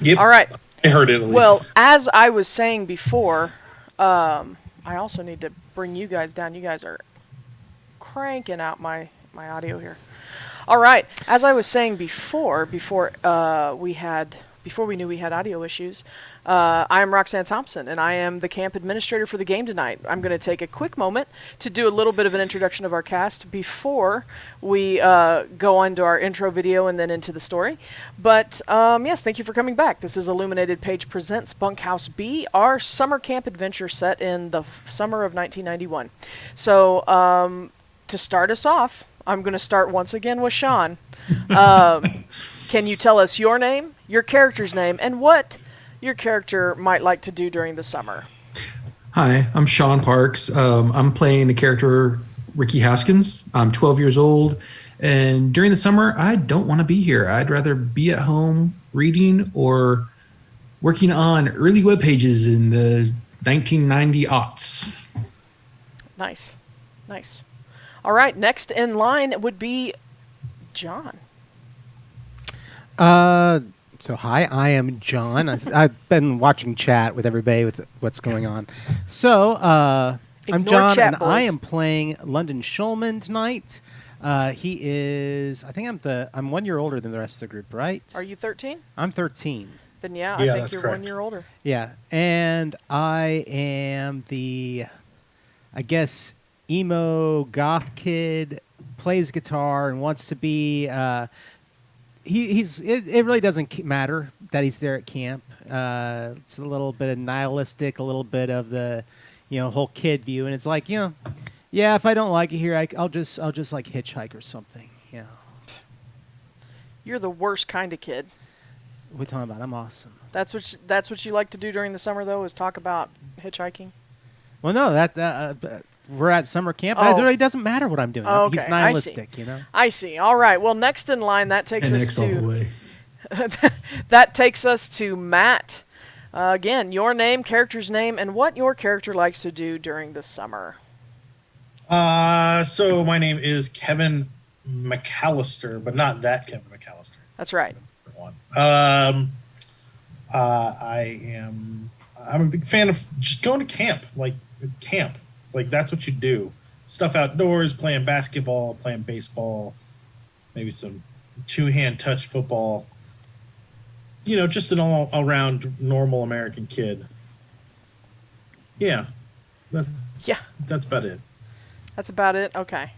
Yep. All right. I heard it at least. Well, as I was saying before, I also need to bring you guys down. You guys are cranking out my audio here. All right. As I was saying before we knew we had audio issues, I am Roxanne Thompson, and I am the camp administrator for the game tonight. I'm going to take a quick moment to do a little bit of an introduction of our cast before we go on to our intro video and then into the story. But yes, thank you for coming back. This is Illuminated Page presents Bunkhouse B, our summer camp adventure set in the summer of 1991. So to start us off, I'm going to start once again with Shawn. Can you tell us your name, your character's name, and what your character might like to do during the summer? Hi, I'm Shawn Parks. I'm playing the character Ricky Haskins. I'm 12 years old, and during the summer, I don't want to be here. I'd rather be at home reading or working on early web pages in the 1990 aughts. Nice. All right, next in line would be John. So hi, I am John. I've been watching chat with everybody with what's going on. So I'm Ignore John, chat, and I boys. am playing London Schulman tonight. He is. I think I'm 1 year older than the rest of the group, right? Are you 13? I'm 13. Then yeah, I Yeah, think that's you're correct. 1 year older. Yeah, and I am the, I guess, emo goth kid, plays guitar and wants to be. It really doesn't matter that he's there at camp. It's a little bit of nihilistic, a little bit of the, whole kid view, and it's like, yeah, if I don't like it here, I'll just like hitchhike or something. Yeah. You're the worst kind of kid. What are we talking about? I'm awesome. That's what you like to do during the summer, though, is talk about hitchhiking. Well, no, we're at summer camp. Oh. It really doesn't matter what I'm doing. Oh, okay. He's I nihilistic, see. you know. I see. All right. Well, next in line, that takes And us next all the to way. that takes us to Matt. Again, your name, character's name, and what your character likes to do during the summer. So my name is Kevin MacAlester, but not that Kevin MacAlester. That's right. One. I'm a big fan of just going to camp. Like, it's camp. Like, that's what you do. Stuff outdoors, playing basketball, playing baseball, maybe some two-hand touch football. Just an all-around normal American kid. Yeah. That's about it. That's about it? Okay.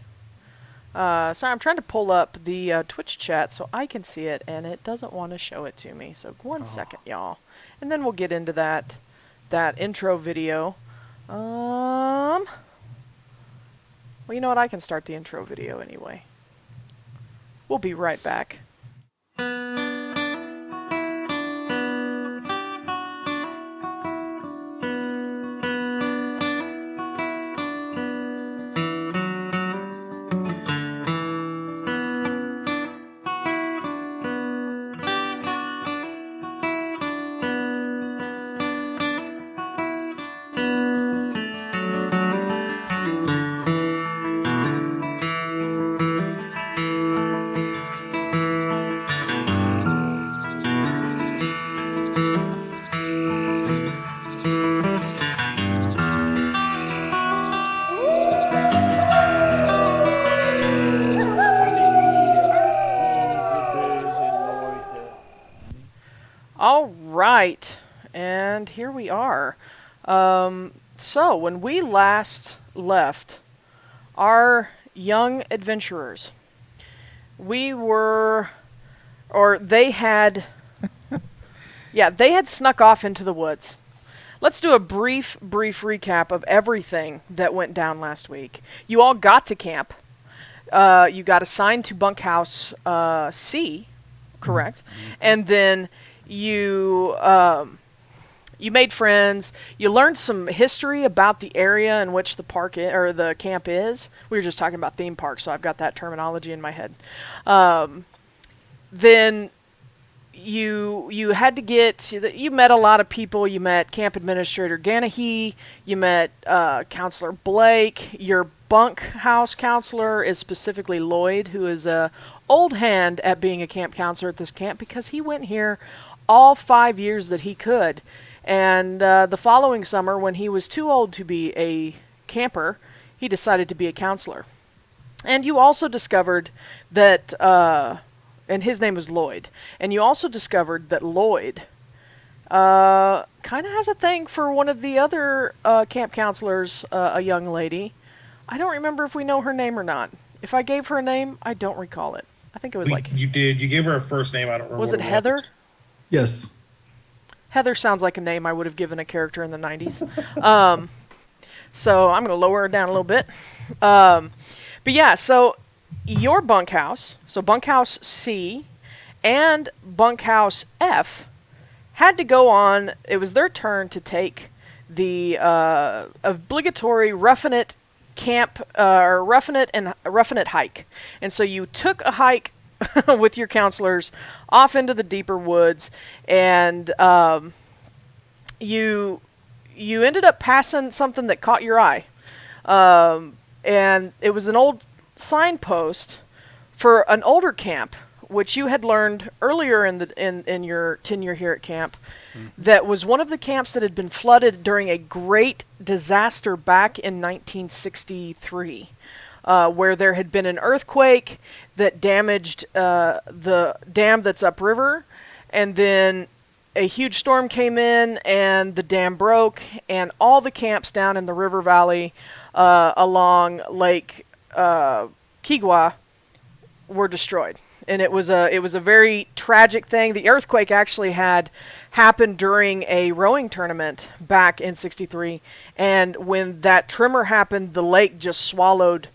Sorry, I'm trying to pull up the Twitch chat so I can see it, and it doesn't want to show it to me. So one second, y'all. And then we'll get into that intro video. Well, you know what? I can start the intro video anyway. We'll be right back. All right, and here we are. So when we last left our young adventurers, they had snuck off into the woods. Let's do a brief recap of everything that went down last week. You all got to camp. You got assigned to Bunkhouse C, correct? And then you made friends. You learned some history about the area in which the park or the camp is. We were just talking about theme parks, so I've got that terminology in my head. Then you had to you met a lot of people. You met Camp Administrator Ganahy. You met Counselor Blake. Your Bunkhouse counselor is specifically Lloyd, who is a old hand at being a camp counselor at this camp because he went here all 5 years that he could. And the following summer, when he was too old to be a camper, he decided to be a counselor. And you also discovered that, and his name was Lloyd, and you also discovered that Lloyd kind of has a thing for one of the other camp counselors, a young lady. I don't remember if we know her name or not. If I gave her a name, I don't recall it. I think it was You did. You gave her a first name. I don't remember. Was it Heather? Yes. Heather sounds like a name I would have given a character in the 90s. So I'm going to lower her down a little bit. But yeah, so your bunkhouse, so Bunkhouse C and Bunkhouse F, had to go on. It was their turn to take the obligatory Roughin It Camp, or Roughin It Hike. And so you took a hike with your counselors off into the deeper woods, and you ended up passing something that caught your eye, and it was an old signpost for an older camp, which you had learned earlier in your tenure here at camp, that was one of the camps that had been flooded during a great disaster back in 1963. Where there had been an earthquake that damaged the dam that's upriver, and then a huge storm came in and the dam broke, and all the camps down in the river valley along Lake Quiett were destroyed. And it was a very tragic thing. The earthquake actually had happened during a rowing tournament back in '63, and when that tremor happened, the lake just swallowed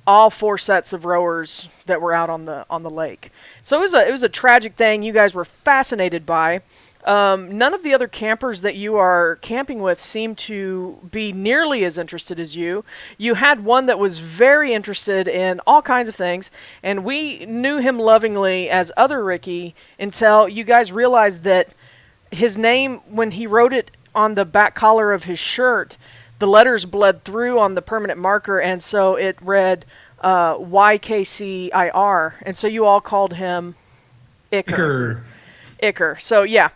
all 4 sets of rowers that were out on the lake. So it was a tragic thing you guys were fascinated by. None of the other campers that you are camping with seem to be nearly as interested as you. You had one that was very interested in all kinds of things, and we knew him lovingly as Other Ricky until you guys realized that his name, when he wrote it on the back collar of his shirt, the letters bled through on the permanent marker, and so it read YKCIR, and so you all called him Icker. Icker. So yeah.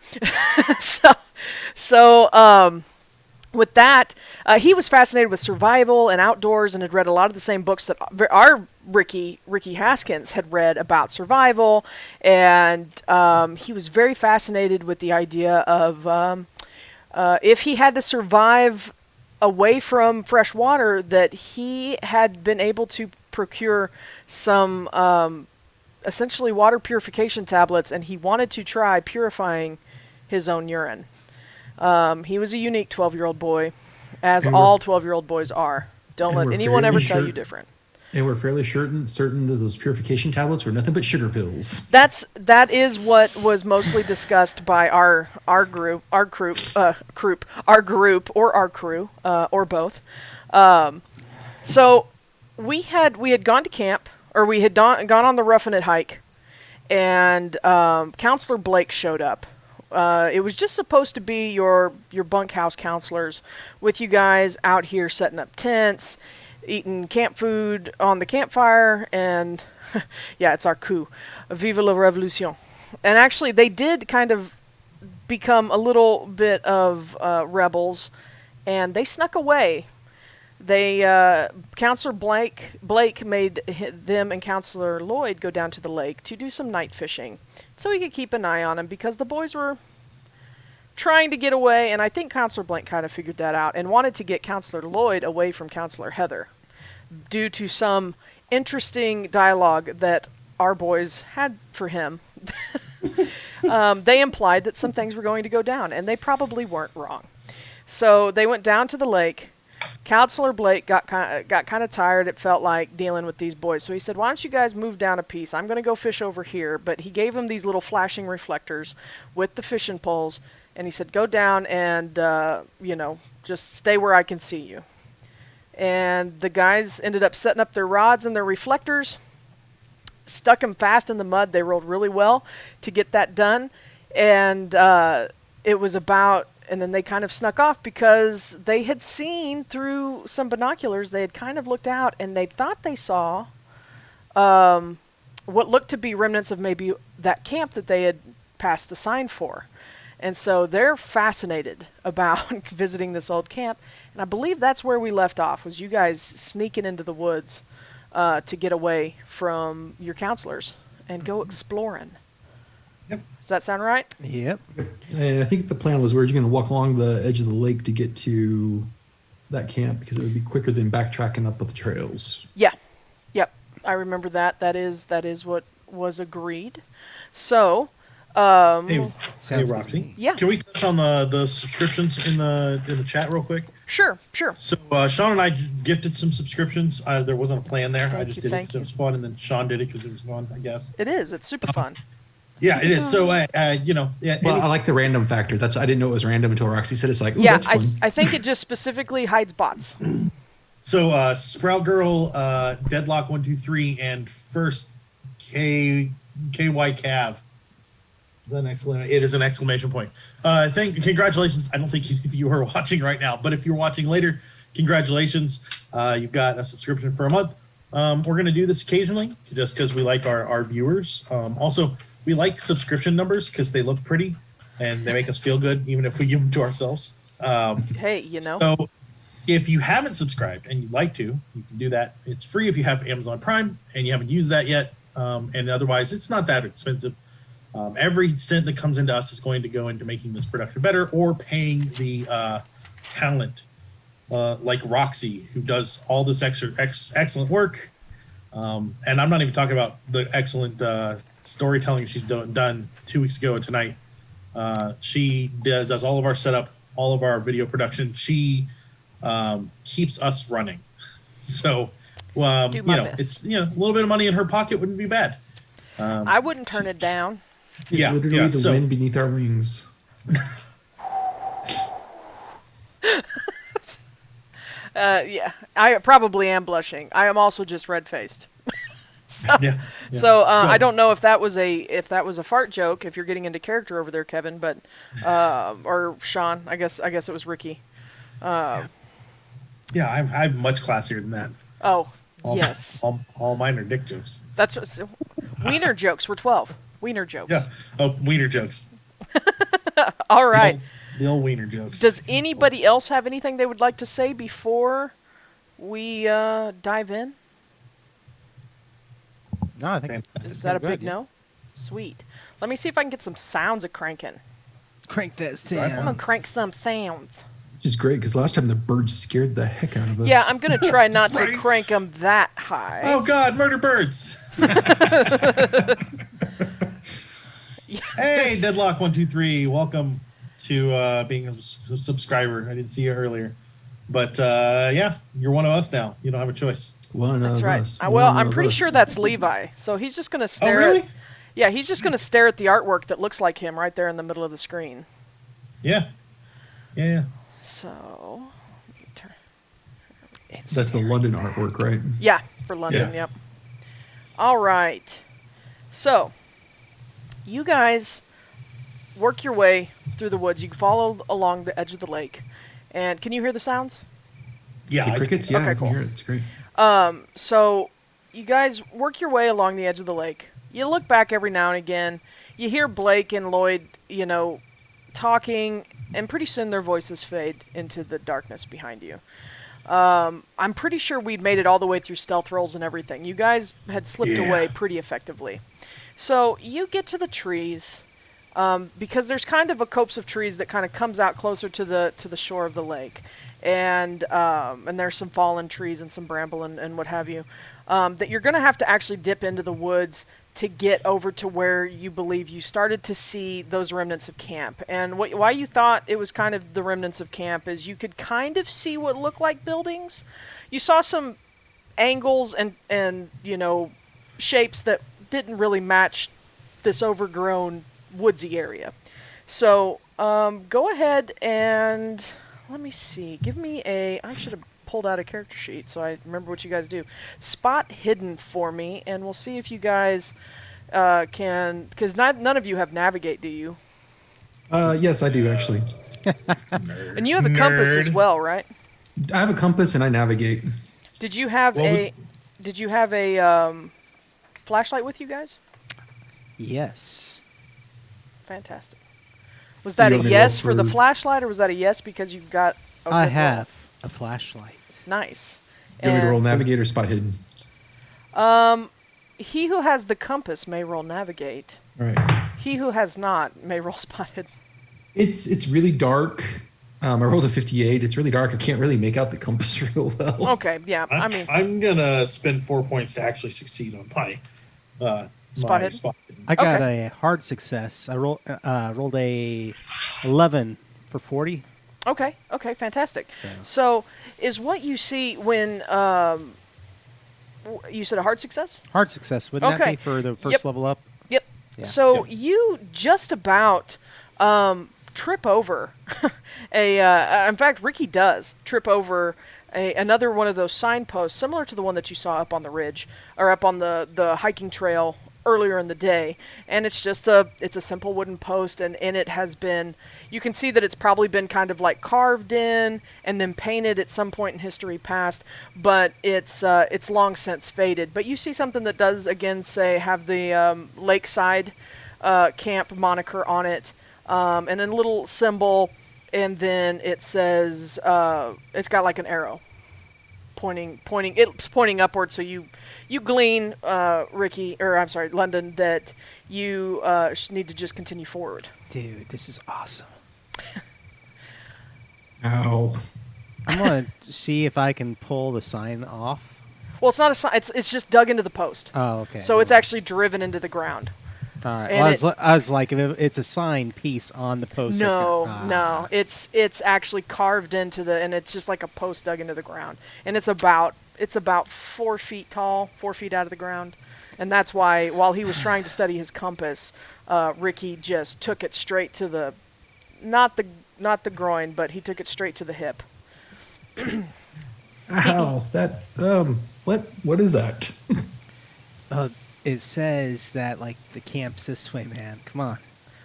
so with that, he was fascinated with survival and outdoors, and had read a lot of the same books that our Ricky Haskins had read about survival, and he was very fascinated with the idea of if he had to survive away from fresh water, that he had been able to procure some essentially water purification tablets, and he wanted to try purifying his own urine. He was a unique 12-year-old boy, as all 12-year-old boys are. Don't let anyone ever tell you different. And we're fairly certain that those purification tablets were nothing but sugar pills. That is what was mostly discussed by our crew, or both. So we had gone to camp, or we had gone on the Roughin It Hike, and Counselor Blake showed up. It was just supposed to be your bunkhouse counselors with you guys out here setting up tents, eating camp food on the campfire, and yeah, it's our coup. Vive la Revolution. And actually, they did kind of become a little bit of rebels, and they snuck away. They Counselor Blake made them and Counselor Lloyd go down to the lake to do some night fishing, so he could keep an eye on them, because the boys were trying to get away, and I think Counselor Blake kind of figured that out and wanted to get Counselor Lloyd away from Counselor Heather, due to some interesting dialogue that our boys had for him. They implied that some things were going to go down, and they probably weren't wrong. So they went down to the lake. Counselor Blake got kind of tired, it felt like, dealing with these boys. So he said, why don't you guys move down a piece? I'm going to go fish over here. But he gave them these little flashing reflectors with the fishing poles, and he said, go down and, just stay where I can see you. And the guys ended up setting up their rods and their reflectors, stuck them fast in the mud. They rolled really well to get that done. And it was about... And then they kind of snuck off, because they had seen through some binoculars, they had kind of looked out, and they thought they saw what looked to be remnants of maybe that camp that they had passed the sign for. And so they're fascinated about visiting this old camp. And I believe that's where we left off, was you guys sneaking into the woods to get away from your counselors and go exploring. Yep. Does that sound right? Yep. And I think the plan was we were going to walk along the edge of the lake to get to that camp because it would be quicker than backtracking up the trails. Yeah. Yep. I remember that. That is what was agreed. So, Hey, Sounds Roxy. good. Yeah. Can we touch on the subscriptions in the chat real quick? sure. So Shawn and I gifted some subscriptions. There wasn't a plan there. I Thank just you, did it thank because it was fun, and then Shawn did it because it was fun, I guess. It is. It's super fun. Yeah, it is. So, yeah. Well, I like the random factor. I didn't know it was random until Roxy said it's like, ooh, Yeah, that's fun. I think it just specifically hides bots. So Sprout Girl, Deadlock 123, and first KY Cav. Is that an exclamation? It is an exclamation point. Congratulations. I don't think if you are watching right now, but if you're watching later, congratulations. You've got a subscription for a month. We're going to do this occasionally just because we like our viewers. Also, we like subscription numbers because they look pretty and they make us feel good, even if we give them to ourselves. Hey, you know. So if you haven't subscribed and you'd like to, you can do that. It's free if you have Amazon Prime and you haven't used that yet. And otherwise, it's not that expensive. Every cent that comes into us is going to go into making this production better or paying the talent like Roxy, who does all this excellent work. And I'm not even talking about the excellent storytelling she's done 2 weeks ago and tonight. She does all of our setup, all of our video production. She keeps us running. So, Do my best. it's a little bit of money in her pocket wouldn't be bad. I wouldn't turn it down. Yeah, Literally yeah. the So, wind beneath our wings. Yeah, I probably am blushing. I am also just red-faced. yeah. So I don't know if that was a fart joke. If you're getting into character over there, Kevin, but or Shawn, I guess it was Ricky. Yeah, I'm much classier than that. Oh, yes, All mine are dick jokes. that's what, wiener jokes. We're 12. Wiener jokes. Yeah. Oh, wiener jokes. All right. The old wiener jokes. Does anybody else have anything they would like to say before we dive in? No, I think Fantastic. Is that a good, big yeah. no? Sweet. Let me see if I can get some sounds a cranking. Crank that Right sound. I'm gonna crank some sounds. Which is great because last time the birds scared the heck out of us. Yeah, I'm gonna try not to Right. crank them that high. Oh God, murder birds. Hey, Deadlock 123, welcome to being a subscriber. I didn't see you earlier, but yeah, you're one of us now. You don't have a choice. One That's of right. us. Well, One I'm of pretty us. sure that's Levi. So he's just gonna Oh, stare really? at. Yeah, he's just gonna stare at the artwork that looks like him right there in the middle of the screen. Yeah. Yeah. So. That's the London artwork, right? Yeah, for London, Yeah. yep. All right. So, you guys work your way through the woods. You follow along the edge of the lake. And can you hear the sounds? Yeah. The crickets, yeah, Okay, I can cool. hear it. It's great. So, you guys work your way along the edge of the lake. You look back every now and again. You hear Blake and Lloyd, talking, and pretty soon their voices fade into the darkness behind you. I'm pretty sure we'd made it all the way through stealth rolls and everything. You guys had slipped Yeah. away pretty effectively. So you get to the trees, because there's kind of a copse of trees that kind of comes out closer to the shore of the lake, and there's some fallen trees and some bramble and what have you, that you're going to have to actually dip into the woods to get over to where you believe you started to see those remnants of camp. And why you thought it was kind of the remnants of camp is you could kind of see what looked like buildings. You saw some angles and shapes that didn't really match this overgrown woodsy area. So go ahead and let me see. Give me I should have pulled out a character sheet so I remember what you guys do. Spot hidden for me, and we'll see if you guys can, because none of you have navigate, do you? Yes, I do actually. And you have a compass as Nerd. well, right? I have a compass and I navigate. Did you have Well, a flashlight with you guys? Yes. Fantastic. Was that you a only yes roll for the for- flashlight, or was that a yes because you've got a I good roll? have a flashlight. Nice. You want me to And roll navigate or spot hidden? he who has the compass may roll navigate. All right. He who has not may roll spotted. It's really dark. I rolled a 58. It's really dark. I can't really make out the compass real well. Okay, yeah. I mean, I'm gonna spend 4 points to actually succeed on my Spot hidden? spot hidden. I got Okay. a hard success. I rolled a 11 for 40. okay, fantastic. So, is what you see when you said a hard success? Hard success, wouldn't that Okay. be for the first Yep. level up? Yep. Yeah. So you just about trip over in fact, Ricky does trip over another one of those signposts, similar to the one that you saw up on the ridge or up on the hiking trail earlier in the day. And it's just it's a simple wooden post, and in it has been, you can see that it's probably been kind of like carved in and then painted at some point in history past, but it's long since faded. But you see something that does again have the Lakeside Camp moniker on it, and then a little symbol, and then it says it's got like an arrow pointing upward. So you glean, Ricky, or I'm sorry, London, that you need to just continue forward. Dude, this is awesome. Ow. I'm going to see if I can pull the sign off. Well, it's not a sign. It's just dug into the post. Oh, okay. So it's actually driven into the ground. All right. and Well, I was like, if it's a sign piece on the post. it's No, gonna- no, it's actually carved into and it's just like a post dug into the ground, and it's about 4 feet tall, 4 feet out of the ground, and that's why while he was trying to study his compass, Ricky just took it straight to the, not the groin, but he took it straight to the hip. Ow. That what is that? It says that like the camp's this way, man. Come on.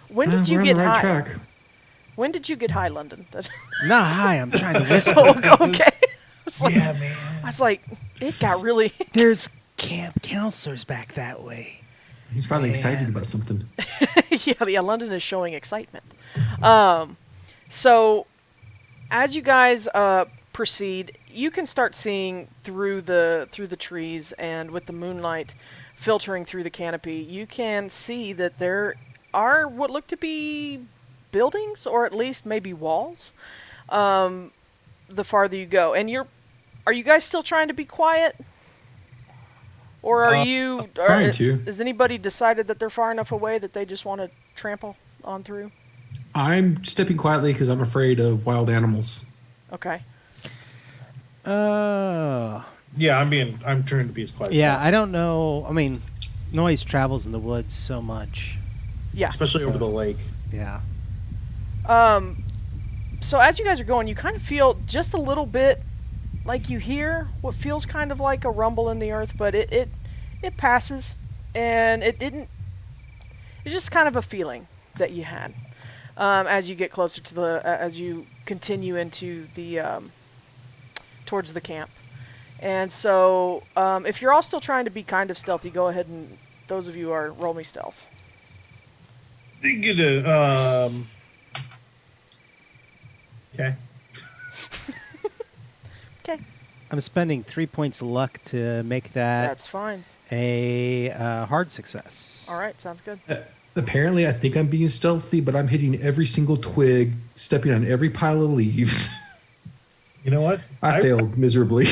When did you We're on get the right high? track. When did you get high, London? Not high. I'm trying to whisper. Okay. Yeah, man. I was like, it got really. There's camp counselors back that way. He's finally excited Man. about something. yeah, London is showing excitement. So, as you guys proceed, you can start seeing through the trees, and with the moonlight filtering through the canopy, you can see that there are what look to be buildings, or at least maybe walls. The farther you go, and are you guys still trying to be quiet? Or are you? trying to. Has anybody decided that they're far enough away that they just want to trample on through? I'm stepping quietly because I'm afraid of wild animals. Okay. Yeah, I'm trying to be as quiet as Yeah, possible. I don't know. I mean, noise travels in the woods so much. Yeah. Especially over the lake. Yeah. So as you guys are going, you kind of feel just a little bit like you hear what feels kind of like a rumble in the earth, but it passes, and it didn't. It's just kind of a feeling that you had as you get closer to as you continue into the towards the camp. And so, if you're all still trying to be kind of stealthy, go ahead and those of you are roll me stealth. You get a okay. Okay, I'm spending 3 points of luck to make that that's fine. a hard success. All right, sounds good. Apparently, I think I'm being stealthy, but I'm hitting every single twig, stepping on every pile of leaves. You know what? I failed miserably.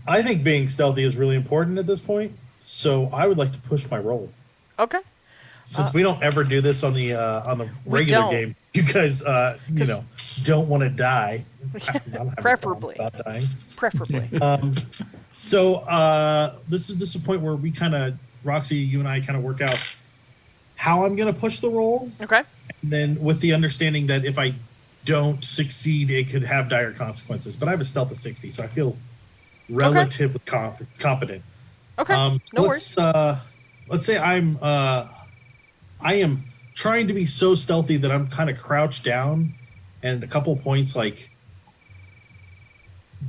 I think being stealthy is really important at this point, so I would like to push my roll. Okay. Since we don't ever do this on the We regular don't. game, you guys don't want to die. I don't have a problem Preferably. about dying. Preferably. So this is a point where we kind of, Roxy, you and I kind of work out how I'm going to push the roll, Okay. and then with the understanding that if I don't succeed, it could have dire consequences. But I have a stealth of 60, so I feel relatively confident. Okay. No worries. Let's say I am trying to be so stealthy that I'm kind of crouched down, and a couple points like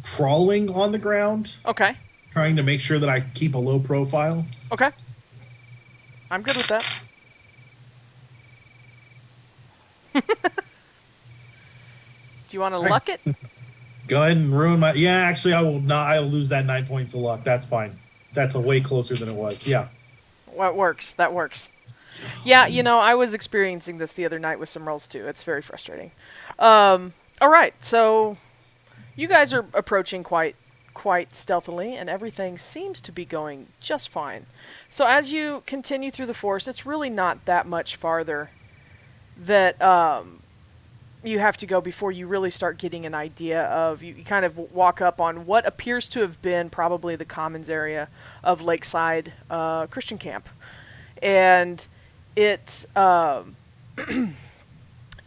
crawling on the ground, Okay. trying to make sure that I keep a low profile. Okay. I'm good with that. Do you want to luck it? Go ahead and ruin my. Yeah, actually, I will not. I'll lose that 9 points of luck. That's fine. That's a way closer than it was. Yeah. Well, it works. That works. Yeah, I was experiencing this the other night with some rolls too. It's very frustrating. All right, so you guys are approaching quite stealthily, and everything seems to be going just fine. So as you continue through the forest, it's really not that much farther that you have to go before you really start getting an idea of, you kind of walk up on what appears to have been probably the commons area of Lakeside Christian Camp. And it's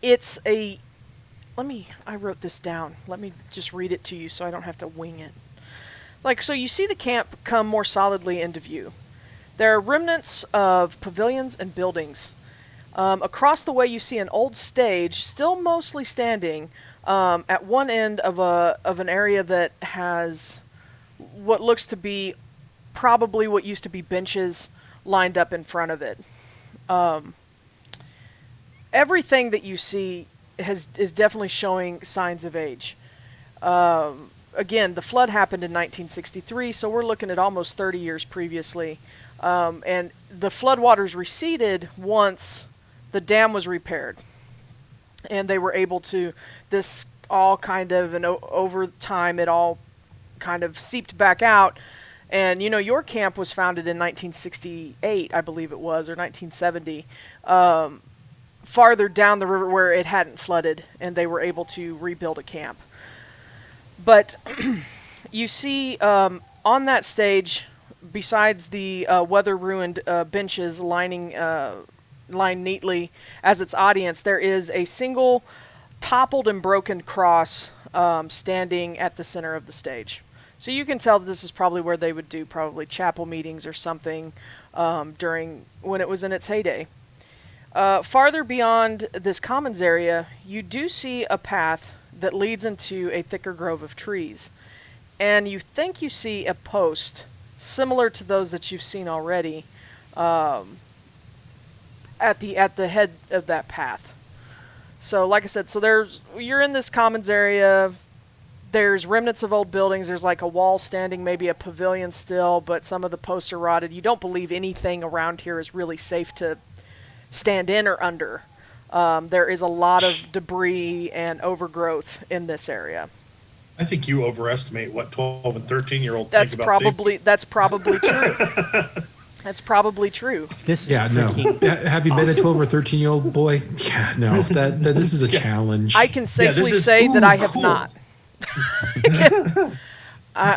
it's a, I wrote this down. Let me just read it to you so I don't have to wing it. So you see the camp come more solidly into view. There are remnants of pavilions and buildings. Across the way, you see an old stage, still mostly standing, at one end of an area that has what looks to be probably what used to be benches lined up in front of it. Everything that you see is definitely showing signs of age. Again, the flood happened in 1963, so we're looking at almost 30 years previously. And the floodwaters receded once the dam was repaired, and they were able to, this all kind of, and over time it all kind of seeped back out. And your camp was founded in 1968, I believe it was, or 1970, farther down the river where it hadn't flooded, and they were able to rebuild a camp. But you see on that stage, besides the weather-ruined benches lined neatly as its audience, there is a single toppled and broken cross standing at the center of the stage. So you can tell that this is probably where they would do probably chapel meetings or something during when it was in its heyday. Farther beyond this commons area, you do see a path that leads into a thicker grove of trees. And you think you see a post similar to those that you've seen already at the head of that path. So like I said, you're in this commons area. There's remnants of old buildings. There's like a wall standing, maybe a pavilion still, but some of the posts are rotted. You don't believe anything around here is really safe to stand in or under. There is a lot of debris and overgrowth in this area. I think you overestimate what 12 and 13-year-olds think about safety. That's probably true. That's probably true. This is freaking Have you been a 12 or 13-year-old boy? Yeah, no. This is a challenge. I can safely say that I have not.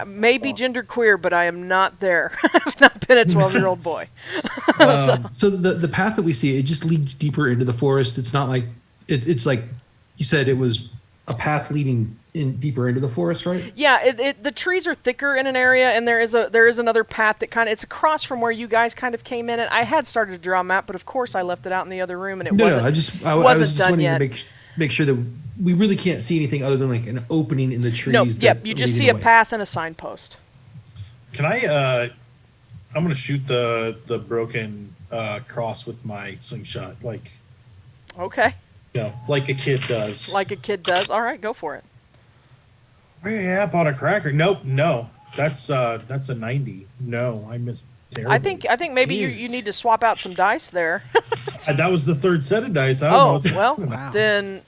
Maybe genderqueer, but I am not there. I've not been a 12-year-old boy. So the path that we see, it just leads deeper into the forest. It's not like it's like you said, it was a path leading in deeper into the forest, right? Yeah, the trees are thicker in an area, and there is another path that it's across from where you guys kind of came in. And I had started to draw a map, but of course I left it out in the other room, and it wasn't. I was just wanting yet. to make sure that we really can't see anything other than like an opening in the trees. No, yep, you just see a path and a signpost. Can I? I'm gonna shoot the broken cross with my slingshot, Okay. Like a kid does. Like a kid does. All right, go for it. Yeah, on a cracker. Nope, no. That's a 90. No, I missed terribly. I think maybe you need to swap out some dice there. That was the third set of dice. I don't know. Well, wow. Then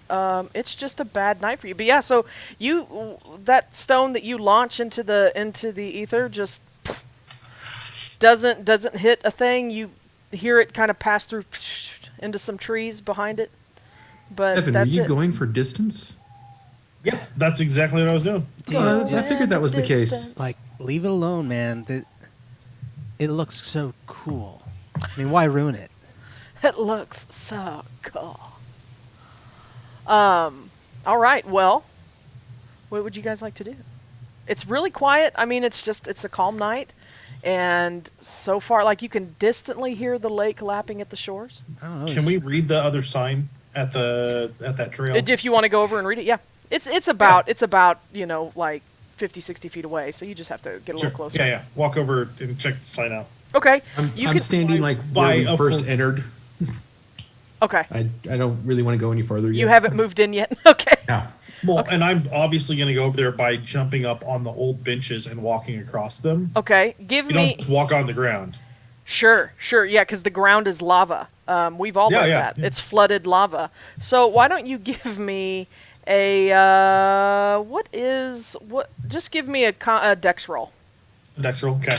it's just a bad night for you. But yeah, so that stone that you launch into the ether just doesn't hit a thing. You hear it kind of pass through into some trees behind it. But Evan, that's were you it. going for distance? Yeah, that's exactly what I was doing. I figured that was the case. Leave it alone, man. It looks so cool. I mean, why ruin it? It looks so cool. All right. Well, what would you guys like to do? It's really quiet. I mean, it's a calm night, and so far, you can distantly hear the lake lapping at the shores. I don't know. Can we read the other sign at that trail? If you want to go over and read it, yeah. It's about 50, 60 feet away, so you just have to get a little closer. Yeah. Walk over and check the sign out. Okay. I'm standing where we first entered. Okay. I don't really want to go any further yet. You haven't moved in yet? Okay. No. Well, and I'm obviously going to go over there by jumping up on the old benches and walking across them. Okay, You don't just walk on the ground. Sure, yeah, because the ground is lava. We've all learned that. Yeah. It's flooded lava. So why don't you give me a just give me a dex roll. Dex roll, okay.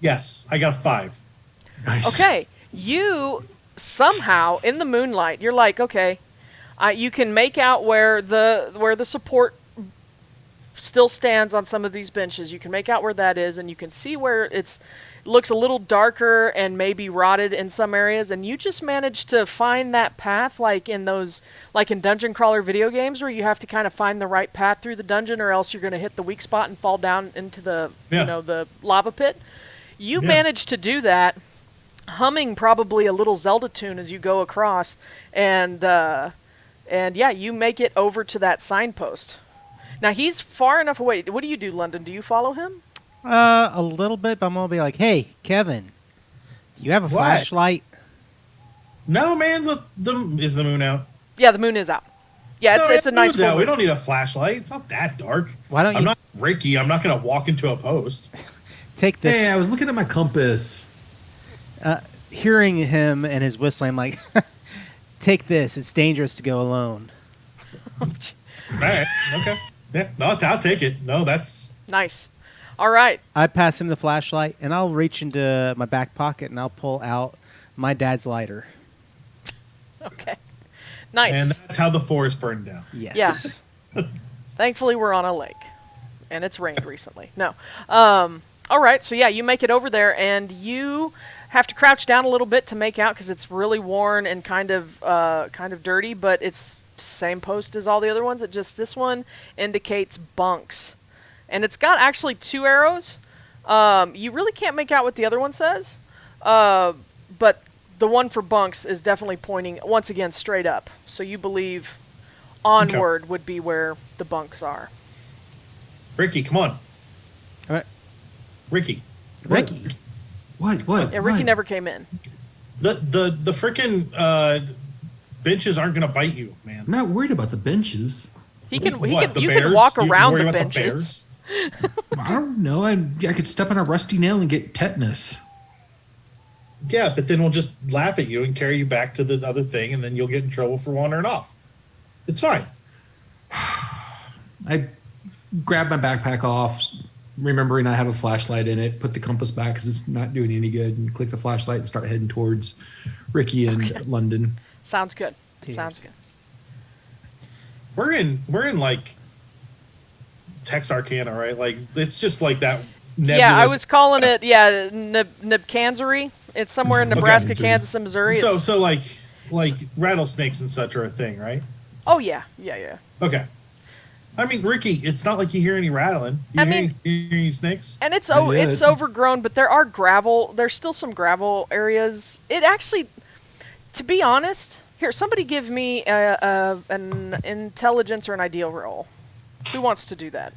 Yes, I got a 5. Nice. Okay, you somehow in the moonlight, you're like, okay, you can make out where the support still stands on some of these benches. You can make out where that is, and you can see where it looks a little darker and maybe rotted in some areas. And you just managed to find that path, like in dungeon crawler video games, where you have to kind of find the right path through the dungeon, or else you're going to hit the weak spot and fall down into the the lava pit. You managed to do that, humming probably a little Zelda tune as you go across, and you make it over to that signpost. Now he's far enough away. What do you do, London? Do you follow him? A little bit, but I'm gonna be like, "Hey, Kevin, do you have a flashlight?" No, man. Is the moon out? Yeah, the moon is out. Yeah, it's a nice moon's out. full We moon. don't need a flashlight. It's not that dark. Why don't I'm you not Ricky. I'm not going to walk into a post. take this? Hey, I was looking at my compass. Hearing him and his whistling, I'm like, "Take this. It's dangerous to go alone." All right. Okay. Yeah. No, I'll take it. No, that's Nice. All right. I pass him the flashlight, and I'll reach into my back pocket and I'll pull out my dad's lighter. Okay. Nice. and that's how the forest burned down. Yes. Yeah. Thankfully, we're on a lake, and it's rained recently. No. All right. So yeah, you make it over there, and you have to crouch down a little bit to make out because it's really worn and kind of dirty. But it's same post as all the other ones. It just this one indicates bunks, and it's got actually 2 arrows. You really can't make out what the other one says, but the one for bunks is definitely pointing once again straight up. So you believe onward would be where the bunks are. Ricky, come on. All right. Ricky. Ricky. What? Yeah, Ricky What? never came in. The freaking benches aren't going to bite you, man. I'm not worried about the benches. He can. What, You the can walk bears? You around worry the about benches. I don't know. I could step on a rusty nail and get tetanus. Yeah, but then we'll just laugh at you and carry you back to the other thing, and then you'll get in trouble for wandering off. It's fine. I grab my backpack off, remembering I have a flashlight in it, put the compass back because it's not doing any good, and click the flashlight and start heading towards Ricky and London. Sounds good. Dude. Sounds good. We're in like Texarkana, right? Like it's just like that. Nebulous. Yeah, I was calling it Nibkansery. It's somewhere in Nebraska, Kansas, and Missouri. So like rattlesnakes and such are a thing, right? Oh yeah. Okay. I mean, Ricky, it's not like you hear any rattling. You hear any snakes? And it's Yeah. it's overgrown, but there are gravel. There's still some gravel areas. It actually, to be honest, here somebody give me an intelligence or an ideal roll. Who wants to do that?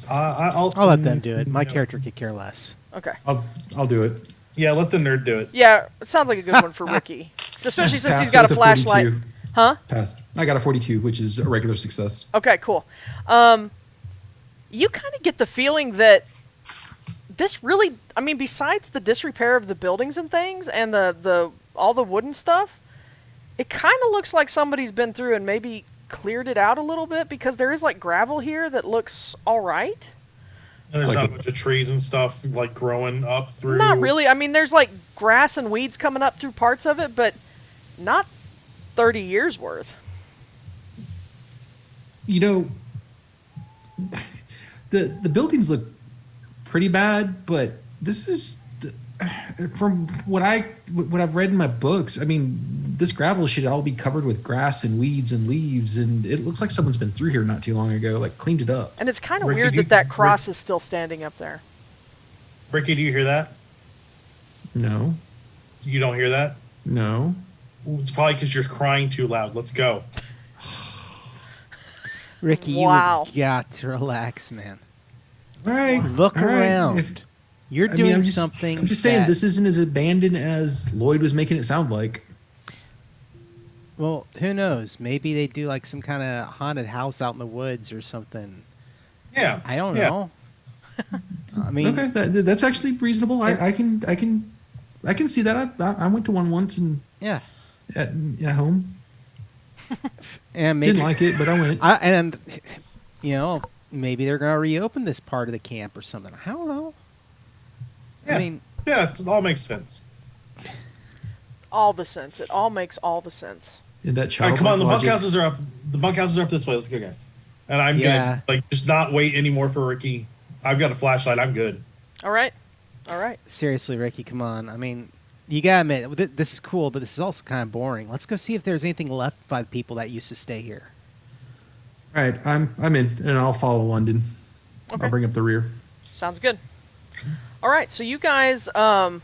I'll let them do it. My character could care less. Okay. I'll do it. Yeah, let the nerd do it. Yeah, it sounds like a good one for Ricky, especially since he's Passed got a with flashlight. 42. Huh? Passed. I got a 42, which is a regular success. Okay, cool. You kind of get the feeling that this really, I mean, besides the disrepair of the buildings and things and the all the wooden stuff, it kind of looks like somebody's been through and maybe cleared it out a little bit because there is like gravel here that looks all right. And there's Like not a bunch of trees and stuff like growing up through. Not really. I mean, there's like grass and weeds coming up through parts of it, but not 30 years worth. You know, the buildings look pretty bad, but this is from what I've read in my books. I mean, this gravel should all be covered with grass and weeds and leaves, and it looks like someone's been through here not too long ago, like cleaned it up. And it's kind of Ricky, weird that cross is still standing up there. Ricky, do you hear that? No, You don't hear that? no. It's probably because you're crying too loud. Let's go. Ricky, Wow. you got to relax, man. All right, Look all right. around. You're I mean, doing I'm just, something. I'm just saying that- this isn't as abandoned as Lloyd was making it sound like. Well, who knows? Maybe they do like some kind of haunted house out in the woods or something. Yeah. I don't yeah. know. I mean, Okay, that's actually reasonable. I can see that. I went to one once and yeah. at home. And maybe, Didn't like it, but I went. and maybe they're going to reopen this part of the camp or something. I don't know. Yeah. I mean, yeah, it all makes sense. All the sense. It all makes all the sense. In that All child. right, come on, the logic. bunkhouses are up. The bunkhouses are up this way. Let's go, guys. And I'm Yeah. gonna just not wait anymore for Ricky. I've got a flashlight. I'm good. All right. seriously, Ricky, come on. I mean, you got to admit, this is cool, but this is also kind of boring. Let's go see if there's anything left by the people that used to stay here. All right, I'm in, and I'll follow London. Okay. I'll bring up the rear. Sounds good. All right, so you guys head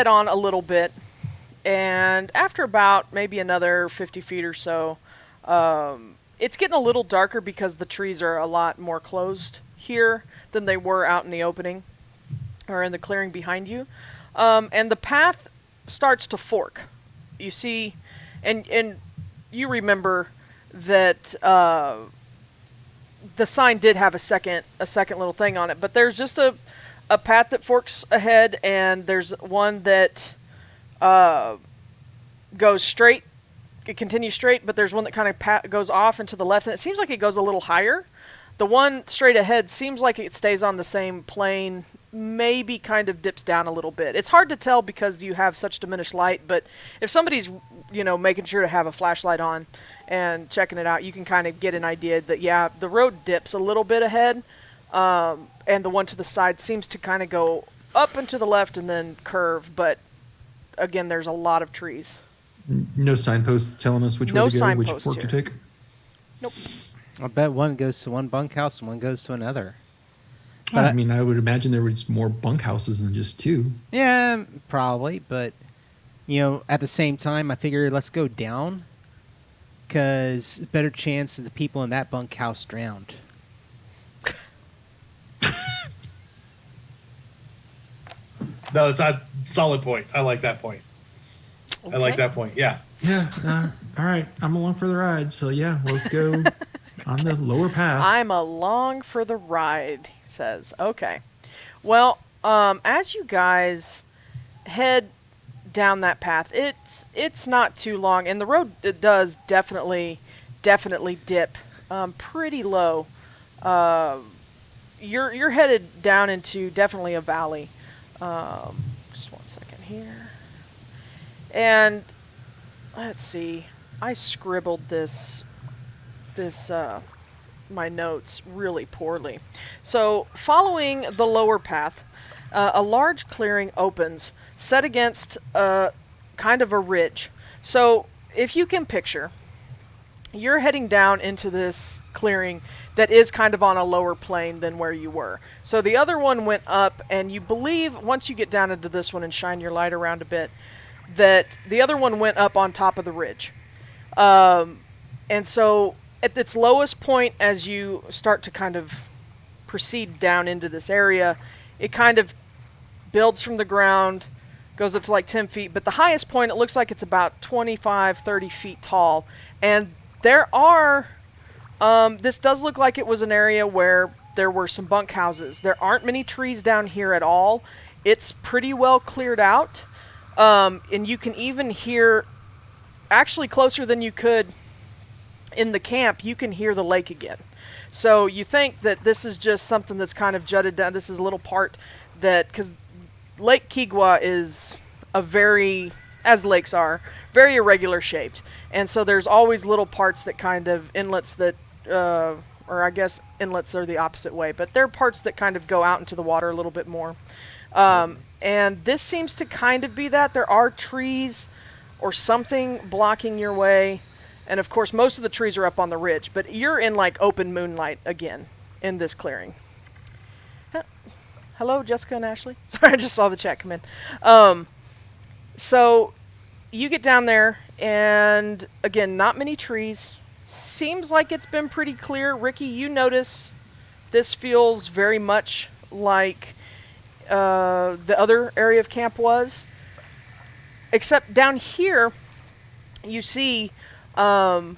on a little bit, and after about maybe another 50 feet or so, it's getting a little darker because the trees are a lot more closed here than they were out in the opening or in the clearing behind you. And the path starts to fork. You see, and you remember that the sign did have a second little thing on it, but there's just a path that forks ahead, and there's one that goes straight. It continues straight, but there's one that kind of goes off into the left, and it seems like it goes a little higher. The one straight ahead seems like it stays on the same plane, maybe kind of dips down a little bit. It's hard to tell because you have such diminished light, but if somebody's, making sure to have a flashlight on and checking it out, you can kind of get an idea that, yeah, the road dips a little bit ahead, and the one to the side seems to kind of go up and to the left and then curve, but again, there's a lot of trees. No signposts telling us which way to go, which fork to take. Nope. I bet one goes to one bunkhouse and one goes to another. Well, I mean, I would imagine there was more bunkhouses than just two. Yeah, probably, but at the same time, I figure let's go down because better chance that the people in that bunkhouse drowned. No, it's a solid point. I like that point. Okay. I like that point. Yeah. Yeah. All right. I'm along for the ride. So, yeah, let's go on the lower path. I'm along for the ride, he says. Okay. Well, as you guys head down that path, it's not too long, and the road it does definitely dip pretty low. You're headed down into definitely a valley. Just 1 second here. And let's see. I scribbled this my notes really poorly. So, following the lower path, a large clearing opens, set against kind of a ridge. So, if you can picture, you're heading down into this clearing that is kind of on a lower plane than where you were. So the other one went up, and you believe, once you get down into this one and shine your light around a bit, that the other one went up on top of the ridge. And so at its lowest point, as you start to kind of proceed down into this area, it kind of builds from the ground, goes up to like 10 feet, but the highest point, it looks like it's about 25, 30 feet tall. And there are, this does look like it was an area where there were some bunkhouses. There aren't many trees down here at all. It's pretty well cleared out. And you can even hear, actually closer than you could in the camp, you can hear the lake again. So you think that this is just something that's kind of jutted down. This is a little part that, because Lake Kigwa is a very, as lakes are, very irregular shaped. And so there's always little parts that kind of inlets that, or I guess inlets are the opposite way, but there are parts that kind of go out into the water a little bit more. And this seems to kind of be that. There are trees or something blocking your way. And of course, most of the trees are up on the ridge, but you're in like open moonlight again in this clearing. Hello, Jessica and Ashley. Sorry, I just saw the chat come in. So you get down there, and again, not many trees. Seems like it's been pretty clear. Ricky, you notice this feels very much like the other area of camp was, except down here you see there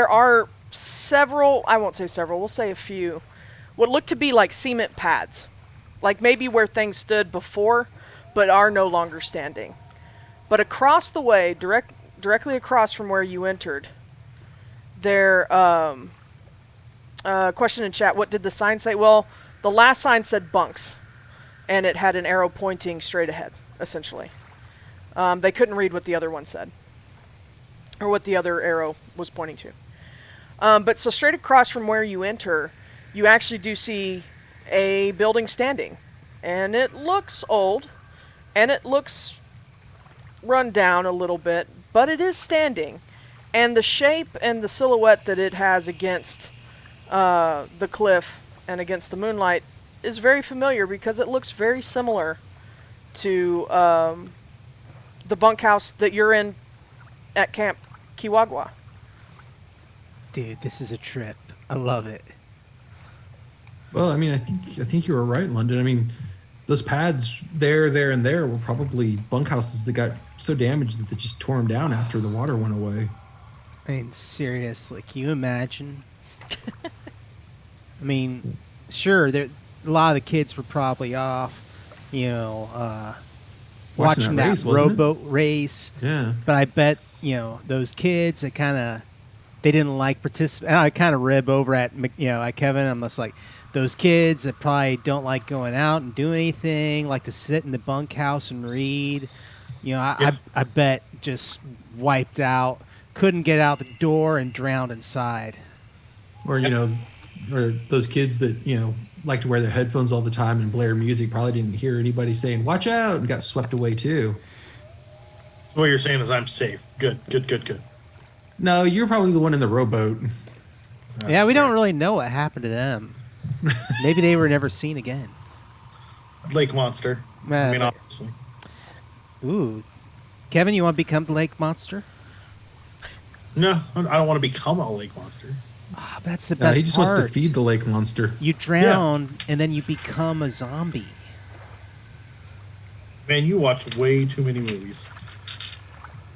are several, I won't say several, we'll say a few, what look to be like cement pads. Like maybe where things stood before, but are no longer standing. But across the way, directly across from where you entered, there, question in chat, what did the sign say? Well, the last sign said bunks, and it had an arrow pointing straight ahead, essentially. They couldn't read what the other one said, or what the other arrow was pointing to. But so straight across from where you enter, you actually do see a building standing. And it looks old, and it looks run down a little bit, but it is standing. And the shape and the silhouette that it has against the cliff and against the moonlight is very familiar because it looks very similar to the bunkhouse that you're in at Camp Kiwagwa. Dude, this is a trip. I love it. Well, I mean, I think you were right, London. I mean, those pads there, and there were probably bunkhouses that got so damaged that they just tore them down after the water went away. I mean, seriously, can you imagine? I mean, sure, a lot of the kids were probably off, watching that race, wasn't it? rowboat race. Yeah. But I bet, those kids that they didn't like participate. I kind of rib over at, at Kevin. I'm just like, those kids that probably don't like going out and do anything, like to sit in the bunkhouse and read. I bet just wiped out, couldn't get out the door and drowned inside. Or, or those kids that, like to wear their headphones all the time and blare music probably didn't hear anybody saying, watch out, and got swept away too. What you're saying is I'm safe. Good. No, you're probably the one in the rowboat. Yeah, we don't really know what happened to them. Maybe they were never seen again. Lake monster. I mean, obviously. Ooh. Kevin, you want to become the lake monster? No, I don't want to become a lake monster. Oh, that's the best He just part. wants to feed the lake monster. You drown, and then you become a zombie. Man, you watch way too many movies.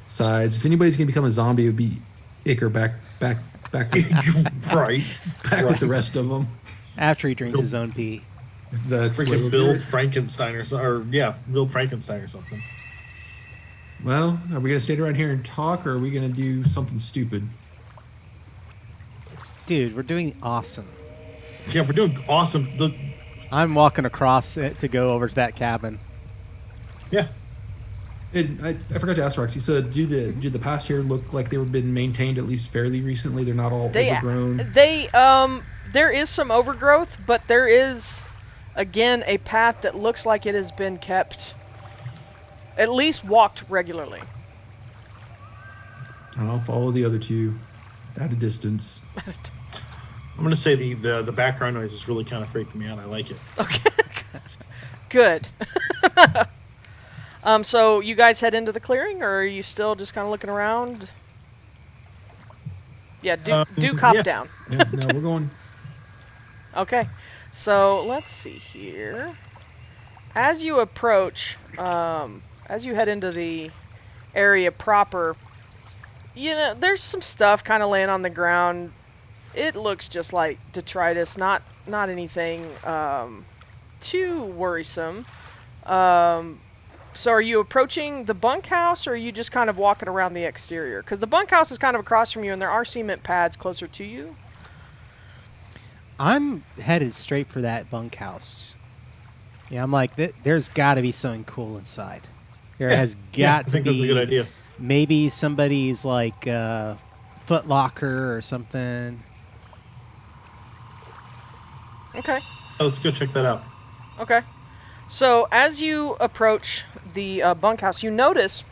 Besides, if anybody's going to become a zombie, it would be Iker back Right. with the rest of them. After he drinks his own pee. That's what Freaking it'll build do. Frankenstein build Frankenstein or something. Well, are we going to stay around here and talk, or are we going to do something stupid? Dude, we're doing awesome. Yeah, we're doing awesome. I'm walking across it to go over to that cabin. Yeah. I forgot to ask Roxy. So, do the paths here look like they were been maintained at least fairly recently? They're not all overgrown. There is some overgrowth, but there is again a path that looks like it has been kept, at least walked regularly. And I'll follow the other two at a distance. I'm going to say the background noise is really kind of freaking me out. I like it. Okay. Good. So you guys head into the clearing, or are you still just kind of looking around? Yeah, do cop down. Yeah, no, we're going. Okay, so let's see here. As you approach, as you head into the area proper, there's some stuff kind of laying on the ground. It looks just like detritus, not anything too worrisome. So are you approaching the bunkhouse, or are you just kind of walking around the exterior? Because the bunkhouse is kind of across from you, and there are cement pads closer to you. I'm headed straight for that bunkhouse. Yeah, I'm like, there's got to be something cool inside. There has got to be. That's a good idea. Maybe somebody's like Foot Locker or something. Okay. Let's go check that out. Okay. So as you approach the bunkhouse, you notice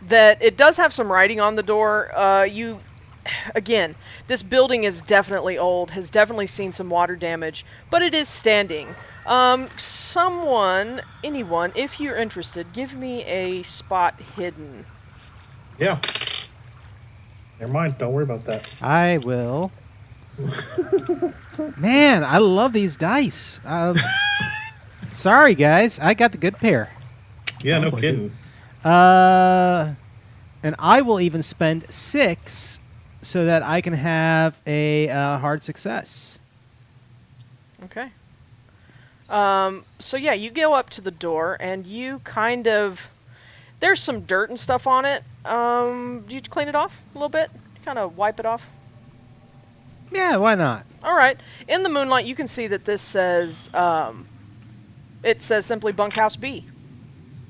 that it does have some writing on the door. Again, this building is definitely old, has definitely seen some water damage, but it is standing. Anyone, if you're interested, give me a spot hidden. Yeah. Never mind. Don't worry about that. I will. Man, I love these dice. Sorry, guys. I got the good pair. Yeah, no Sounds like kidding. And I will even spend 6 so that I can have a hard success. Okay. So yeah, you go up to the door and you kind of, there's some dirt and stuff on it. Do you clean it off a little bit? Kind of wipe it off? Yeah, why not? All right. In the moonlight, you can see that this says, it says simply Bunkhouse B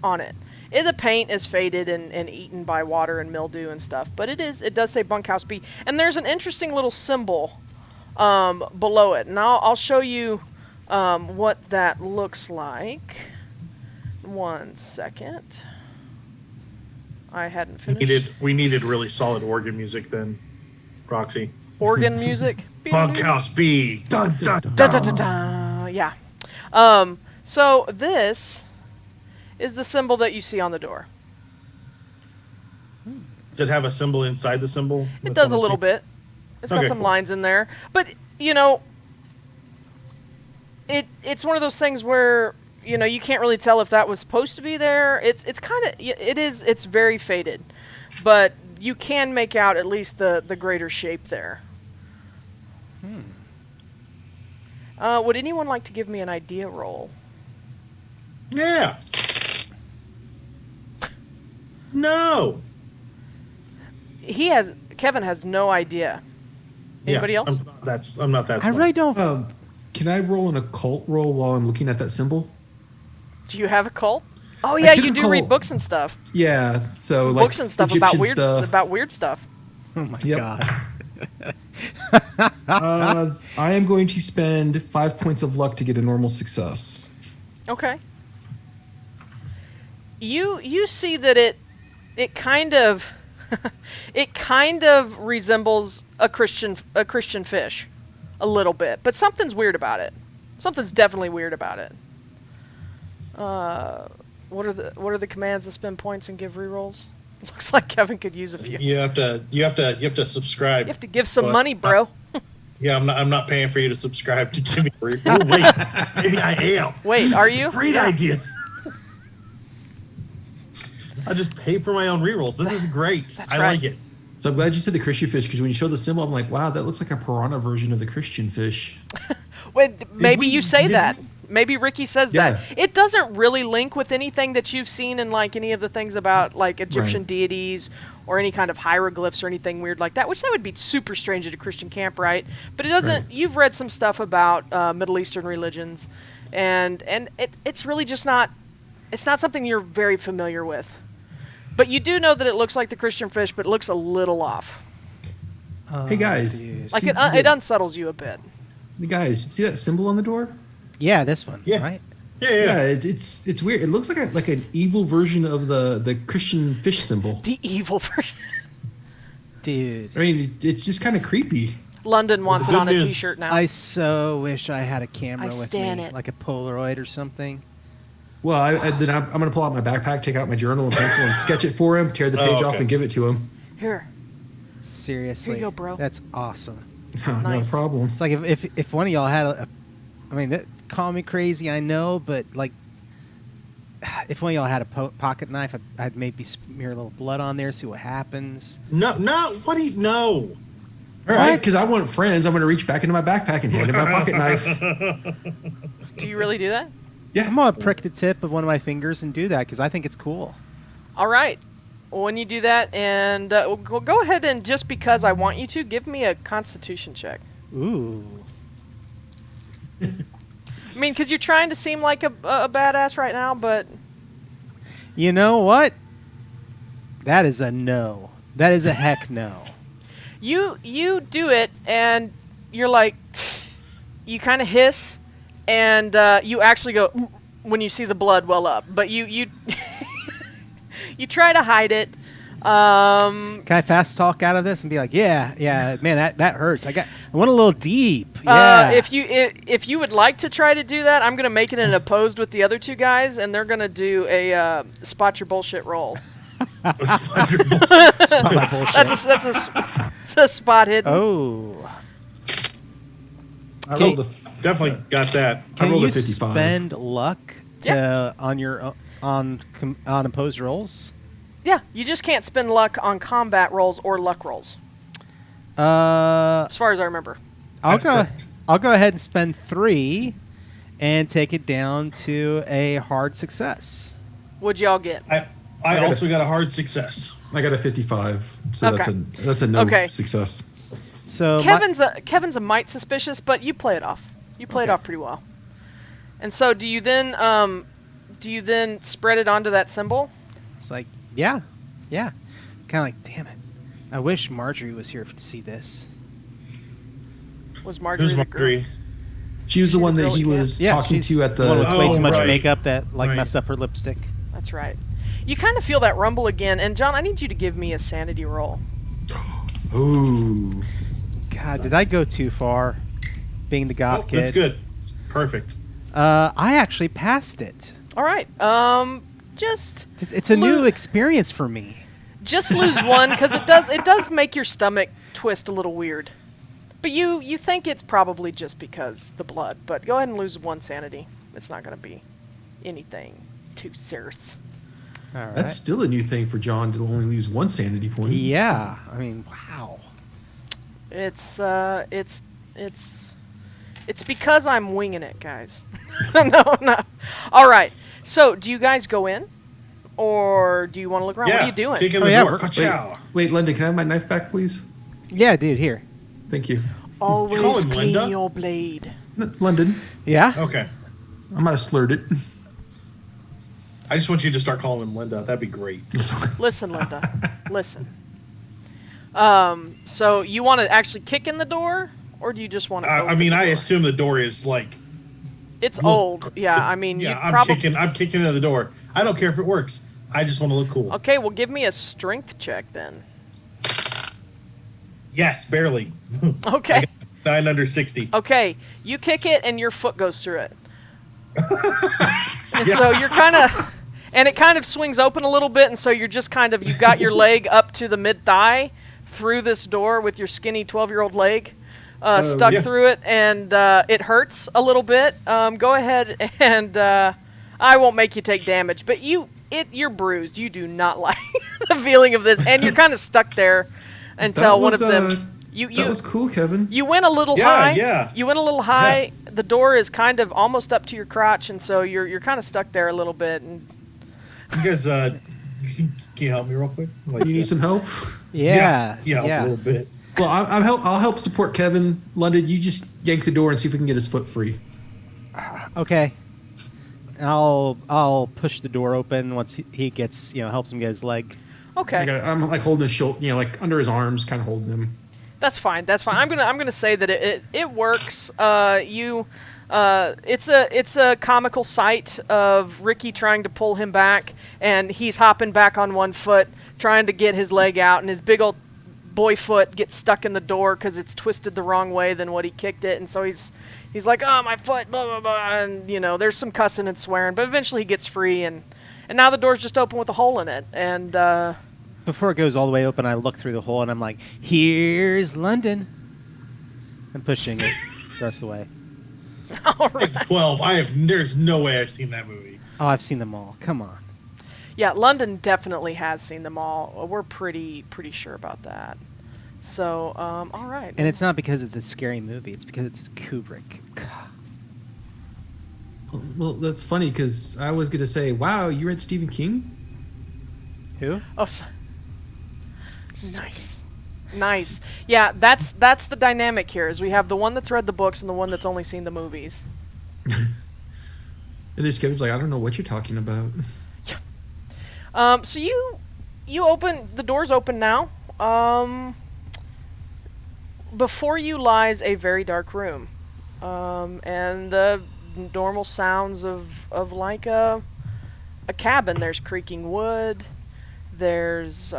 on it. The paint is faded and eaten by water and mildew and stuff, but it does say Bunkhouse B. And there's an interesting little symbol below it, and I'll show you what that looks like. 1 second. I hadn't finished. We needed really solid organ music then, Roxy. Organ music. Bunkhouse B. Dun, dun, dun. Da, da, da, da. Yeah. So this is the symbol that you see on the door. Does it have a symbol inside the symbol? It does a little bit. It's got some lines in there. But, you know, it's one of those things where, you know, you can't really tell if that was supposed to be there. It's very faded. But you can make out at least the greater shape there. Would anyone like to give me an idea roll? Yeah. No. Kevin has no idea. Anybody else? I'm not that I really don't. Can I roll an occult roll while I'm looking at that symbol? Do you have a cult? Oh yeah, took you a do read cult. books and stuff. Yeah, so like Books and stuff Egyptian about weird stuff. Oh my Yep. god. I am going to spend 5 points of luck to get a normal success. Okay. You see that it kind of it kind of resembles a Christian fish a little bit, but something's weird about it. Something's definitely weird about it. What are the commands to spend points and give rerolls? Looks like Kevin could use a few. You have to subscribe. You have to give some money, bro. Yeah, I'm not paying for you to subscribe to Jimmy. Oh wait, maybe I am. Wait, are you? Great idea. I'll just pay for my own rerolls. This is great. That's I right. like it. So I'm glad you said the Christian fish, because when you show the symbol, I'm like, wow, that looks like a piranha version of the Christian fish. Wait, maybe you say did that. we? Maybe Ricky says Yeah. that. It doesn't really link with anything that you've seen in like any of the things about like Egyptian Right. deities or any kind of hieroglyphs or anything weird like that, which that would be super strange at a Christian camp, right? But it doesn't. Right. You've read some stuff about Middle Eastern religions, and it's really just not. It's not something you're very familiar with. But you do know that it looks like the Christian fish, but it looks a little off. Hey guys, dude. Like see it unsettles you a bit. the guys, see that symbol on the door? Yeah, this one. Yeah. Right. Yeah. It's weird. It looks like an evil version of the Christian fish symbol. The evil version. Dude. I mean, it's just kind of creepy. London wants the it good on a news- T-shirt now. I so wish I had a camera I with stan me, it. like a Polaroid or something. Well, I'm going to pull out my backpack, take out my journal and pencil, and sketch it for him, tear the page off, okay. and give it to him. Here. Seriously. Here you go, bro. That's awesome. Not a Nice. problem. It's like if one of y'all had I mean, call me crazy, I know, but like, if one of y'all had a pocket knife, I'd maybe smear a little blood on there, see what happens. No. What do you know? All right, because I want friends. I'm going to reach back into my backpack and hand him my pocket knife. Do you really do that? I'm gonna prick the tip of one of my fingers and do that because I think it's cool. All right. Well, when you do that, and go ahead and just because I want you to, give me a Constitution check. Ooh. I mean, because you're trying to seem like a badass right now, but You know what? That is a no. That is a heck no. you do it, and you're like, you kind of hiss, and you actually go when you see the blood well up, but you you try to hide it. Can I fast talk out of this and be like, yeah, man, that hurts. I went a little deep. Yeah. If you would like to try to do that, I'm gonna make it an opposed with the other two guys, and they're gonna do a spot your bullshit roll. Spot my bullshit. That's a spot hidden. Oh. I Okay. rolled a Definitely got that. Can rolled a you 55. spend luck to on your on opposed rolls? Yeah, you just can't spend luck on combat rolls or luck rolls, as far as I remember. I'll That's go. correct. I'll go ahead and spend 3, and take it down to a hard success. What'd y'all get? I also got a hard success. I got a 55, so Okay. that's a no Okay. success. So Kevin's a mite suspicious, but you play it off. You play it off pretty well. And so, do you then spread it onto that symbol? it's like, yeah. Kind of like, damn it. I wish Marjorie was here to see this. Was Marjorie Who's the girl? Marjorie? She was the one that girl he at was Yeah, talking she's to at the one with the. way too much right. makeup that Right. messed up her lipstick. That's right. You kind of feel that rumble again. And John, I need you to give me a sanity roll. Ooh. God, did I go too far? Being the goth Oh, kid. that's good. It's perfect. I actually passed it. All right. Just It's a new experience for me. just lose one because it does make your stomach twist a little weird. But you think it's probably just because the blood. But go ahead and lose 1 sanity. It's not going to be anything too serious. All right. That's still a new thing for John to only lose 1 sanity point. Yeah. I mean, wow. It's because I'm winging it, guys. No. All right. So, do you guys go in, or do you want to look around? Yeah. What are you doing? Kick in the Oh, yeah, door. we're- Ka-chow. Wait, London, can I have my knife back, please? Yeah, dude, here. Thank you. Always call him clean Linda? your blade. London, Yeah? Okay. I might have slurred it. I just want you to start calling him Linda. That'd be great. Listen, Linda. Listen. So you want to actually kick in the door, or do you just want to? I mean, I assume the door is like. it's old. Yeah, I mean, Yeah, you I'm probably. kicking. I'm kicking in the door. I don't care if it works. I just want to look cool. Okay, well, give me a strength check then. Yes, barely. Okay. 9 under 60. Okay, you kick it and your foot goes through it. And so you're kind of, and it kind of swings open a little bit, and so you're just kind of, you've got your leg up to the mid-thigh through this door with your skinny 12-year-old leg stuck yeah. through it, and it hurts a little bit. Go ahead and I won't make you take damage, but you're bruised. You do not like the feeling of this, and you're kind of stuck there until one of them. That was cool, Kevin. You went a little Yeah, high. yeah. You went a little high. The door is kind of almost up to your crotch, and so you're kind of stuck there a little bit. And You guys, can you help me real quick? Like, You need some help? Yeah. Yeah, a little bit. Well, I'll help support Kevin. London, you just yank the door and see if we can get his foot free. Okay. I'll push the door open once he gets, helps him get his leg. okay, I'm like holding his shoulder, like under his arms, kind of holding him. that's fine. That's fine. I'm gonna say that it works. It's a comical sight of Ricky trying to pull him back, and he's hopping back on one foot, trying to get his leg out, and his big old boy foot gets stuck in the door because it's twisted the wrong way than what he kicked it, and so he's like, oh, my foot, blah blah blah, and there's some cussing and swearing, but eventually he gets free, and now the door's just open with a hole in it, and Before it goes all the way open, I look through the hole and I'm like, here's London. I'm pushing it the rest of the way. all right. 12. There's no way I've seen that movie. Oh, I've seen them all. Come on. Yeah, London definitely has seen them all. We're pretty sure about that. So, all right. And it's not because it's a scary movie. It's because it's Kubrick. Well, that's funny because I was going to say, wow, you read Stephen King? Who? Oh, nice. Yeah, that's the dynamic here. Is we have the one that's read the books and the one that's only seen the movies. And there's Kevin's like, I don't know what you're talking about. So you open the doors open now. Before you lies a very dark room, and the normal sounds of like a cabin. There's creaking wood. There's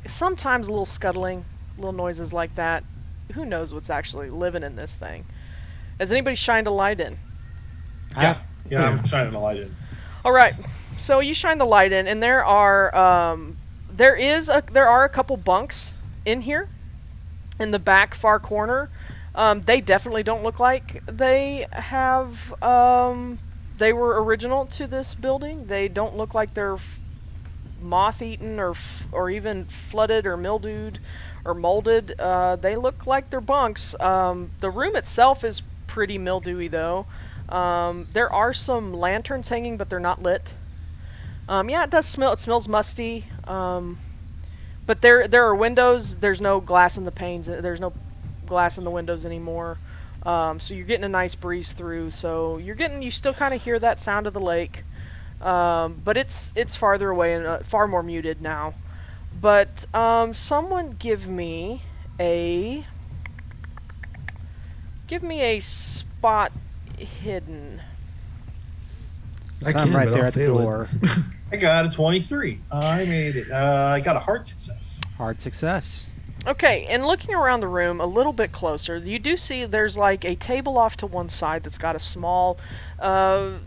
sometimes a little scuttling, little noises like that. Who knows what's actually living in this thing? Has anybody shined a light in? Yeah, I'm shining a light in. All right, so you shine the light in, and there are a couple bunks in here, in the back far corner. They definitely don't look like they have. They were original to this building. They don't look like they're moth-eaten or even flooded or mildewed or molded. They look like they're bunks. The room itself is pretty mildewy though. There are some lanterns hanging, but they're not lit. Yeah, it does smell. It smells musty. But there are windows. There's no glass in the panes. There's no glass in the windows anymore. So you're getting a nice breeze through. So you still kind of hear that sound of the lake. But it's farther away and far more muted now. But someone give me a spot hidden. I So I'm can, right but there I'll at the fail it. door. I got a 23. I made it. I got a hard success. Hard success. Okay, and looking around the room a little bit closer, you do see there's like a table off to one side that's got a small, kind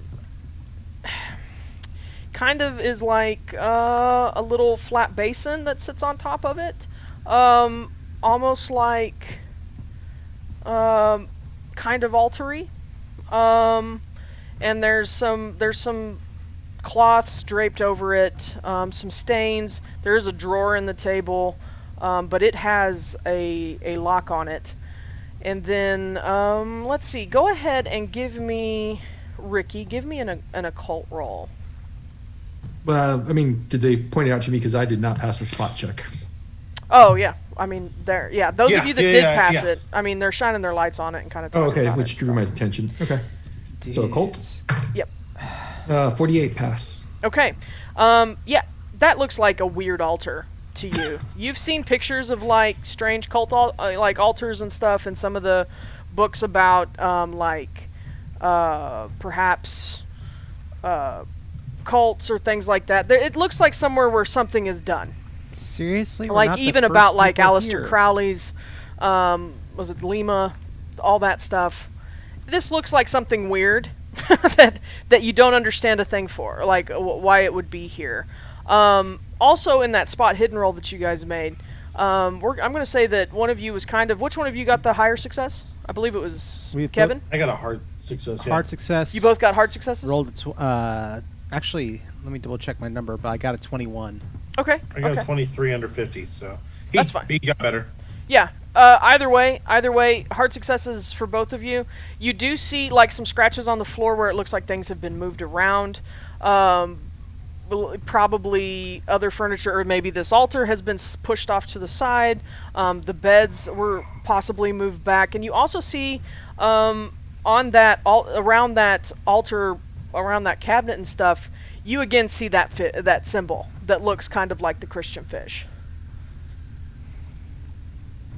of is like a little flat basin that sits on top of it, almost like kind of altar-y. And there's some cloths draped over it, some stains. There's a drawer in the table, but it has a lock on it. And then let's see. Go ahead and give me, Ricky. Give me an occult roll. I mean, did they point it out to me because I did not pass a spot check? Oh yeah. I mean, there. Yeah, those of Yeah, you that yeah, did yeah, pass yeah. it. I mean, they're shining their lights on it and kind of. Oh, talking okay, about which it drew and my stuff. attention. Okay, so a cult. Yep. 48 pass. Okay. Yeah, that looks like a weird altar to you. You've seen pictures of like strange cult like altars and stuff in some of the books about perhaps cults or things like that. It looks like somewhere where something is done. Seriously? We're Like not the even first about like people Aleister here. Crowley's, was it Lima, all that stuff. This looks like something weird that you don't understand a thing for, like why it would be here. Also in that spot hidden roll that you guys made, I'm going to say that one of you was which one of you got the higher success? I believe it was We Kevin. I got a hard success. Yeah. Hard success. You both got hard successes? rolled. Actually, let me double check my number, but I got a 21. Okay. I got okay. a 23 under 50, so That's fine. He got better. Yeah. Either way, hard successes for both of you. You do see like some scratches on the floor where it looks like things have been moved around. Probably other furniture, or maybe this altar has been pushed off to the side. The beds were possibly moved back, and you also see on that around that altar, around that cabinet and stuff. You again see that symbol that looks kind of like the Christian fish.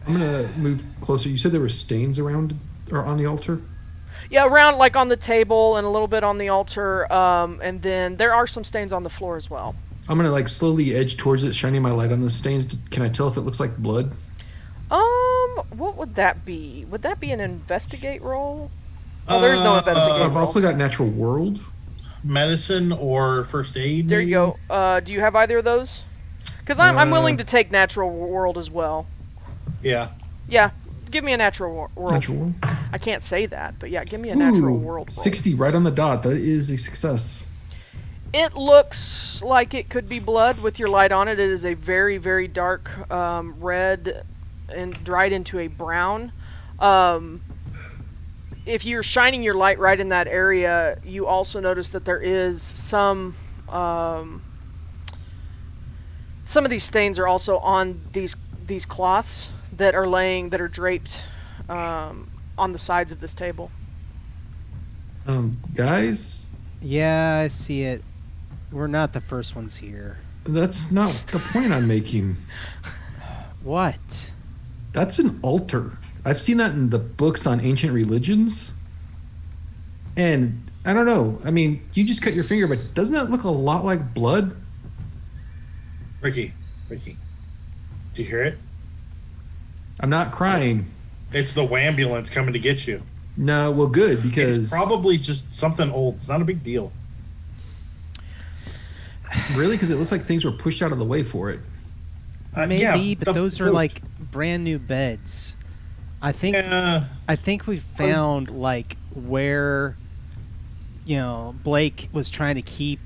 I'm gonna move closer. You said there were stains around or on the altar. Yeah, around like on the table and a little bit on the altar, and then there are some stains on the floor as well. I'm gonna like slowly edge towards it, shining my light on the stains. Can I tell if it looks like blood? What would that be? Would that be an investigate roll? Oh, there's no investigate I've roll. also got natural world. Medicine or first aid. There maybe? you go. Do you have either of those? Because I'm willing to take natural world as well. Yeah. Yeah, give me a natural world. Natural world. I can't say that, but yeah, give me a natural world roll. 60 right on the dot. That is a success. It looks like it could be blood with your light on it. It is a very, very dark red and dried into a brown. If you're shining your light right in that area, you also notice that there is some of these stains are also on these cloths that are draped on the sides of this table. Guys, Yeah, I see it. We're not the first ones here. that's not the point I'm making. What? That's an altar. I've seen that in the books on ancient religions. And I don't know. I mean, you just cut your finger, but doesn't that look a lot like blood? Ricky, do you hear it? I'm not crying. It's the ambulance coming to get you. No, well, good, because It's probably just something old. It's not a big deal. really, because it looks like things were pushed out of the way for it. Maybe, yeah, but the those are fruit. like brand new beds. I think Yeah. I think we found like where Blake was trying to keep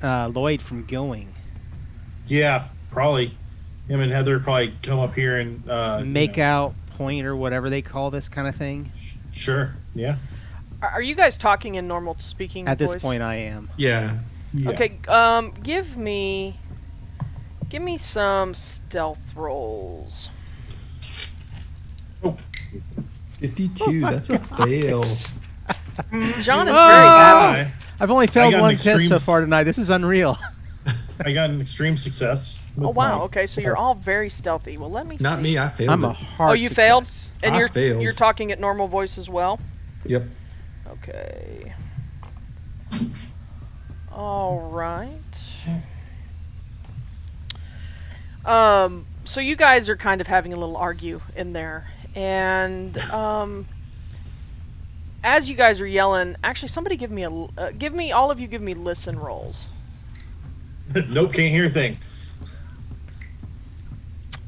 Lloyd from going. Yeah, probably. Him and Heather probably come up here and Make out point or whatever they call this kind of thing. Sure. Yeah. Are you guys talking in normal speaking At voice? this point, I am. Yeah. Okay, give me some stealth rolls. 52. That's a fail. John is very Oh! happy. I've only I failed got one an test so extreme- far tonight. This is unreal. I got an extreme success. with Oh wow. my- Okay, so you're all very stealthy. Well, let me see. Not me. I failed. I'm a it. hard Oh, you failed, success. and I you're failed. you're talking at normal voice as well. Yep. Okay. All right. So you guys are kind of having a little argue in there, and as you guys are yelling, actually, somebody give me all of you give me listen rolls. Nope, can't hear a thing.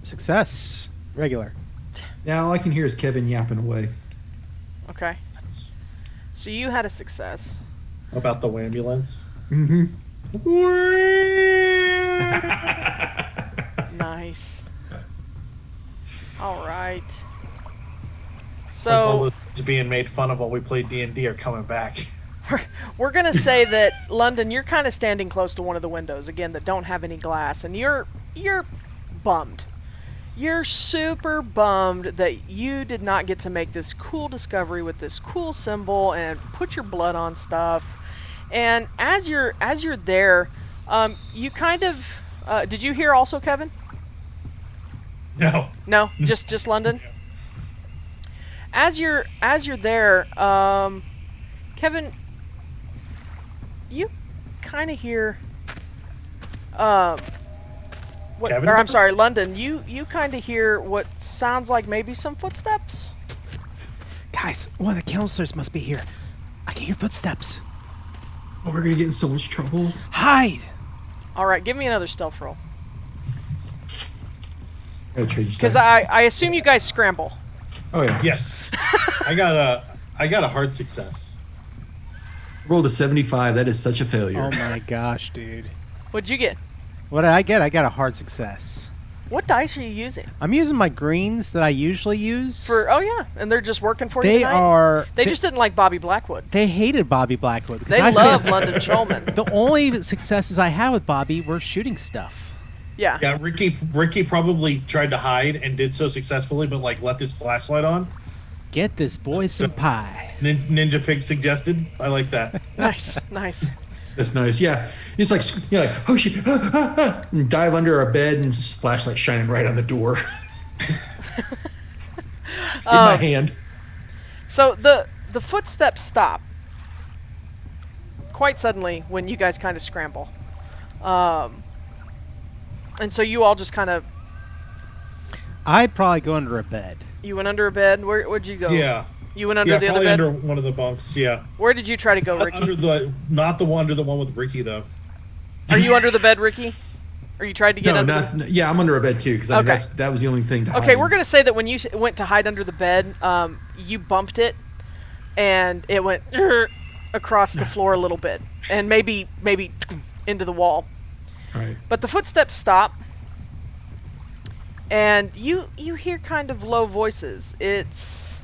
Success. Regular. Now all I can hear is Kevin yapping away. Okay. So you had a success. About the ambulance. Mm-hmm. Nice. All right. So all So the being made fun of while we play D&D are coming back. we're gonna say that London, you're kind of standing close to one of the windows again that don't have any glass, and you're bummed. You're super bummed that you did not get to make this cool discovery with this cool symbol and put your blood on stuff. And as you're there, you kind of did you hear also, Kevin? No. No, just London. As you're there, Kevin, you kind of hear. What? Kevin Or I'm does? sorry, London. You kind of hear what sounds like maybe some footsteps. Guys, one of the counselors must be here. I can hear footsteps. Oh, we're gonna get in so much trouble. Hide! All right, give me another stealth roll. Because I assume you guys scramble. Oh yeah. Yes. I got a hard success. Rolled a 75. That is such a failure. Oh my gosh, dude. What'd you get? What did I get? I got a hard success. What dice are you using? I'm using my greens that I usually use. Oh yeah, and they're just working for you They tonight? are. They just didn't like Bobby Blackwood. They hated Bobby Blackwood. Because They I love London Schulman. The only successes I had with Bobby were shooting stuff. Yeah. Yeah, Ricky probably tried to hide and did so successfully, but like left his flashlight on. Get this boy some pie. Ninja Pig suggested. I like that. Nice, nice. That's nice. Yeah. It's like, you're like, oh shit, and dive under a bed and just flashlight shining right on the door. In my hand. So the footsteps stop quite suddenly when you guys kind of scramble, and so you all just kind of I'd probably go under a bed. you went under a bed. Where'd you go? Yeah. You went under Yeah, the other probably bed. under one of the bunks. Yeah. Where did you try to go, Ricky? Not the one with Ricky though. Are you under the bed, Ricky? Or you tried to get No, under? not. Yeah, I'm under a bed too because I mean, Okay. that was the only thing to hide. Okay, we're gonna say that when you went to hide under the bed, you bumped it, and it went across the floor a little bit, and maybe into the wall. Right. But the footsteps stop, and you hear kind of low voices. It's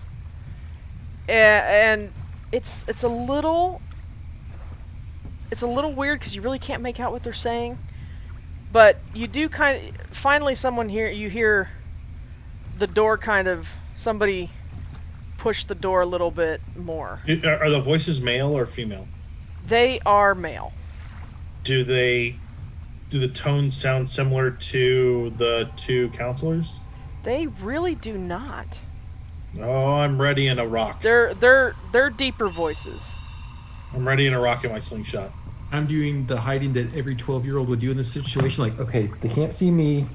a little weird because you really can't make out what they're saying. But you do finally you hear the door somebody push the door a little bit more. Are the voices male or female? They are male. Do the tones sound similar to the two counselors? They really do not. Oh, I'm ready in a rock. They're deeper voices. I'm ready in a rock in my slingshot. I'm doing the hiding that every 12-year-old would do in this situation. Like, okay, they can't see me.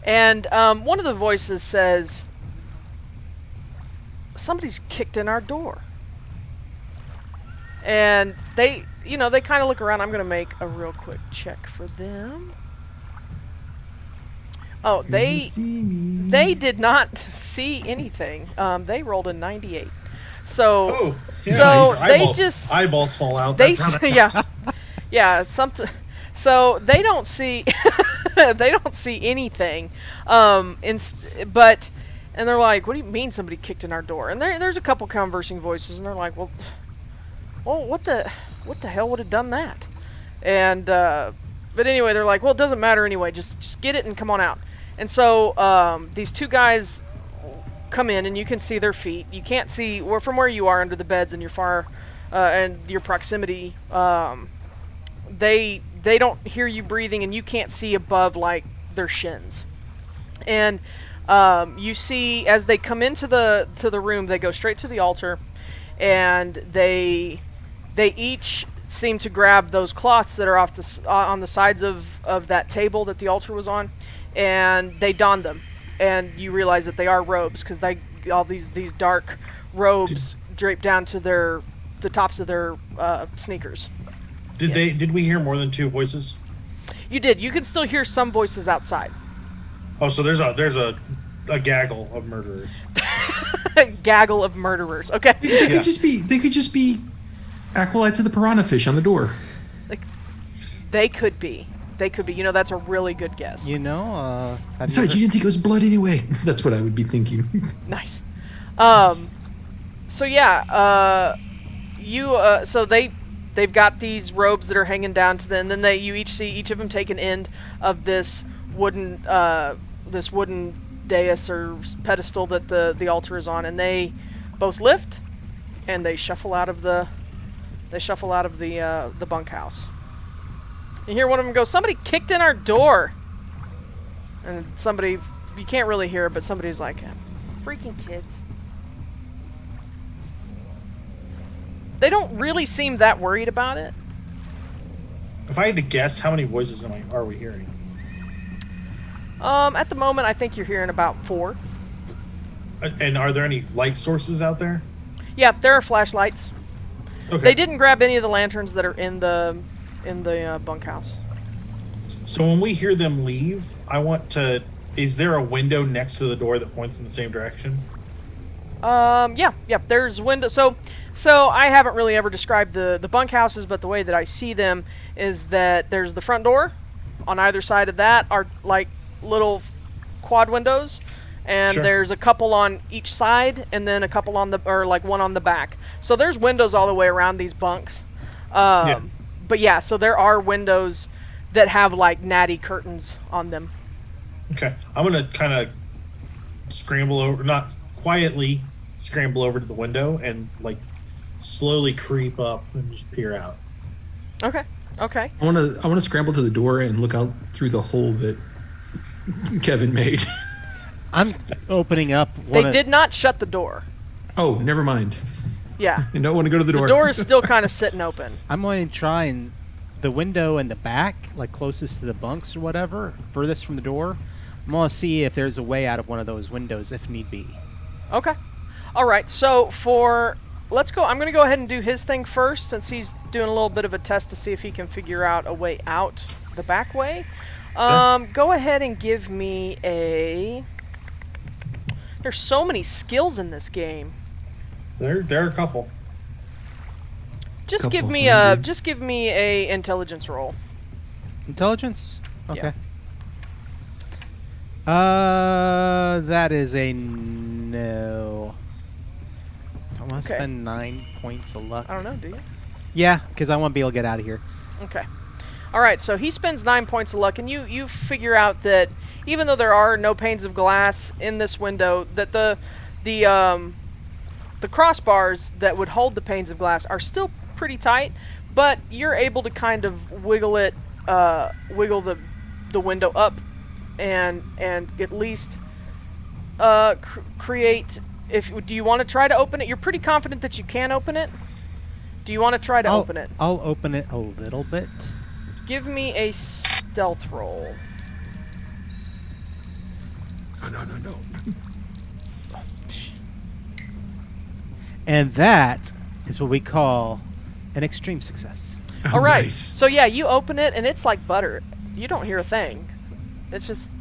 And one of the voices says, "Somebody's kicked in our door." And they kind of look around. I'm going to make a real quick check for them. Oh, they did not see anything. They rolled a 98. So Oh, yeah, so nice. they just eyeballs fall out. they That's how that yeah works. yeah something. So they don't see they don't see anything. But and they're like, "What do you mean somebody kicked in our door?" And there's a couple conversing voices, and they're like, "Well, what the hell would have done that?" And but anyway, they're like, "Well, it doesn't matter anyway. Just get it and come on out." And so these two guys come in, and you can see their feet. You can't see from where you are under the beds and your far and your proximity. They don't hear you breathing, and you can't see above like their shins. And you see as they come into the room, they go straight to the altar, and they each seem to grab those cloths that are on the sides of that table that the altar was on, and they don them, and you realize that they are robes because all these dark robes drape down to the tops of their sneakers. Did we hear more than two voices? You did. You can still hear some voices outside. Oh, so there's a gaggle of murderers. Gaggle of murderers. Okay. They could just be acolytes of the piranha fish on the door. Like, they could be. You know, that's a really good guess. You know, Besides, you didn't think it was blood anyway. That's what I would be thinking. Nice. So yeah, so they've got these robes that are hanging down to them, and then you each see each of them take an end of this wooden dais or pedestal that the altar is on, and they both lift and they shuffle out of the bunkhouse. You hear one of them go, "Somebody kicked in our door," and somebody, you can't really hear it, but somebody's like, "Freaking kids." They don't really seem that worried about it. If I had to guess, how many voices are we hearing? At the moment, I think you're hearing about 4. And are there any light sources out there? Yeah, there are flashlights. Okay. They didn't grab any of the lanterns that are in the bunkhouse. So when we hear them leave, is there a window next to the door that points in the same direction? Yeah, there's windows. So I haven't really ever described the bunkhouses, but the way that I see them is that there's the front door. On either side of that are like little quad windows, and Sure. there's a couple on each side, and then a couple one on the back. So there's windows all the way around these bunks. Yeah. But yeah, so there are windows that have like natty curtains on them. Okay. I'm going to kind of not quietly scramble over to the window and like slowly creep up and just peer out. Okay. I want to scramble to the door and look out through the hole that Kevin made. I'm opening up. They did not shut the door. Oh, never mind. Yeah. I don't want to go to the door. The door is still kind of sitting open. I'm going to try and the window in the back, like closest to the bunks or whatever, furthest from the door. I'm going to see if there's a way out of one of those windows if need be. Okay. All right. So let's go. I'm going to go ahead and do his thing first, since he's doing a little bit of a test to see if he can figure out a way out the back way. Go ahead and give me a... There's so many skills in this game. There are a couple. Just give me a intelligence roll. Intelligence? Okay. Yeah. That is a no. I want to Okay. spend 9 points of luck. I don't know, do you? Yeah, because I want to be able to get out of here. Okay. All right, so he spends 9 points of luck, and you figure out that even though there are no panes of glass in this window, that the crossbars that would hold the panes of glass are still pretty tight, but you're able to kind of wiggle the window up, and at least create. Do you want to try to open it? You're pretty confident that you can open it. Do you want to try to open it? I'll open it a little bit. Give me a stealth roll. No. And that is what we call an extreme success. All right. Nice. So yeah, you open it and it's like butter. You don't hear a thing. It's just.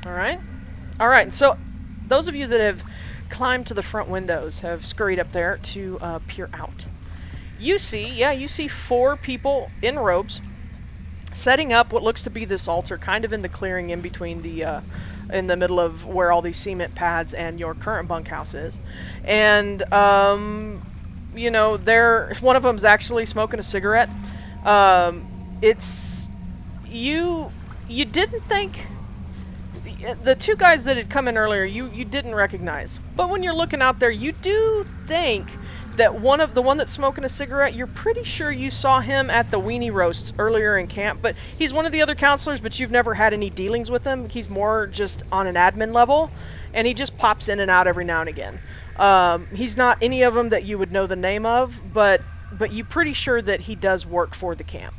All right. All right. So those of you that have climbed to the front windows have scurried up there to peer out. You see 4 people in robes setting up what looks to be this altar, kind of in the clearing in between the, in the middle of where all these cement pads and your current bunkhouse is. And, you know, one of them's actually smoking a cigarette. It's, you didn't think, the 2 guys that had come in earlier, you didn't recognize. But when you're looking out there, you do think that the one that's smoking a cigarette, you're pretty sure you saw him at the weenie roast earlier in camp. But he's one of the other counselors, but you've never had any dealings with him. He's more just on an admin level, and he just pops in and out every now and again. He's not any of them that you would know the name of, but you're pretty sure that he does work for the camp.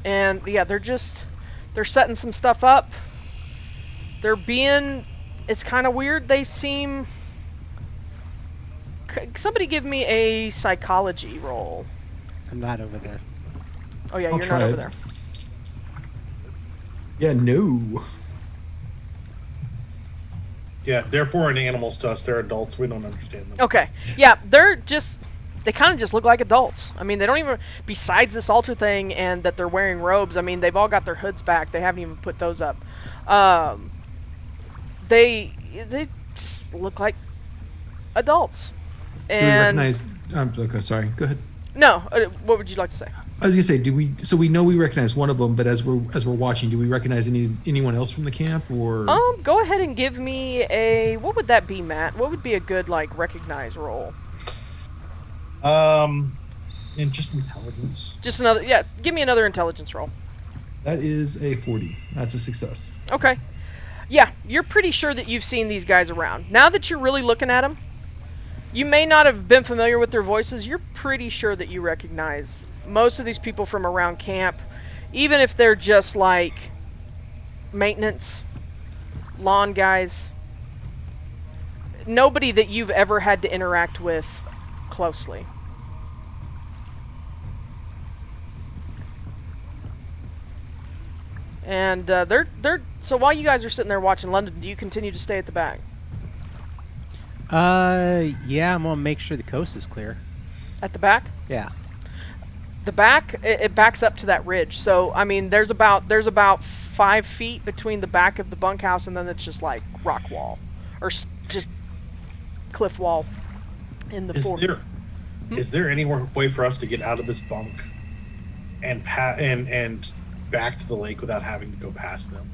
And yeah, they're setting some stuff up. It's kind of weird. They seem... Somebody give me a psychology roll. I'm not over there. Oh yeah, I'll you're try not over it. there. Yeah, no. Yeah, they're foreign animals to us. They're adults. We don't understand them. Okay. Yeah, they kind of just look like adults. I mean, they don't even, besides this altar thing and that they're wearing robes, I mean, they've all got their hoods back. They haven't even put those up. They just look like adults. Do we And recognize... okay, sorry. Go ahead. no, what would you like to say? I was gonna say, so we know we recognize one of them, but as we're watching, do we recognize anyone else from the camp, or? Go ahead and give me what would that be, Matt? What would be a good, like, recognize roll? And just intelligence. Just another, yeah, give me another intelligence roll. That is a 40. That's a success. Okay. Yeah, you're pretty sure that you've seen these guys around. Now that you're really looking at them, you may not have been familiar with their voices. You're pretty sure that you recognize most of these people from around camp, even if they're just like maintenance, lawn guys. Nobody that you've ever had to interact with closely. And so while you guys are sitting there watching London, do you continue to stay at the back? Yeah, I'm gonna make sure the coast is clear. At the back? Yeah. The back, it backs up to that ridge. So, I mean, there's about 5 feet between the back of the bunkhouse and then it's just like rock wall. Or just cliff wall in the fort. Is there any way for us to get out of this bunk and back to the lake without having to go past them?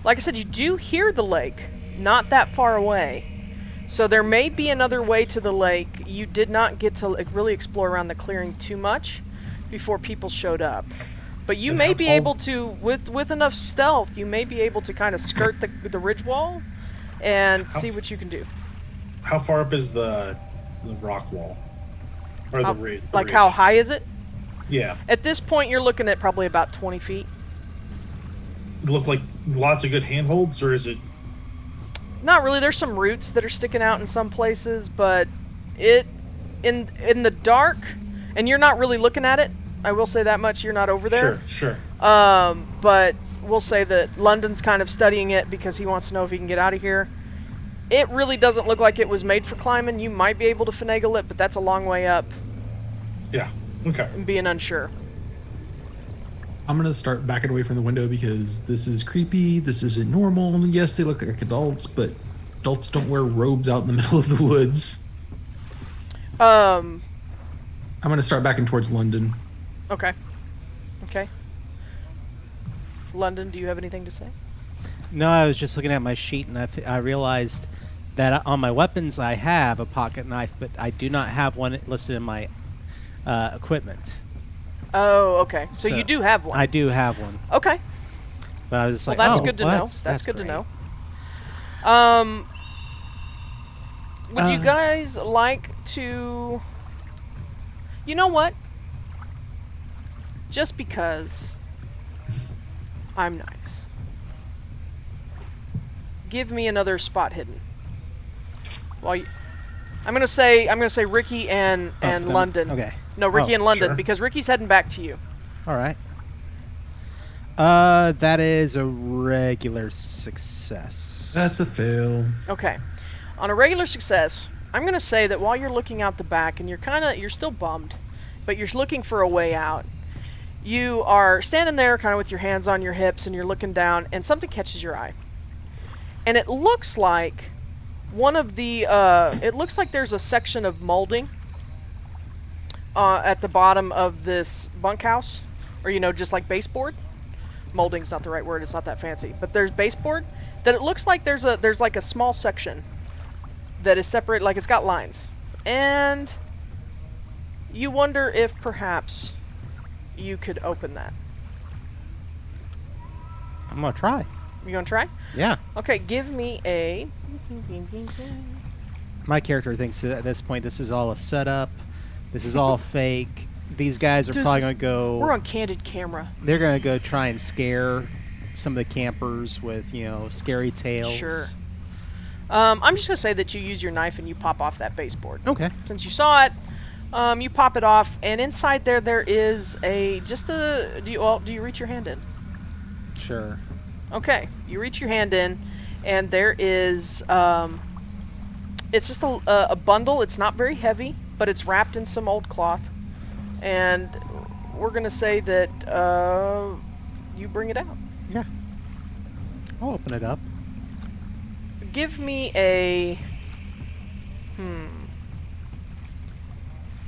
Like I said, you do hear the lake, not that far away. So there may be another way to the lake. You did not get to really explore around the clearing too much before people showed up. But you may be able to, with enough stealth, you may be able to kind of skirt the ridge wall and see what you can do. How far up is the rock wall? Or the ridge? Like how high is it? Yeah. At this point, you're looking at probably about 20 feet. Look like lots of good handholds, or is it? Not really. There's some roots that are sticking out in some places, but in the dark, and you're not really looking at it. I will say that much. You're not over there. Sure. But we'll say that London's kind of studying it because he wants to know if he can get out of here. It really doesn't look like it was made for climbing. You might be able to finagle it, but that's a long way up. Yeah. Okay. And being unsure. I'm going to start backing away from the window because this is creepy. This isn't normal. And yes, they look like adults, but adults don't wear robes out in the middle of the woods. I'm going to start backing towards London. Okay. London, do you have anything to say? No, I was just looking at my sheet and I realized that on my weapons I have a pocket knife, but I do not have one listed in my equipment. Oh, okay. So you do have one. I do have one. Okay. But I was like, that's oh, good to well, know. That's good great. to know. Would you guys like to... You know what? Just because I'm nice. Give me another spot hidden. I'm gonna say Ricky and London. Okay. No, Ricky and London, sure. because Ricky's heading back to you. All right. That is a regular success. That's a fail. Okay. On a regular success, I'm gonna say that while you're looking out the back, and you're still bummed, but you're looking for a way out. You are standing there, kind of with your hands on your hips, and you're looking down, and something catches your eye, and it looks like one of the. It looks like there's a section of molding at the bottom of this bunkhouse, or just like baseboard. Molding's not the right word; it's not that fancy, but there's baseboard that it looks like there's like a small section that is separate, like it's got lines. And you wonder if perhaps you could open that. I'm gonna try. You gonna try? Yeah. Okay, give me a... My character thinks at this point this is all a setup. This is all fake. These guys are probably gonna go... We're on candid camera. They're gonna go try and scare some of the campers with, scary tales. Sure. I'm just gonna say that you use your knife and you pop off that baseboard. Okay. Since you saw it, you pop it off, and inside there is do you reach your hand in? Sure. Okay, you reach your hand in, and there is it's just a bundle. It's not very heavy, but it's wrapped in some old cloth, and we're gonna say that you bring it out. Yeah. I'll open it up. Give me a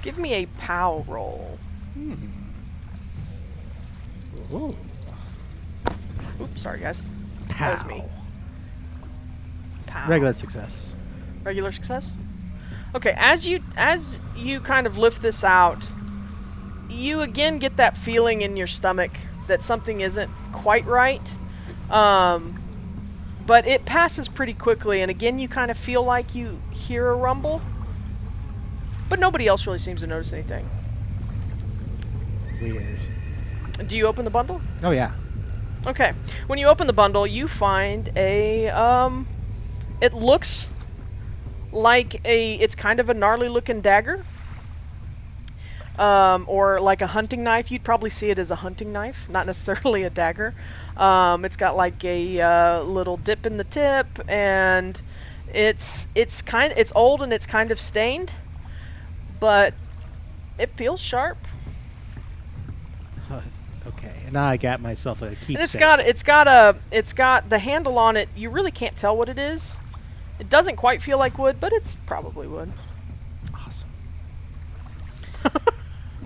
Give me a POW roll. Whoa. Oops, sorry guys. Pow. That was me. POW. Regular success. Regular success? Okay, as you kind of lift this out, you again get that feeling in your stomach that something isn't quite right. But it passes pretty quickly, and again you kind of feel like you hear a rumble. But nobody else really seems to notice anything. Weird. Do you open the bundle? Oh, yeah. Okay. When you open the bundle, you find a, it looks like it's kind of a gnarly looking dagger. Or like a hunting knife. You'd probably see it as a hunting knife, not necessarily a dagger. It's got like a little dip in the tip, and it's old and it's kind of stained, but it feels sharp. Okay, and now I got myself a keepsake. And it's got the handle on it. You really can't tell what it is. It doesn't quite feel like wood, but it's probably wood. Awesome.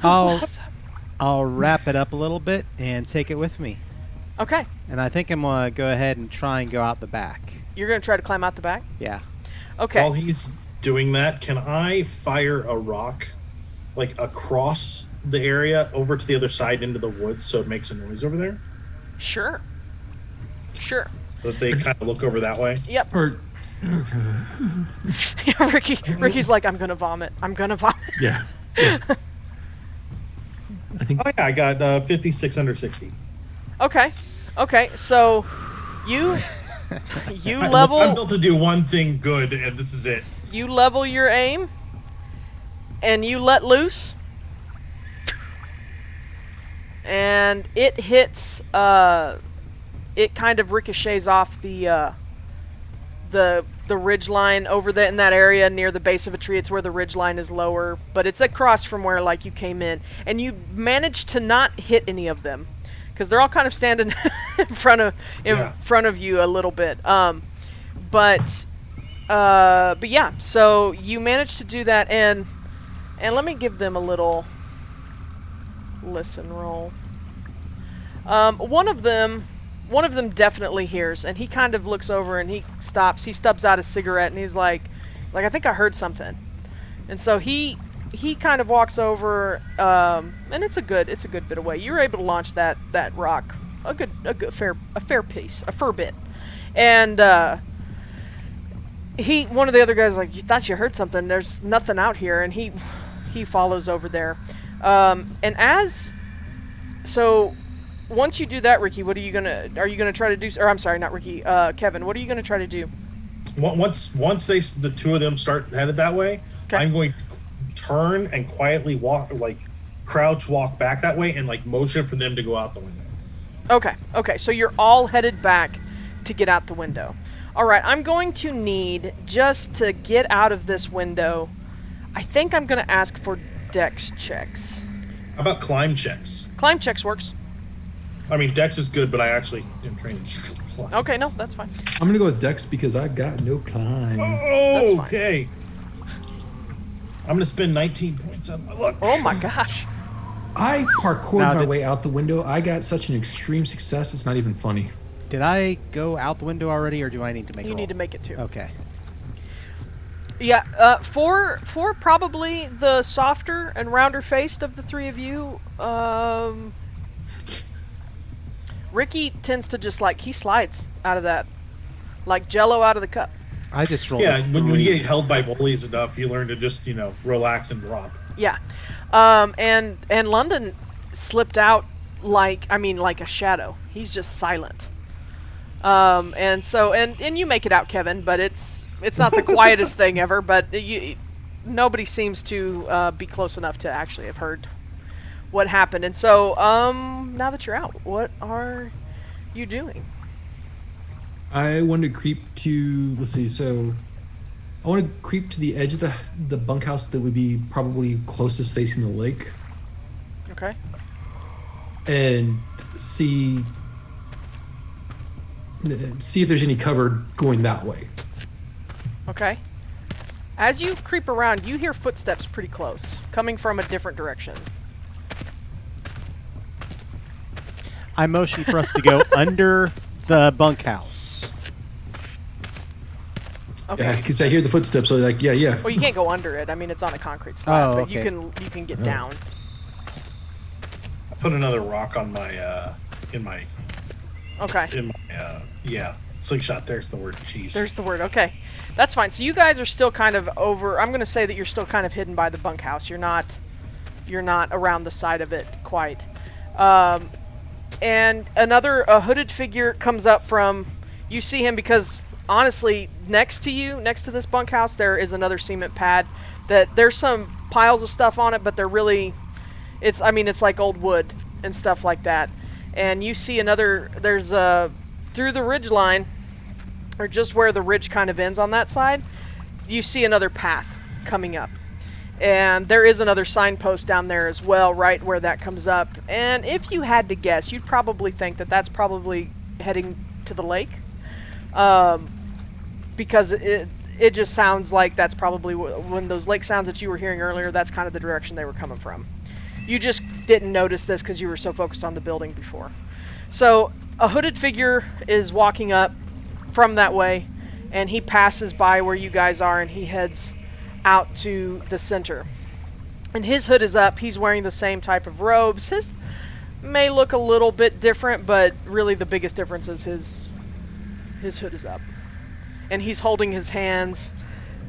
Awesome. I'll wrap it up a little bit and take it with me. Okay. And I think I'm gonna go ahead and try and go out the back. You're gonna try to climb out the back? Yeah. Okay. While he's doing that, can I fire a rock, like across the area over to the other side into the woods, so it makes a noise over there? Sure. Sure. So that they kind of look over that way. Yep. Or Yeah, Ricky's like, I'm gonna vomit. I'm gonna vomit. yeah. I think Oh yeah, I got 56 under 60. Okay. Okay. So you I'm level built to do one thing good, and this is it. you level your aim, and you let loose, and it hits. It kind of ricochets off the ridge line over in that area near the base of a tree. It's where the ridge line is lower, but it's across from where like you came in, and you managed to not hit any of them because they're all kind of standing in front of you a little bit. But yeah, so you managed to do that, and let me give them a little listen roll. One of them definitely hears, and he kind of looks over and he stops. He stubs out a cigarette and he's like I think I heard something. And so he kind of walks over, and it's a good bit away. You were able to launch that rock a fair bit. And one of the other guys like, you thought you heard something. There's nothing out here, and he follows over there. Once you do that, Ricky, are you gonna try to do? Or I'm sorry, not Ricky. Kevin, what are you gonna try to do? Once the two of them start headed that way, Okay. I'm going to turn and quietly walk, like crouch walk back that way, and like motion for them to go out the window. Okay. So you're all headed back to get out the window. All right, I'm going to need, just to get out of this window, I think I'm going to ask for dex checks. How about climb checks? Climb checks works. I mean, dex is good, but I actually am trained in climb. Okay, no, that's fine. I'm gonna go with Dex because I got no climb. That's fine. Okay. I'm gonna spend 19 points on my luck. Oh my gosh. I parkoured Now, my way out the window. I got such an extreme success. It's not even funny. Did I go out the window already, or do I need to make a You roll? need to make it too. Okay. Yeah, for probably the softer and rounder faced of the three of you, Ricky tends to just he slides out of that, like Jello out of the cup. I just rolled. Yeah, a when you 3. get held by bullies enough, you learn to just, relax and drop. Yeah, and London slipped out like a shadow. He's just silent. And so you make it out, Kevin, but it's not the quietest thing ever. But nobody seems to be close enough to actually have heard what happened. And so now that you're out, what are you doing? I want to creep to, let's see, so I want to creep to the edge of the bunkhouse that would be probably closest facing the lake Okay. and see if there's any cover going that way. Okay. As you creep around, you hear footsteps pretty close, coming from a different direction. I motion for us to go under the bunkhouse. Okay. Yeah, because I hear the footsteps, so yeah. Well, you can't go under it. I mean, it's on a concrete slab, Oh, but okay. you can get down. I put another rock on my Okay. slingshot. There's the word. Jeez. There's the word. Okay. That's fine. So you guys are still kind of over. I'm going to say that you're still kind of hidden by the bunkhouse. You're not around the side of it quite. And a hooded figure comes up from. You see him because honestly, next to this bunkhouse, there is another cement pad. That there's some piles of stuff on it, but they're really, it's like old wood and stuff like that. And you see there's through the ridge line, or just where the ridge kind of ends on that side, you see another path coming up. And there is another signpost down there as well, right where that comes up. And if you had to guess, you'd probably think that that's probably heading to the lake. Because it just sounds like that's probably when those lake sounds that you were hearing earlier, that's kind of the direction they were coming from. You just didn't notice this because you were so focused on the building before. So a hooded figure is walking up from that way, and he passes by where you guys are, and he heads out to the center. And his hood is up. He's wearing the same type of robes. His may look a little bit different, but really the biggest difference is his hood is up. And he's holding his hands.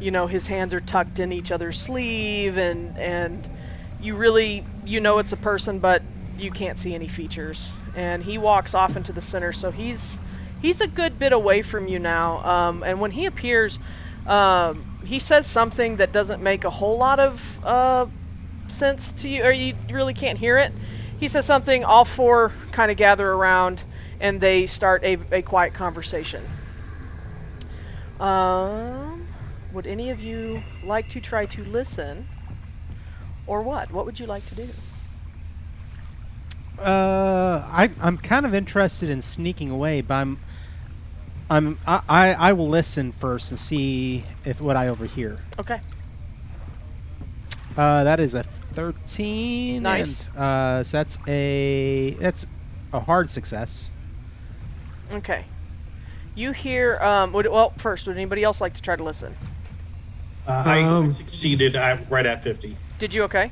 His hands are tucked in each other's sleeve, and it's a person, but you can't see any features. And he walks off into the center, so he's a good bit away from you now. And when he appears, he says something that doesn't make a whole lot of sense to you, or you really can't hear it. He says something, all four kind of gather around, and they start a quiet conversation. Would any of you like to try to listen, or what? What would you like to do? I'm kind of interested in sneaking away, but I will listen first and see what I overhear. Okay. That is a 13. Nice. And, so that's a hard success. Okay. You hear, first, would anybody else like to try to listen? I succeeded right at 50. Did you okay?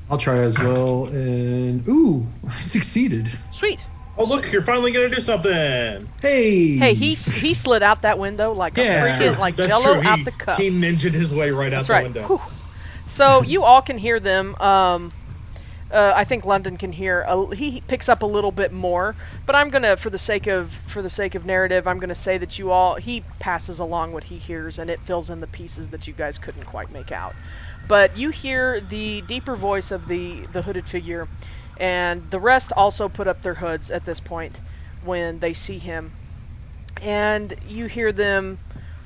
I'll try as well, and ooh, I succeeded. Sweet. Oh, look, you're finally going to do something. Hey! Hey, he slid out that window like a Yeah. freaking, like That's Jello true. out the cup. He ninja'd his way right That's out right. the window. Whew. So you all can hear them. I think London can hear. He picks up a little bit more, but I'm gonna, for the sake of narrative, I'm gonna say that he passes along what he hears, and it fills in the pieces that you guys couldn't quite make out. But you hear the deeper voice of the hooded figure, and the rest also put up their hoods at this point when they see him. And you hear them,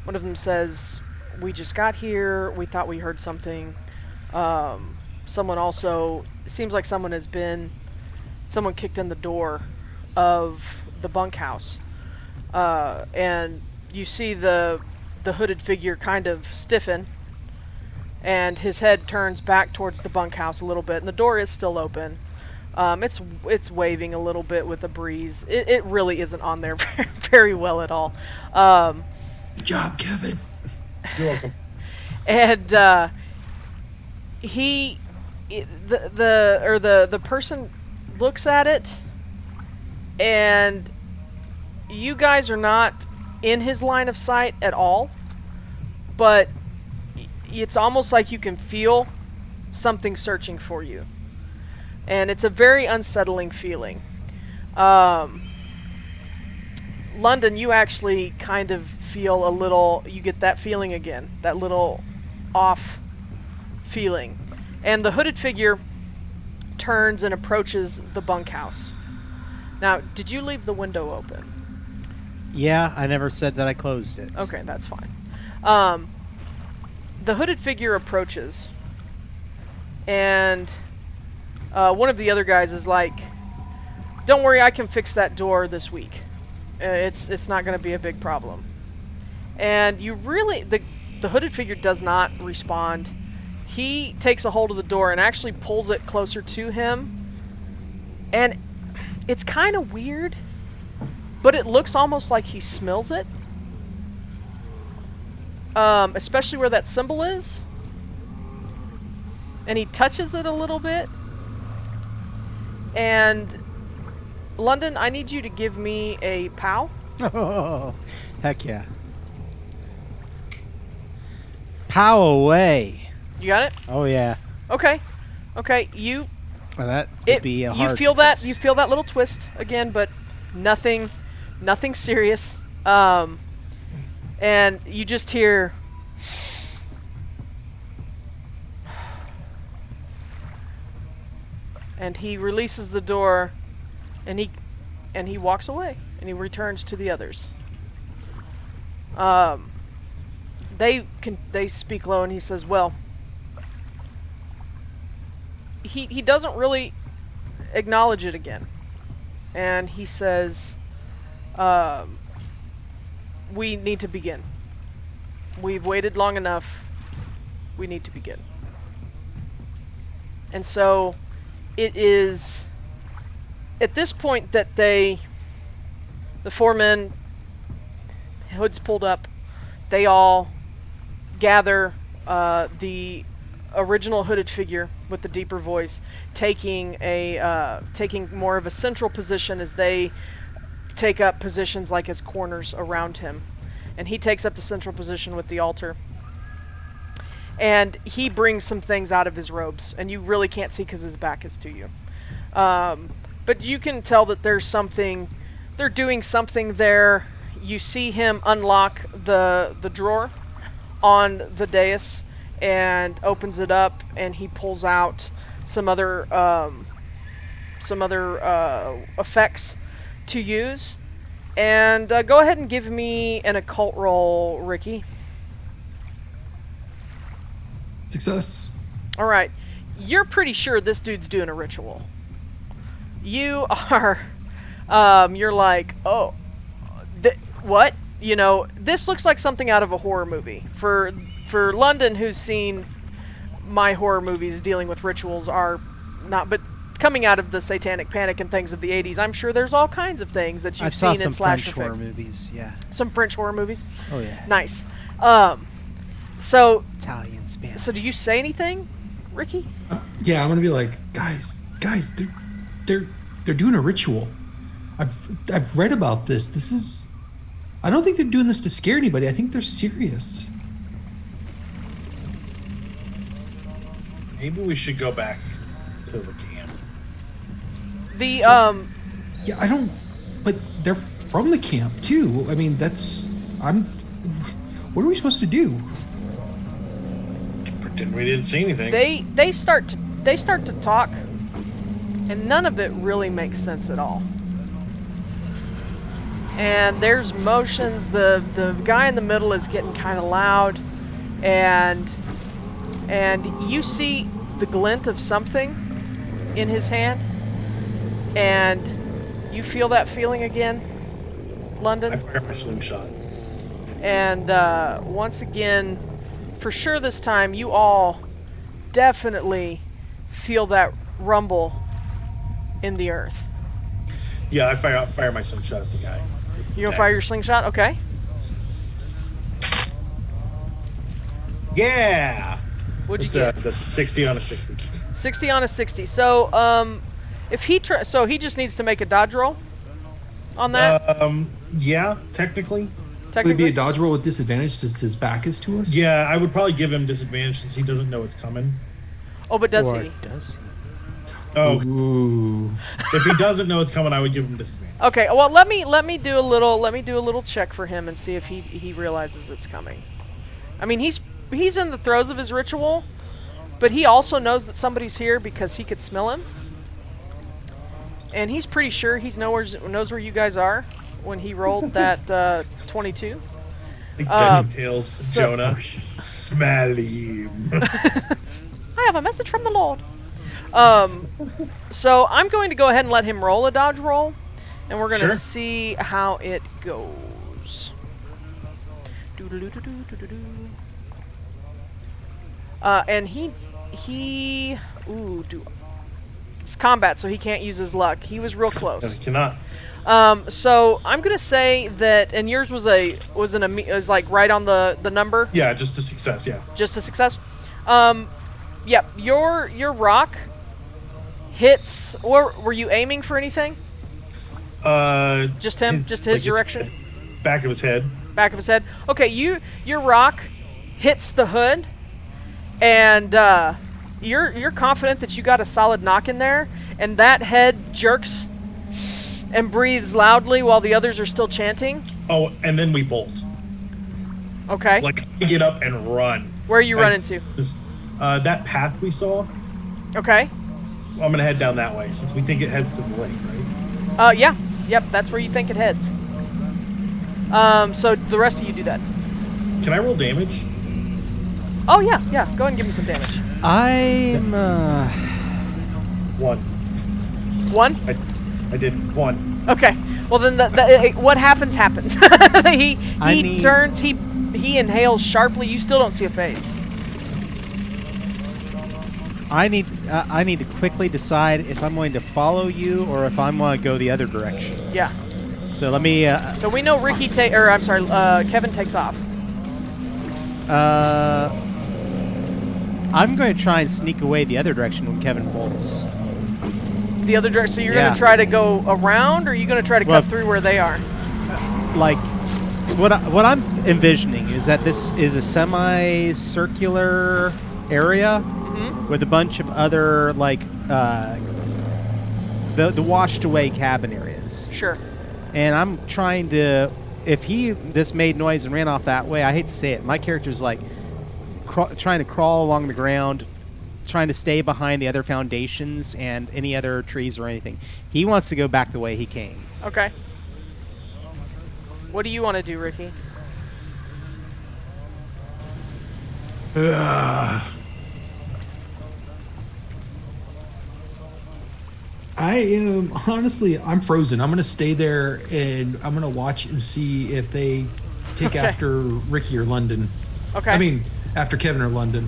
one of them says, "We just got here, we thought we heard something." Someone also, it seems like someone kicked in the door of the bunkhouse. And you see the hooded figure kind of stiffen, and his head turns back towards the bunkhouse a little bit, and the door is still open. It's waving a little bit with a breeze. It really isn't on there very well at all. Good job, Kevin. You're welcome. And the person looks at it, and you guys are not in his line of sight at all, but it's almost like you can feel something searching for you. And it's a very unsettling feeling. London, you actually kind of feel a little, you get that feeling again, that little off feeling. And the hooded figure turns and approaches the bunkhouse. Now, did you leave the window open? Yeah, I never said that I closed it. Okay, that's fine. The hooded figure approaches, and one of the other guys is like, "Don't worry, I can fix that door this week. It's not going to be a big problem." And you really, the hooded figure does not respond. He takes a hold of the door and actually pulls it closer to him. And it's kind of weird, but it looks almost like he smells it. Especially where that symbol is. And he touches it a little bit. And London, I need you to give me a POW. Oh, heck yeah. Pow away. You got it? Oh, yeah. Okay. You Well, that would be a hard you feel that success. you feel that little twist again, but nothing serious. And you just hear and he releases the door, and he walks away, and he returns to the others. They speak low, and he says, "Well," he doesn't really acknowledge it again, and he says, "We need to begin. We've waited long enough. We need to begin." And so it is at this point that the four men, hoods pulled up, they all gather, the original hooded figure with the deeper voice taking more of a central position as they take up positions like as corners around him. And he takes up the central position with the altar. And he brings some things out of his robes, and you really can't see because his back is to you. But you can tell that they're doing something there. You see him unlock the drawer on the dais and opens it up, and he pulls out some other effects to use. And go ahead and give me an occult roll, Ricky. Success. All right. You're pretty sure this dude's doing a ritual. You are, you're like, oh, what? You know, this looks like something out of a horror movie. For London, who's seen my horror movies dealing with rituals, are not, but coming out of the Satanic Panic and things of the 80s, I'm sure there's all kinds of things that you've seen in slasher French horror films. movies, yeah. Some French horror movies? Oh, yeah. Nice. So Italian, Spanish. do you say anything, Ricky? Yeah, I'm gonna be like, guys, they're doing a ritual. I've read about this. This is, I don't think they're doing this to scare anybody. I think they're serious. Maybe we should go back to the camp. Yeah, I don't, but they're from the camp too. I mean, what are we supposed to do? Pretend we didn't see anything. They start to talk, and none of it really makes sense at all. and there's motions. The guy in the middle is getting kind of loud, and you see the glint of something in his hand, and you feel that feeling again, London. I fire my slingshot. And once again, for sure this time, you all definitely feel that rumble in the earth. Yeah, I fire my slingshot at the guy. You gonna fire your slingshot? Okay. Yeah. What'd you get? That's a 60 on a 60. 60 on a 60. So, if he so he just needs to make a dodge roll on that. Yeah, technically. Would it be a dodge roll with disadvantage since his back is to us? Yeah, I would probably give him disadvantage since he doesn't know it's coming. Oh, but does Or he? does he? Oh, Ooh. if he doesn't know it's coming, I would give him disadvantage. Okay. Well, let me do a little check for him and see if he realizes it's coming. I mean, he's in the throes of his ritual, but he also knows that somebody's here because he could smell him, and he's pretty sure knows where you guys are when he rolled that 22. Like VeggieTales, Jonah. Smell him. I have a message from the Lord. So I'm going to go ahead and let him roll a dodge roll, and we're going to Sure. see how it goes. And it's combat, so he can't use his luck. He was real No, close. he cannot. So I'm gonna say that, and yours was like right on the number, Yeah, just a success, yeah. just a success. Yep, your rock hits. Or were you aiming for anything? Just him, just his direction, Back of his head. back of his head. Okay, your rock hits the hood, and you're confident that you got a solid knock in there, and that head jerks and breathes loudly while the others are still chanting. Oh, and then we bolt. Okay. Like, I get up and run. Where are you running to? That path we saw, Okay. I'm going to head down that way since we think it heads to the lake, right? Yeah. Yep, that's where you think it heads. So the rest of you do that. Can I roll damage? Oh, yeah. Go ahead and give me some damage. I'm. 1. 1? I did 1. Okay. Well, then what happens. he turns, he inhales sharply. You still don't see a face. I need to quickly decide if I'm going to follow you or if I'm going to go the other direction. Yeah. So let me. So we know Kevin takes off. I'm going to try and sneak away the other direction when Kevin bolts. The other direction. So you're Yeah. going to try to go around, or are you going to try to cut through where they are? Like, what I'm envisioning is that this is a semi-circular area with a bunch of other, like, the washed away cabin areas. Sure. And I'm trying to, if he just made noise and ran off that way, I hate to say it, my character's like trying to crawl along the ground, trying to stay behind the other foundations and any other trees or anything. He wants to go back the way he came. Okay. What do you want to do, Ricky? I'm frozen. I'm going to stay there and I'm going to watch and see if they take Okay. after Ricky or London. Okay. I mean, after Kevin or London.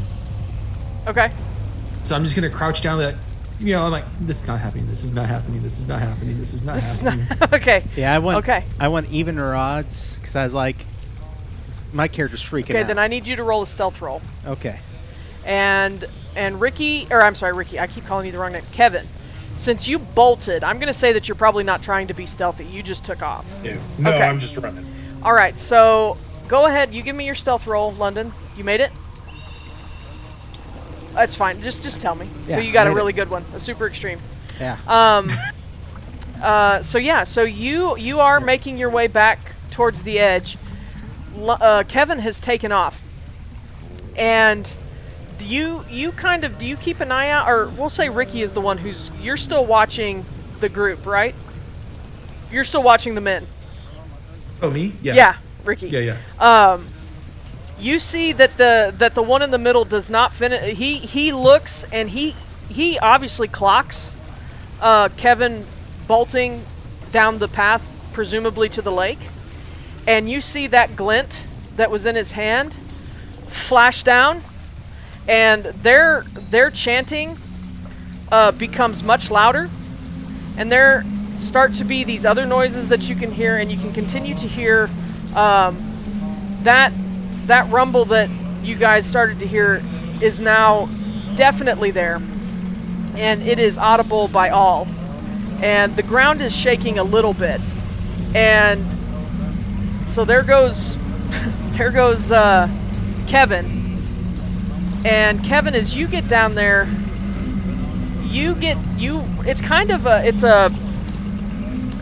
Okay. So I'm just going to crouch down that, I'm like, this is not happening. This is not happening. This is not happening. This is not happening. Okay. Yeah, I want. Okay. I want evener odds because I was like, my character's freaking Okay, out. then I need you to roll a stealth roll. Okay. And Ricky, or I'm sorry, Ricky, I keep calling you the wrong name. Kevin, since you bolted, I'm going to say that you're probably not trying to be stealthy. You just took off. No, Okay. I'm just running. All right, so go ahead. You give me your stealth roll, London. You made it? That's fine. Just tell me. Yeah, So you got a made it. really good one, a super extreme. Yeah. So you are making your way back towards the edge. Kevin has taken off, and do you keep an eye out, or we'll say Ricky is the one you're still watching the group, right? You're still watching the men. Oh, me? Yeah, Ricky. Yeah. You see that the one in the middle does not finish. He looks and he obviously clocks Kevin bolting down the path, presumably to the lake, and you see that glint that was in his hand flash down, and their chanting becomes much louder, and there start to be these other noises that you can hear, and you can continue to hear that rumble that you guys started to hear is now definitely there, and it is audible by all, and the ground is shaking a little bit, and so there goes Kevin, and Kevin, as you get down there,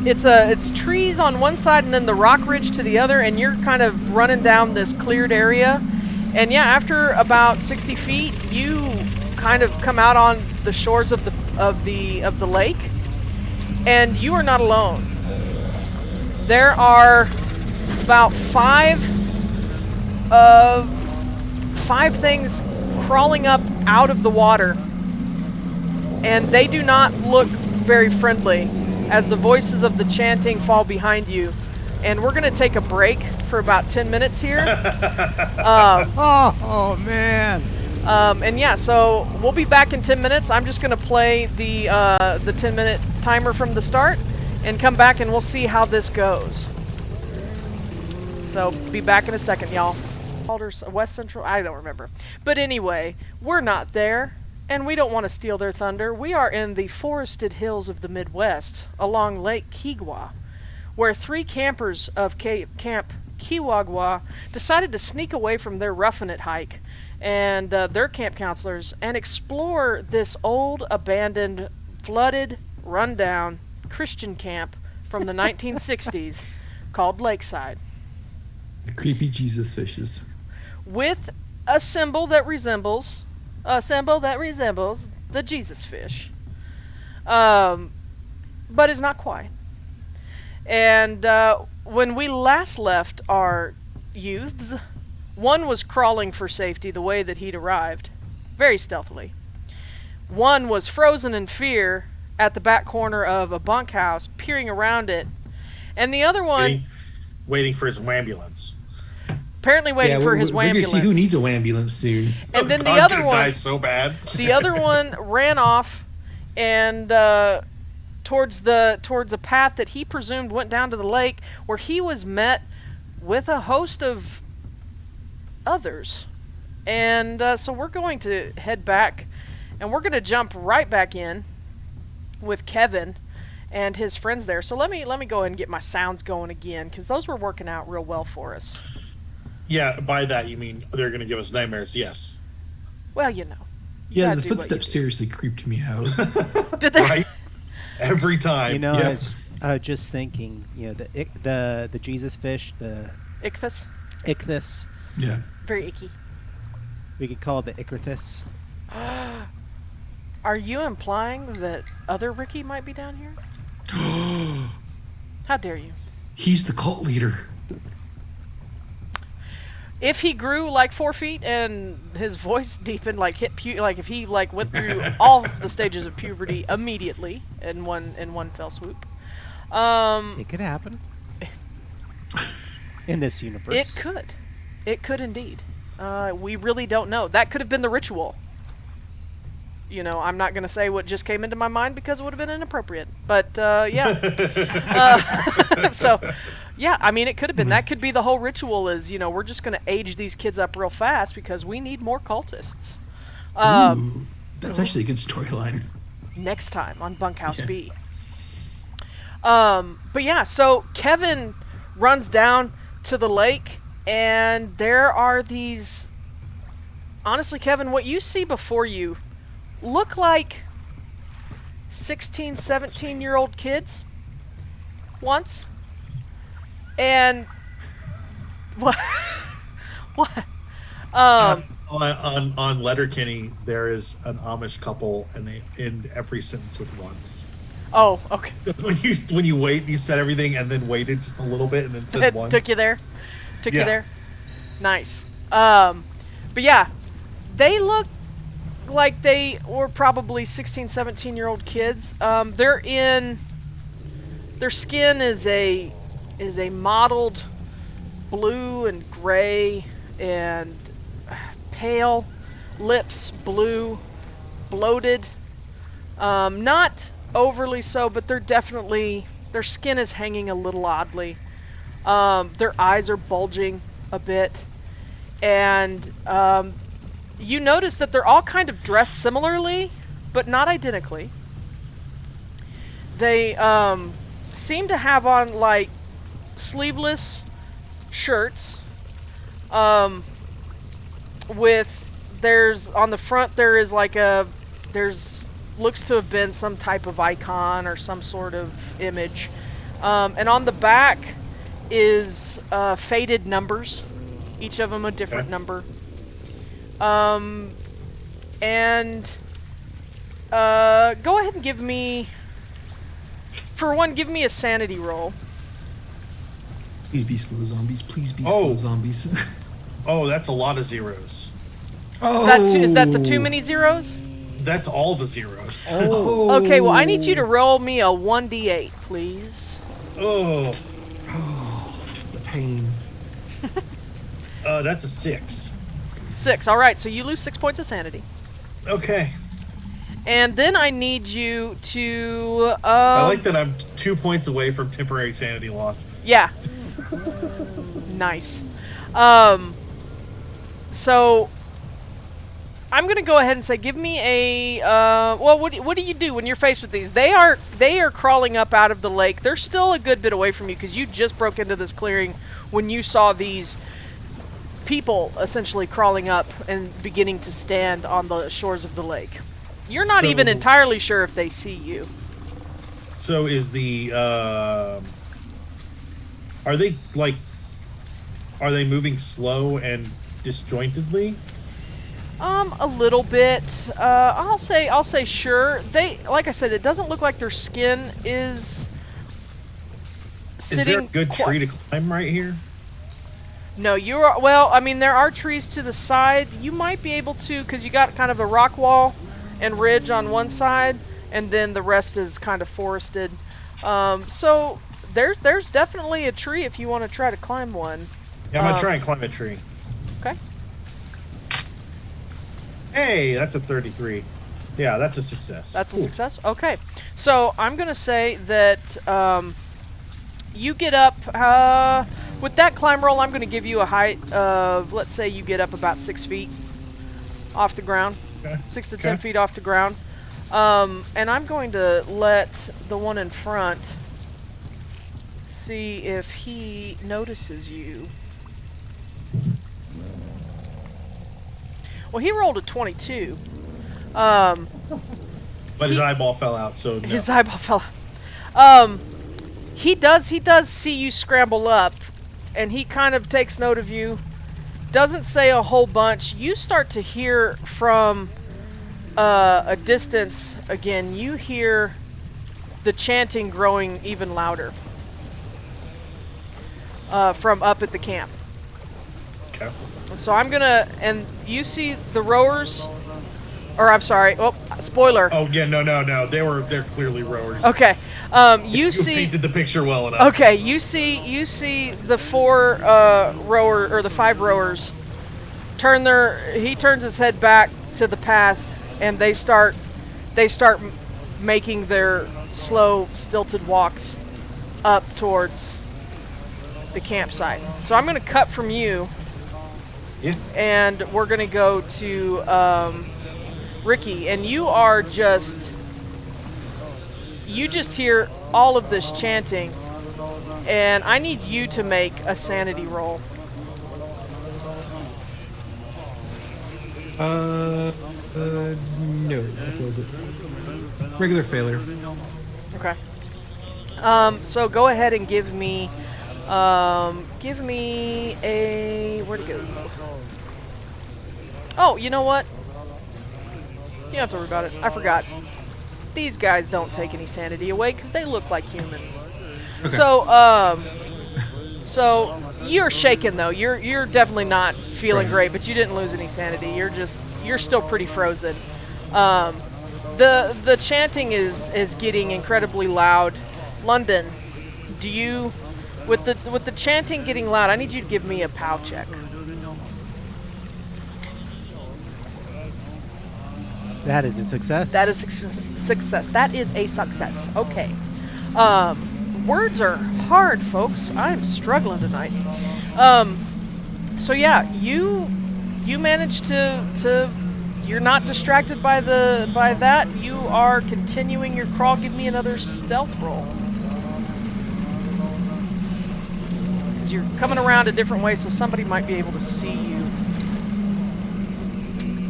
it's trees on one side and then the rock ridge to the other, and you're kind of running down this cleared area, and yeah, after about 60 feet, you kind of come out on the shores of the lake, and you are not alone. There are about five things crawling up out of the water, and they do not look very friendly as the voices of the chanting fall behind you. And we're going to take a break for about 10 minutes here. Oh man. And yeah, so we'll be back in 10 minutes. I'm just going to play the 10-minute timer from the start and come back, and we'll see how this goes. So be back in a second, y'all. West Central, I don't remember. But anyway, we're not there, and we don't want to steal their thunder. We are in the forested hills of the Midwest, along Lake Kigwa, where 3 campers of Camp Kiwagwa decided to sneak away from their Roughin It Hike and their camp counselors and explore this old, abandoned, flooded, rundown Christian camp from the 1960s called Lakeside. The creepy Jesus fishes. With a symbol that resembles the Jesus fish, but is not quite. And when we last left our youths, one was crawling for safety the way that he'd arrived, very stealthily. One was frozen in fear at the back corner of a bunkhouse, peering around it, and the other one waiting for his ambulance. Apparently waiting for his We're ambulance. gonna see who needs a ambulance soon. And then the other one dies so bad. The other one ran off and towards a path that he presumed went down to the lake, where he was met with a host of others. And so we're going to head back, and we're going to jump right back in with Kevin and his friends there. So let me go ahead and get my sounds going again, because those were working out real well for us. Yeah, by that you mean they're going to give us nightmares, yes. Well, you know. Yeah, the footsteps seriously creeped me out. Did they? Right? Every time. You know, Yep. I was just thinking, you know, the Jesus fish, the ichthys. Yeah. Very icky. We could call it the ichthys. Are you implying that other Ricky might be down here? How dare you? He's the cult leader. If he grew like 4 feet and his voice deepened, like if he like went through all the stages of puberty immediately in one fell swoop, It could happen. In this universe. It could indeed. We really don't know. That could have been the ritual. You know, I'm not going to say what just came into my mind because it would have been inappropriate. But, yeah. So, yeah, I mean, it could have been. That could be the whole ritual is, you know, we're just going to age these kids up real fast because we need more cultists. Ooh, that's actually a good storyline. Next time on Bunkhouse B. But, yeah, so Kevin runs down to the lake, and there are these... Honestly, Kevin, what you see before you look like 16, 17-year-old kids once. And what? What? On Letterkenny, there is an Amish couple, and they end every sentence with once. Oh, okay. when you wait, you set everything and then waited just a little bit and then said It one. took you there. Took you Yeah. there. Nice. But yeah, they look like they were probably 16, 17-year-old kids. Their skin is a mottled blue and gray and pale, lips blue, bloated. Not overly so, but their skin is hanging a little oddly. Their eyes are bulging a bit, and you notice that they're all kind of dressed similarly, but not identically. They seem to have on like sleeveless shirts. There's on the front there's looks to have been some type of icon or some sort of image, and on the back is faded numbers, each of them a different number. And go ahead and give me a sanity roll. Please be slow zombies. Please be Oh. slow zombies. Oh, that's a lot of zeros. Oh. Is that the too many zeros? That's all the zeros. Oh. Okay, well, I need you to roll me a 1d8, please. Oh, The pain. that's a 6. 6. All right, so you lose 6 points of sanity. Okay. And then I need you to... I like that I'm 2 points away from temporary sanity loss. Yeah. Nice. So I'm going to go ahead and say, give me a... well, what do you do when you're faced with these? They are crawling up out of the lake. They're still a good bit away from you because you just broke into this clearing when you saw these people essentially crawling up and beginning to stand on the shores of the lake. You're not even entirely sure if they see you. So is the... Are they moving slow and disjointedly? A little bit. I'll say sure. They, like I said, it doesn't look like their skin is sitting. Is there a good tree to climb right here? No, well, I mean, there are trees to the side. You might be able to, because you got kind of a rock wall and ridge on one side, and then the rest is kind of forested. So there's definitely a tree if you want to try to climb one. Yeah, I'm gonna try and climb a tree. Okay. Hey, that's a 33. Yeah, that's a success. That's a Cool. success? Okay. So I'm going to say that you get up... with that climb roll, I'm going to give you a height of, let's say you get up about 6 feet off the ground. Okay. 6 to 10 feet off the ground. And I'm going to let the one in front see if he notices you. Well, he rolled a 22. But his eyeball fell out, so no. His eyeball fell out. He does see you scramble up, and he kind of takes note of you. Doesn't say a whole bunch. You start to hear from a distance again. You hear the chanting growing even louder from up at the camp. Okay. So I'm gonna, and you see the rowers, or I'm sorry, oh, spoiler. Oh yeah, no. They're clearly rowers. Okay, you You see. painted the picture well enough. Okay, you see the 4 rower or the 5 rowers he turns his head back to the path, and they start making their slow, stilted walks up towards the campsite. So I'm going to cut from you. Yeah. And we're going to go to Ricky, and you just hear all of this chanting, and I need you to make a sanity roll. No. I failed it. Regular failure. Okay. So go ahead and give me a, where'd it go? Oh, you know what? You don't have to worry about it. I forgot. these guys don't take any sanity away because they look like humans. Okay. So you're shaken though. You're definitely not feeling great, but you didn't lose any sanity. You're still pretty frozen. The chanting is getting incredibly loud. London, do you with the chanting getting loud? I need you to give me a POW check. That is a success. That is a success. That is a success. Okay. Words are hard, folks. I'm struggling tonight. So yeah, you managed to you're not distracted by that. You are continuing your crawl. Give me another stealth roll. Because you're coming around a different way, so somebody might be able to see you.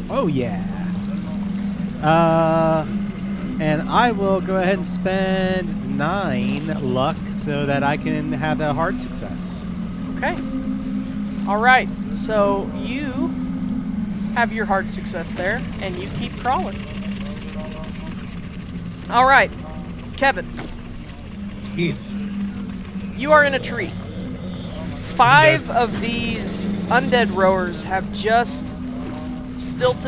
Oh yeah. And I will go ahead and spend 9 luck so that I can have that hard success. Okay. All right. So you have your hard success there, and you keep crawling. All right, Kevin. Yes. You are in a tree. 5 of these undead rowers have just stilt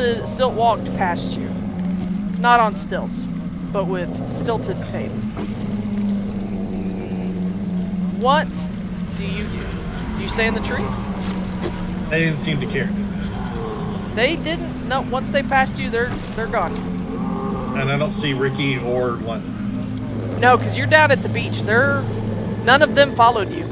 walked past you. Not on stilts, but with stilted pace. What do you do? Do you stay in the tree? They didn't seem to care. They didn't. No, once they passed you, they're gone. And I don't see Ricky or London. No, because you're down at the beach. None of them followed you.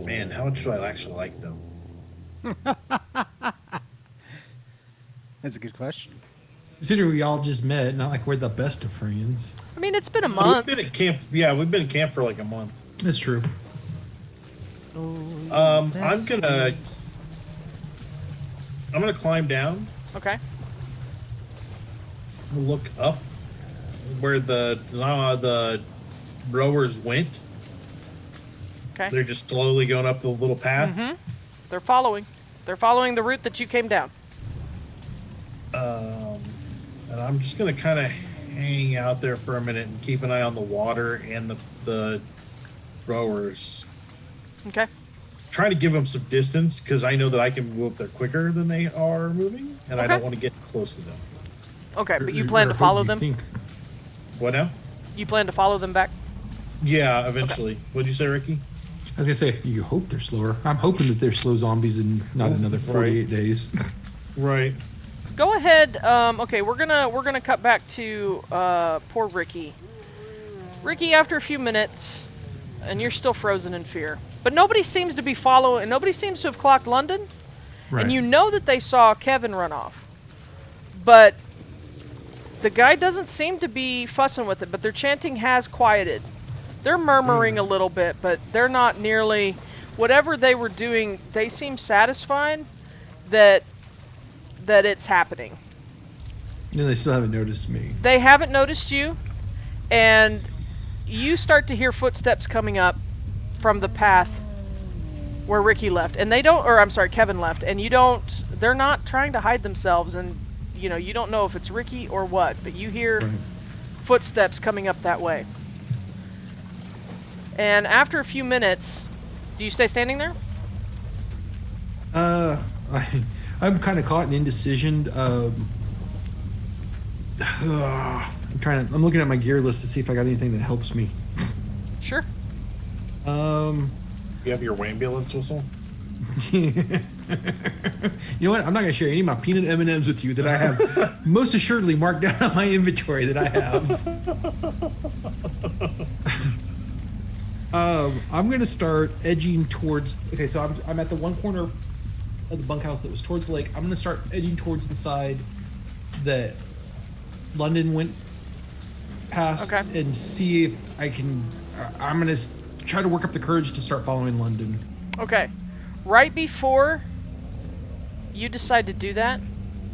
Man, how much do I actually like them? That's a good question. Considering we all just met, not like we're the best of friends. I mean, it's been a month. We've been at camp. Yeah, we've been at camp for like a month. That's true. I'm gonna climb down. Okay. Look up where the rowers went. Okay. They're just slowly going up the little path. Mm-hmm. They're following. They're following the route that you came down. And I'm just gonna kind of hang out there for a minute and keep an eye on the water and the rowers. Okay. Trying to give them some distance because I know that I can move up there quicker than they are moving, and I Okay. don't want to get close to them. Okay, but you plan to follow them? What now? You plan to follow them back? Yeah, eventually. What'd you say, Ricky? I was gonna say, you hope they're slower. I'm hoping that they're slow zombies in not another 48 days. Right. Go ahead. Okay, we're gonna cut back to poor Ricky. Ricky, after a few minutes, and you're still frozen in fear, but nobody seems to be following. Nobody seems to have clocked London, Right. and you know that they saw Kevin run off, but the guy doesn't seem to be fussing with it. But their chanting has quieted. They're murmuring a little bit, but they're not nearly. Whatever they were doing, they seem satisfied that it's happening. And they still haven't noticed me. They haven't noticed you, and you start to hear footsteps coming up from the path where Ricky left. And they don't, or I'm sorry, Kevin left, and they're not trying to hide themselves, and you don't know if it's Ricky or what, but you hear footsteps coming up that way. And after a few minutes, do you stay standing there? I'm kind of caught in indecision. I'm looking at my gear list to see if I got anything that helps me. Sure. You have your ambulance whistle? You know what? I'm not going to share any of my peanut M&Ms with you that I have most assuredly marked down on my inventory that I have. I'm going to start edging towards... Okay, so I'm at the one corner of the bunkhouse that was towards the lake. I'm going to start edging towards the side that London went past and see if I can... I'm going to try to work up the courage to start following London. Okay. Right before you decide to do that,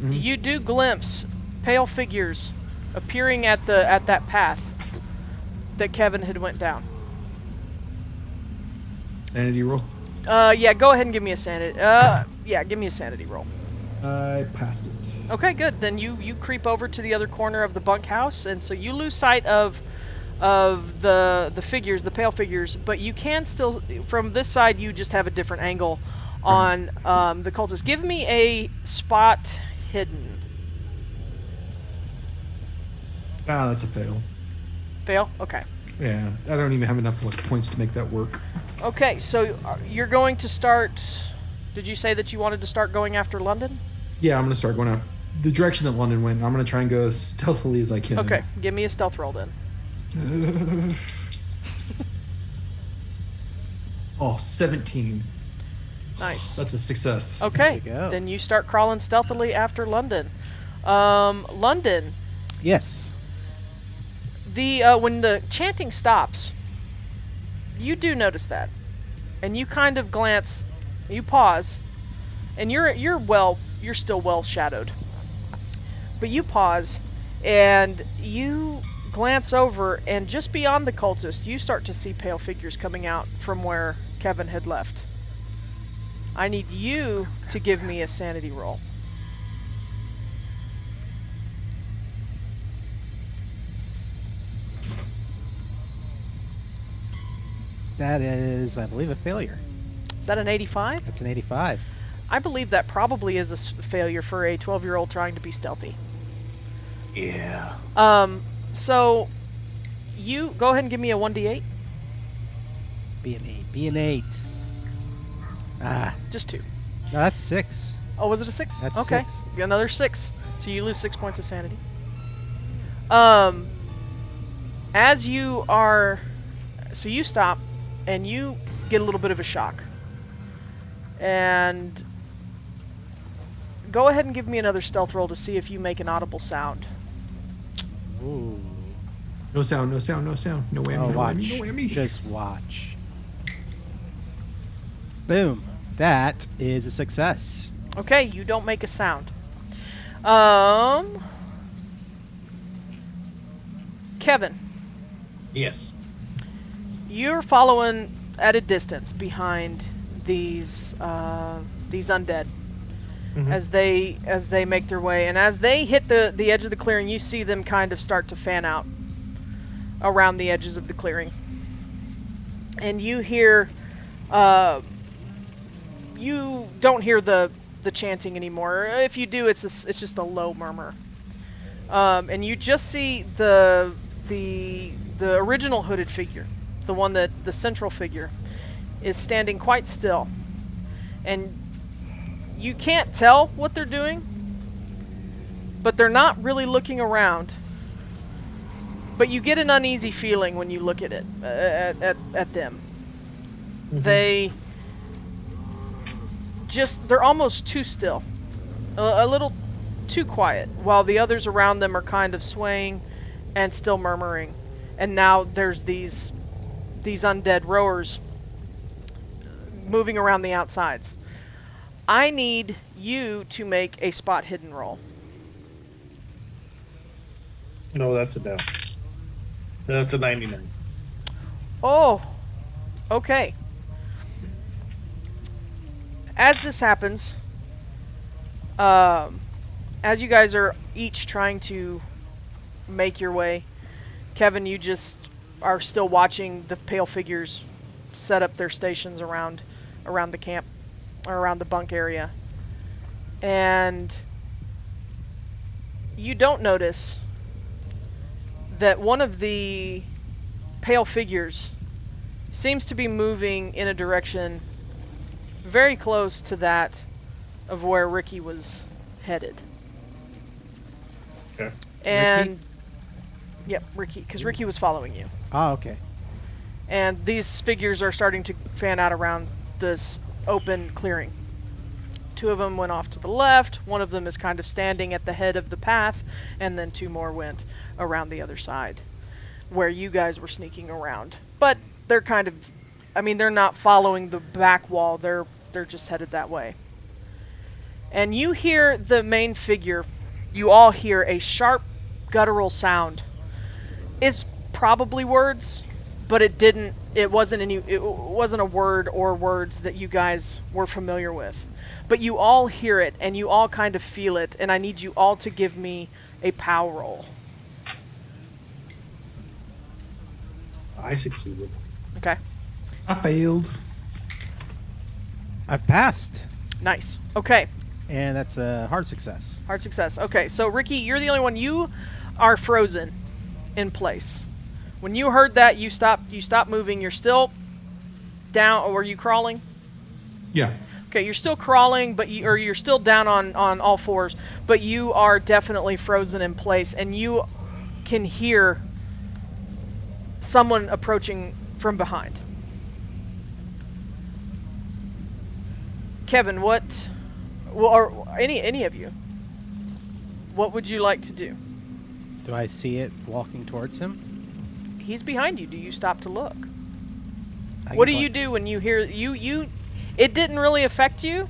you do glimpse pale figures appearing at that path that Kevin had went down. Sanity roll. Yeah, go ahead and give me a sanity. Yeah, give me a sanity roll. I passed it. Okay, good. Then you creep over to the other corner of the bunkhouse, and so you lose sight of the figures, the pale figures, but you can still, from this side, you just have a different angle on the cultists. Give me a spot hidden. Ah, that's a fail. Fail? Okay. Yeah, I don't even have enough luck points to make that work. Okay, so you're going to start. Did you say that you wanted to start going after London? Yeah, I'm gonna start going out the direction that London went. I'm gonna try and go as stealthily as I can. Okay, give me a stealth roll then. Oh, 17. Nice. That's a success. Okay, There you go. then you start crawling stealthily after London. London, Yes. when the chanting stops, you do notice that, and you kind of glance, you pause, and you're still well shadowed, but you pause, and you glance over, and just beyond the cultist, you start to see pale figures coming out from where Kevin had left. I need you to give me a sanity roll. That is, I believe, a failure. Is that an 85? That's an 85. I believe that probably is a failure for a 12-year-old trying to be stealthy. Yeah. So you go ahead and give me a 1d8. Be an 8. Be an 8. Ah, Just 2. no, that's a 6. Oh, was it a 6? That's a okay. 6. Another 6. So you lose 6 points of sanity. As you are, so you stop and you get a little bit of a shock. And go ahead and give me another stealth roll to see if you make an audible sound. Ooh. No sound, no sound, no sound. No whammy, Oh, no watch. whammy, no whammy. Just watch. Boom. That is a success. Okay, you don't make a sound. Kevin, Yes. you're following at a distance behind these undead as they make their way, and as they hit the edge of the clearing, you see them kind of start to fan out around the edges of the clearing, and you hear. You don't hear the chanting anymore. If you do, it's just a low murmur, and you just see the original hooded figure, the one that the central figure is standing quite still, and you can't tell what they're doing, but they're not really looking around. But you get an uneasy feeling when you look at it at them. Mm-hmm. They're almost too still, a little too quiet, while the others around them are kind of swaying and still murmuring. And now there's these undead rowers moving around the outsides. I need you to make a spot hidden roll. No, that's a down. That's a 99. Oh, okay. As this happens, as you guys are each trying to make your way, Kevin, you just are still watching the pale figures set up their stations around the camp, or around the bunk area. And you don't notice that one of the pale figures seems to be moving in a direction very close to that of where Ricky was headed. Okay. And Ricky? Yep, Ricky, because Ricky was following you. Oh, okay. And these figures are starting to fan out around this open clearing. 2 of them went off to the left, one of them is kind of standing at the head of the path, and then 2 more went around the other side, where you guys were sneaking around. But they're kind of, they're not following the back wall, they're just headed that way. And you hear the main figure, you all hear a sharp, guttural sound. It's probably words, but it didn't it wasn't a word or words that you guys were familiar with. But you all hear it, and you all kind of feel it, and I need you all to give me a POW roll. I succeeded. Okay. I failed. I've passed, Nice. Okay. and that's a hard success. Hard success. Okay, so Ricky, you're the only one. You are frozen in place. When you heard that, you stopped moving. You're still down, or were you crawling? Yeah. Okay, you're still crawling, but you're still down on all fours, but you are definitely frozen in place, and you can hear someone approaching from behind. Kevin, or any of you, what would you like to do? Do I see it walking towards him? He's behind you. Do you stop to look? I What can do you do when you hear you? It didn't really affect you,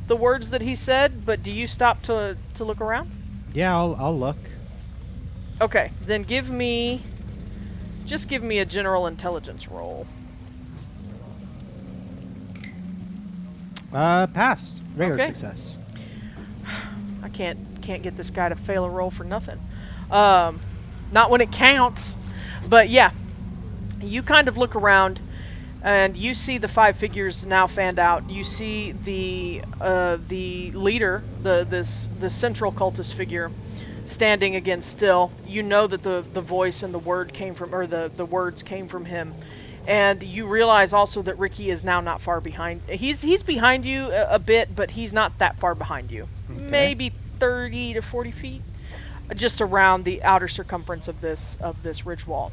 the words that he said, but do you stop to look around? Yeah, I'll look. Okay, then just give me a general intelligence roll. Passed. Regular Okay. success. I can't get this guy to fail a roll for nothing. Not when it counts. But yeah, you kind of look around, and you see the 5 figures now fanned out. You see the leader, the central cultist figure, standing again still. You know that the voice and the word came from, or the words came from him. And you realize also that Ricky is now not far behind. He's behind you a bit, but he's not that far behind you. Okay. Maybe 30 to 40 feet, just around the outer circumference of this ridge wall.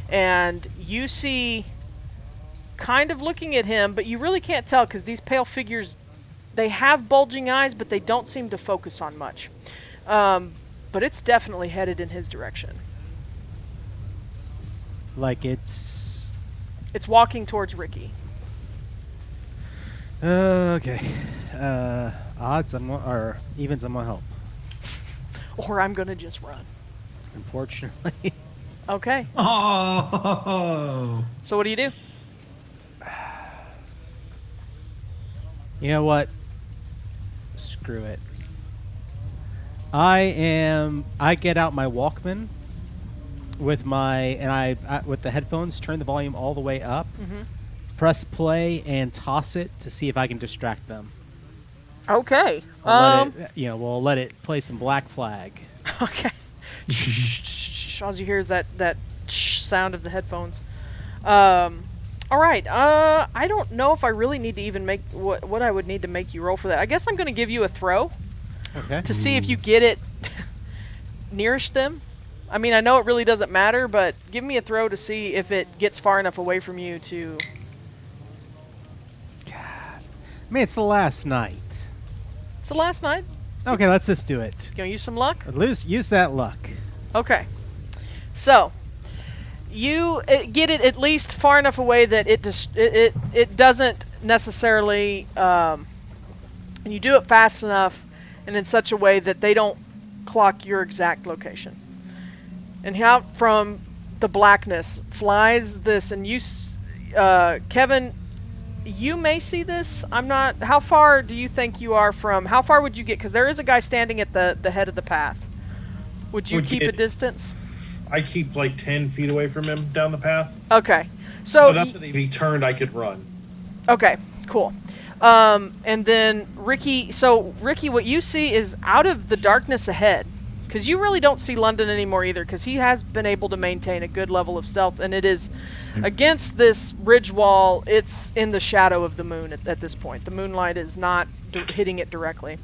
And you see, kind of looking at him, but you really can't tell because these pale figures, they have bulging eyes, but they don't seem to focus on much. But it's definitely headed in his direction. Like it's It's walking towards Ricky. okay. Odds or evens on my help. Or I'm gonna just run. Unfortunately. Okay. Oh. So what do you do? You know what? Screw it. I get out my Walkman with I with the headphones, turn the volume all the way up, press play, and toss it to see if I can distract them. Okay. We'll let it play some Black Flag. Okay. All you hear is that sound of the headphones. All right. I don't know if I really need to even make what I would need to make you roll for that. I guess I'm going to give you a throw Okay. to see if you get it nearest them. I mean, I know it really doesn't matter, but give me a throw to see if it gets far enough away from you to... God. Man, it's the last night. It's the last night. Okay, let's just do it. You gonna use some luck? Use that luck. Okay. So, you get it at least far enough away that it doesn't necessarily... and you do it fast enough and in such a way that they don't clock your exact location. And out from the blackness flies this, and you, Kevin, you may see this. I'm not. How far do you think you are from? How far would you get? Because there is a guy standing at the head of the path. Would you keep a distance? I keep like 10 feet away from him down the path. Okay. So. But if he turned, I could run. Okay. Cool. And then Ricky. So Ricky, what you see is out of the darkness ahead. Because you really don't see London anymore either, because he has been able to maintain a good level of stealth, and it is against this ridge wall. It's in the shadow of the moon at this point. The moonlight is not hitting it directly.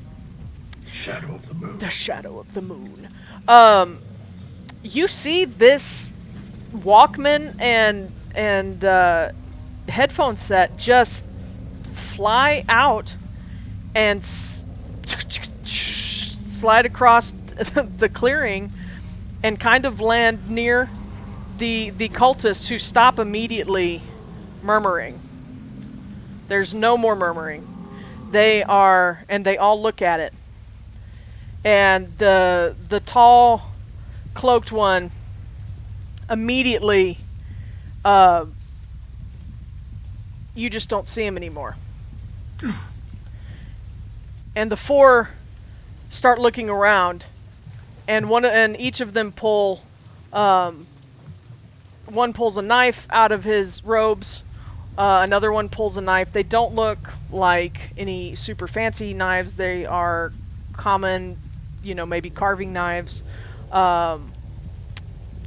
Shadow of the moon. The shadow of the moon. You see this Walkman and headphone set just fly out and slide across the clearing and kind of land near the cultists, who stop immediately murmuring. There's no more murmuring. They all look at it. And the tall cloaked one immediately you just don't see him anymore. And the four start looking around, and each of them pull. One pulls a knife out of his robes. Another one pulls a knife. They don't look like any super fancy knives. They are common, maybe carving knives.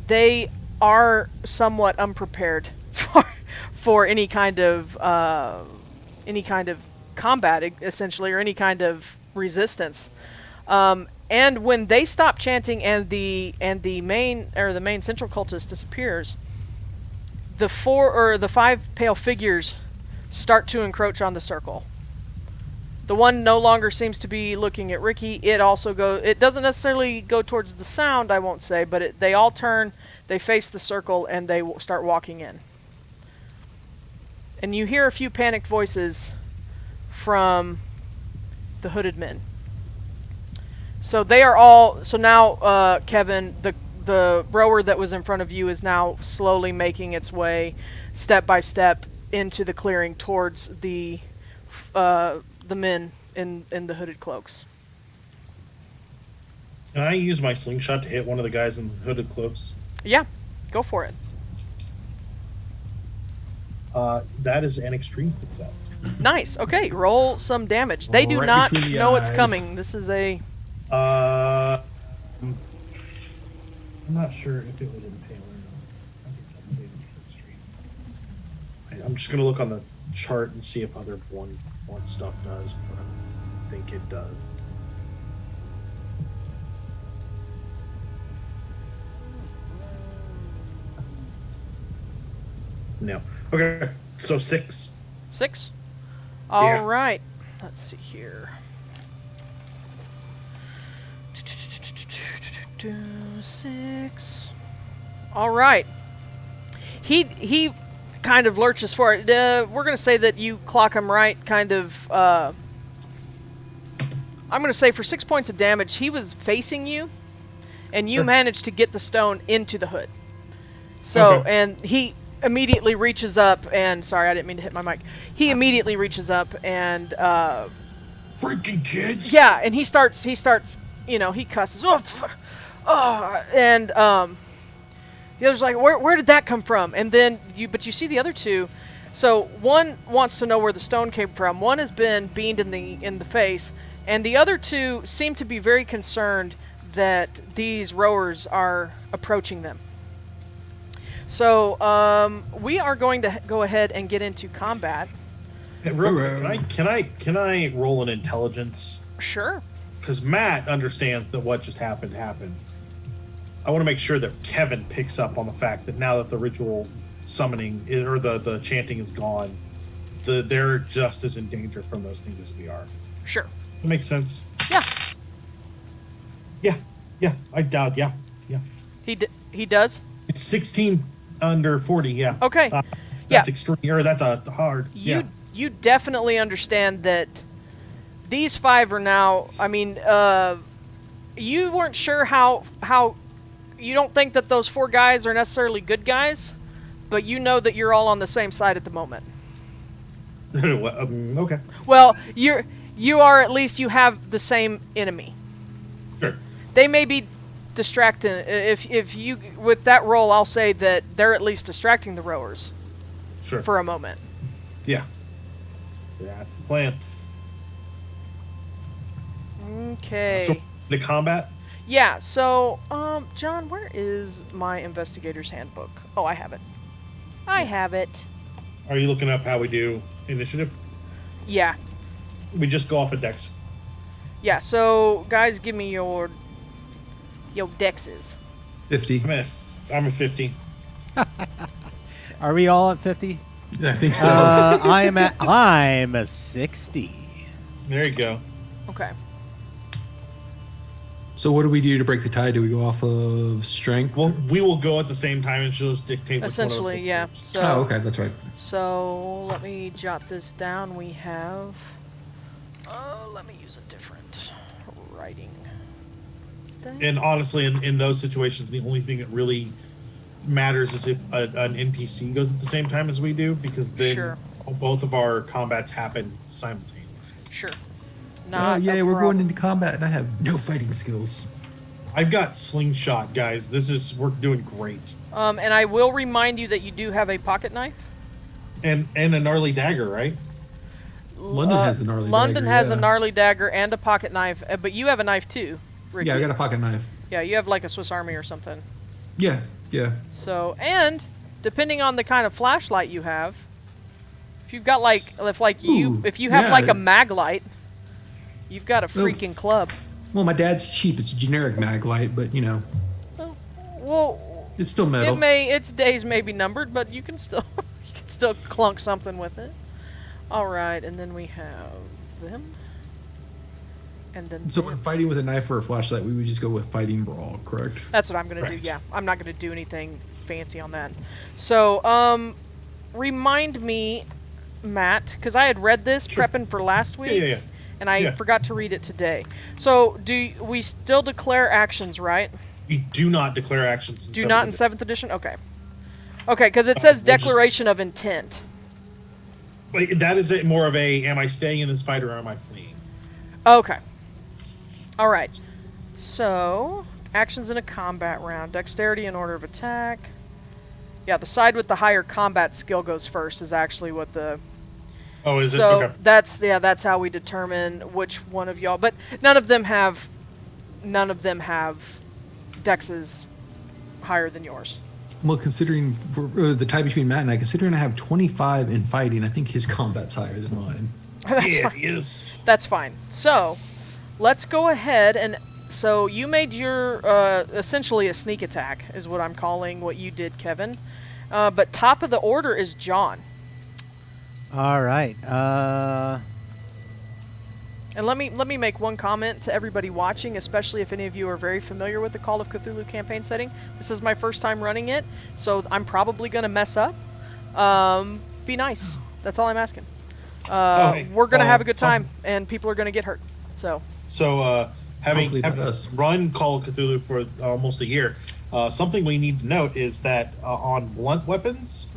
They are somewhat unprepared for any kind of combat, essentially, or any kind of resistance. And when they stop chanting and the main central cultist disappears, the 5 pale figures start to encroach on the circle. The one no longer seems to be looking at Ricky. It doesn't necessarily go towards the sound, I won't say, but they all turn, they face the circle, and they start walking in. And you hear a few panicked voices from the hooded men. So they are all. So now, Kevin, the rower that was in front of you is now slowly making its way, step by step, into the clearing towards the men in the hooded cloaks. Can I use my slingshot to hit one of the guys in hooded cloaks? Yeah, go for it. That is an extreme success. Nice. Okay, roll some damage. They do Right not between the know it's eyes. coming. This is a. I'm not sure if it would impale or not. I'm just gonna look on the chart and see if other one stuff does, but I think it does. No. Okay. So 6. 6? All Yeah. right. Let's see here. 6. All right. He kind of lurches for it. We're going to say that you clock him right, kind of. I'm going to say for 6 points of damage, he was facing you, and you managed to get the stone into the hood. So, Okay. and he immediately reaches up and, sorry, I didn't mean to hit my mic. He immediately reaches up and, Freaking kids! yeah, and he starts, he cusses. And the other's like, where did that come from? And then you see the other two. So one wants to know where the stone came from. One has been beamed in the face, and the other two seem to be very concerned that these rowers are approaching them. So we are going to go ahead and get into combat. Hey, real quick, can I roll an intelligence? Sure. Because Matt understands that what just happened. I want to make sure that Kevin picks up on the fact that now that the ritual summoning or the chanting is gone, they're just as in danger from those things as we are. Sure. That makes sense. Yeah. Yeah. I doubt. Yeah. He does. It's 16 under 40. Yeah. Okay. That's extreme. Or that's a hard. You definitely understand that these 5 are now. I mean, you weren't sure how. You don't think that those 4 guys are necessarily good guys, but you know that you're all on the same side at the moment. Okay. Well, you are, at least you have the same enemy. Sure. They may be distracting. If you with that roll, I'll say that they're at least distracting the rowers. Sure. For a moment. Yeah. That's the plan. Okay. So the combat. Yeah, so, John, where is my investigator's handbook? Oh, I have it. I have it. Are you looking up how we do initiative? Yeah. We just go off of dex. Yeah, so, guys, give me your dexes. 50. I'm a 50. Are we all at 50? I think so. I'm a 60. There you go. Okay. So what do we do to break the tie? Do we go off of strength? Well, we will go at the same time and she'll just dictate which one of us Essentially, goes yeah. first. So, Oh, okay, that's right. So, let me jot this down. We have... let me use a different writing thing. And honestly, in those situations, the only thing that really matters is if an NPC goes at the same time as we do, because then Sure. both of our combats happen simultaneously. Sure. Oh, Not yeah, a we're problem. going into combat, and I have no fighting skills. I've got slingshot, guys. We're doing great. And I will remind you that you do have a pocket knife. And a gnarly dagger, right? London has a gnarly London dagger, has yeah. a gnarly dagger and a pocket knife, but you have a knife too, Ricky. Yeah, I got a pocket knife. Yeah, you have like a Swiss Army or something. Yeah, yeah. So, and depending on the kind of flashlight you have, if you've got like, if you have yeah. like a mag light, you've got a freaking club. Well, my dad's cheap. It's a generic mag light, but, you know, Well, it's still metal. its days may be numbered, but you can still clunk something with it. All right, and then we have them, and then So them. when fighting with a knife or a flashlight, we would just go with fighting brawl, correct? That's what I'm gonna do. Correct. Yeah, I'm not gonna do anything fancy on that. So, remind me, Matt, because I had read this Sure. prepping for last week, Yeah. and I Yeah. forgot to read it today. So, we still declare actions, right? We do not declare actions. Do not in 7th edition? Okay. Okay, because it says we'll just- declaration of intent. Wait, that is more of a, am I staying in this fight or am I fleeing? Okay. All right. So, actions in a combat round. Dexterity in order of attack. Yeah, the side with the higher combat skill goes first is actually what the... Oh, is so it? Okay. that's how we determine which one of y'all... But none of them have dexes higher than yours. Well, considering the tie between Matt and I, considering I have 25 in fighting, I think his combat's higher than mine. That's Yeah, fine. it is. That's fine. So, let's go ahead and... So, you made your, essentially a sneak attack, is what I'm calling what you did, Kevin. But top of the order is John. All right. And let me make one comment to everybody watching, especially if any of you are very familiar with the Call of Cthulhu campaign setting. This is my first time running it, so I'm probably going to mess up. Be nice. That's all I'm asking. Okay. We're going to have a good some- time, and people are going to get hurt. So, Having Hopefully not us. run Call of Cthulhu for almost a year, something we need to note is that on blunt weapons,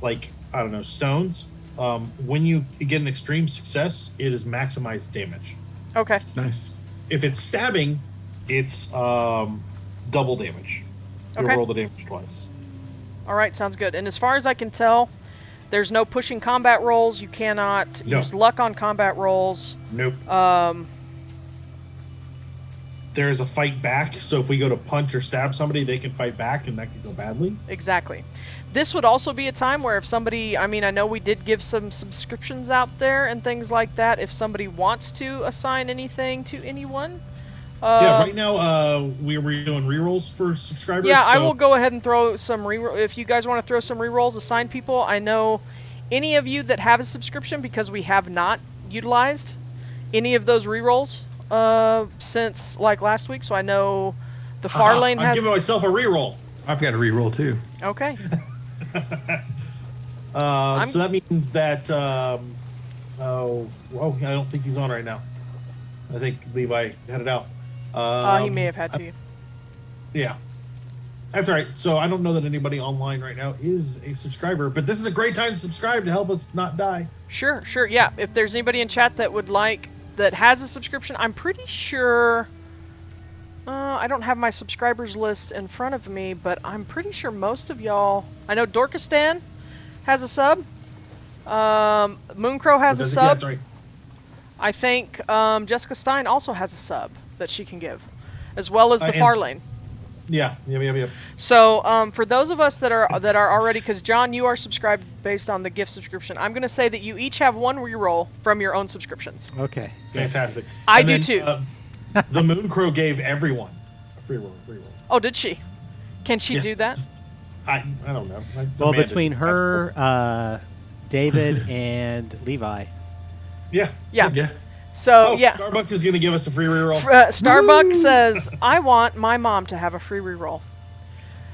like, I don't know, stones, when you get an extreme success, it is maximized damage. okay. Nice. If it's stabbing, it's double damage. You Okay. roll the damage twice. All right, sounds good. And as far as I can tell, there's no pushing combat rolls. You cannot No. use luck on combat rolls. Nope. There's a fight back, so if we go to punch or stab somebody, they can fight back, and that could go badly. Exactly. This would also be a time where if somebody, I mean, I know we did give some subscriptions out there and things like that. If somebody wants to assign anything to anyone. Yeah, right now we're doing rerolls for subscribers. Yeah, I so- will go ahead and throw some reroll. If you guys want to throw some rerolls, assign people. I know any of you that have a subscription, because we have not utilized any of those rerolls since like last week. So I know the far lane I'm has. giving myself a reroll. I've got a reroll too. Okay. So that means that. I don't think he's on right now. I think Levi had it out. He may have had to. Yeah, that's all right. So I don't know that anybody online right now is a subscriber, but this is a great time to subscribe to help us not die. Sure. Yeah. If there's anybody in chat that would like that has a subscription, I'm pretty sure. I don't have my subscribers list in front of me, but I'm pretty sure most of y'all. I know Dorkistan has a sub. Mooncrow has a Yeah, sub. that's right. I think Jessica Stein also has a sub that she can give, as well as the And- far lane. Yeah. So for those of us that are already, because John, you are subscribed based on the gift subscription. I'm going to say that you each have one reroll from your own subscriptions. Okay. Fantastic. I And do then, too. The Mooncrow gave everyone a free roll. Oh, did she? Can she Yes. do that? I don't know. It's Well, Amanda. between her, David, and Levi. Yeah. Yeah. So Oh, yeah. Starbucks is going to give us a free reroll. Starbuck says, I want my mom to have a free reroll.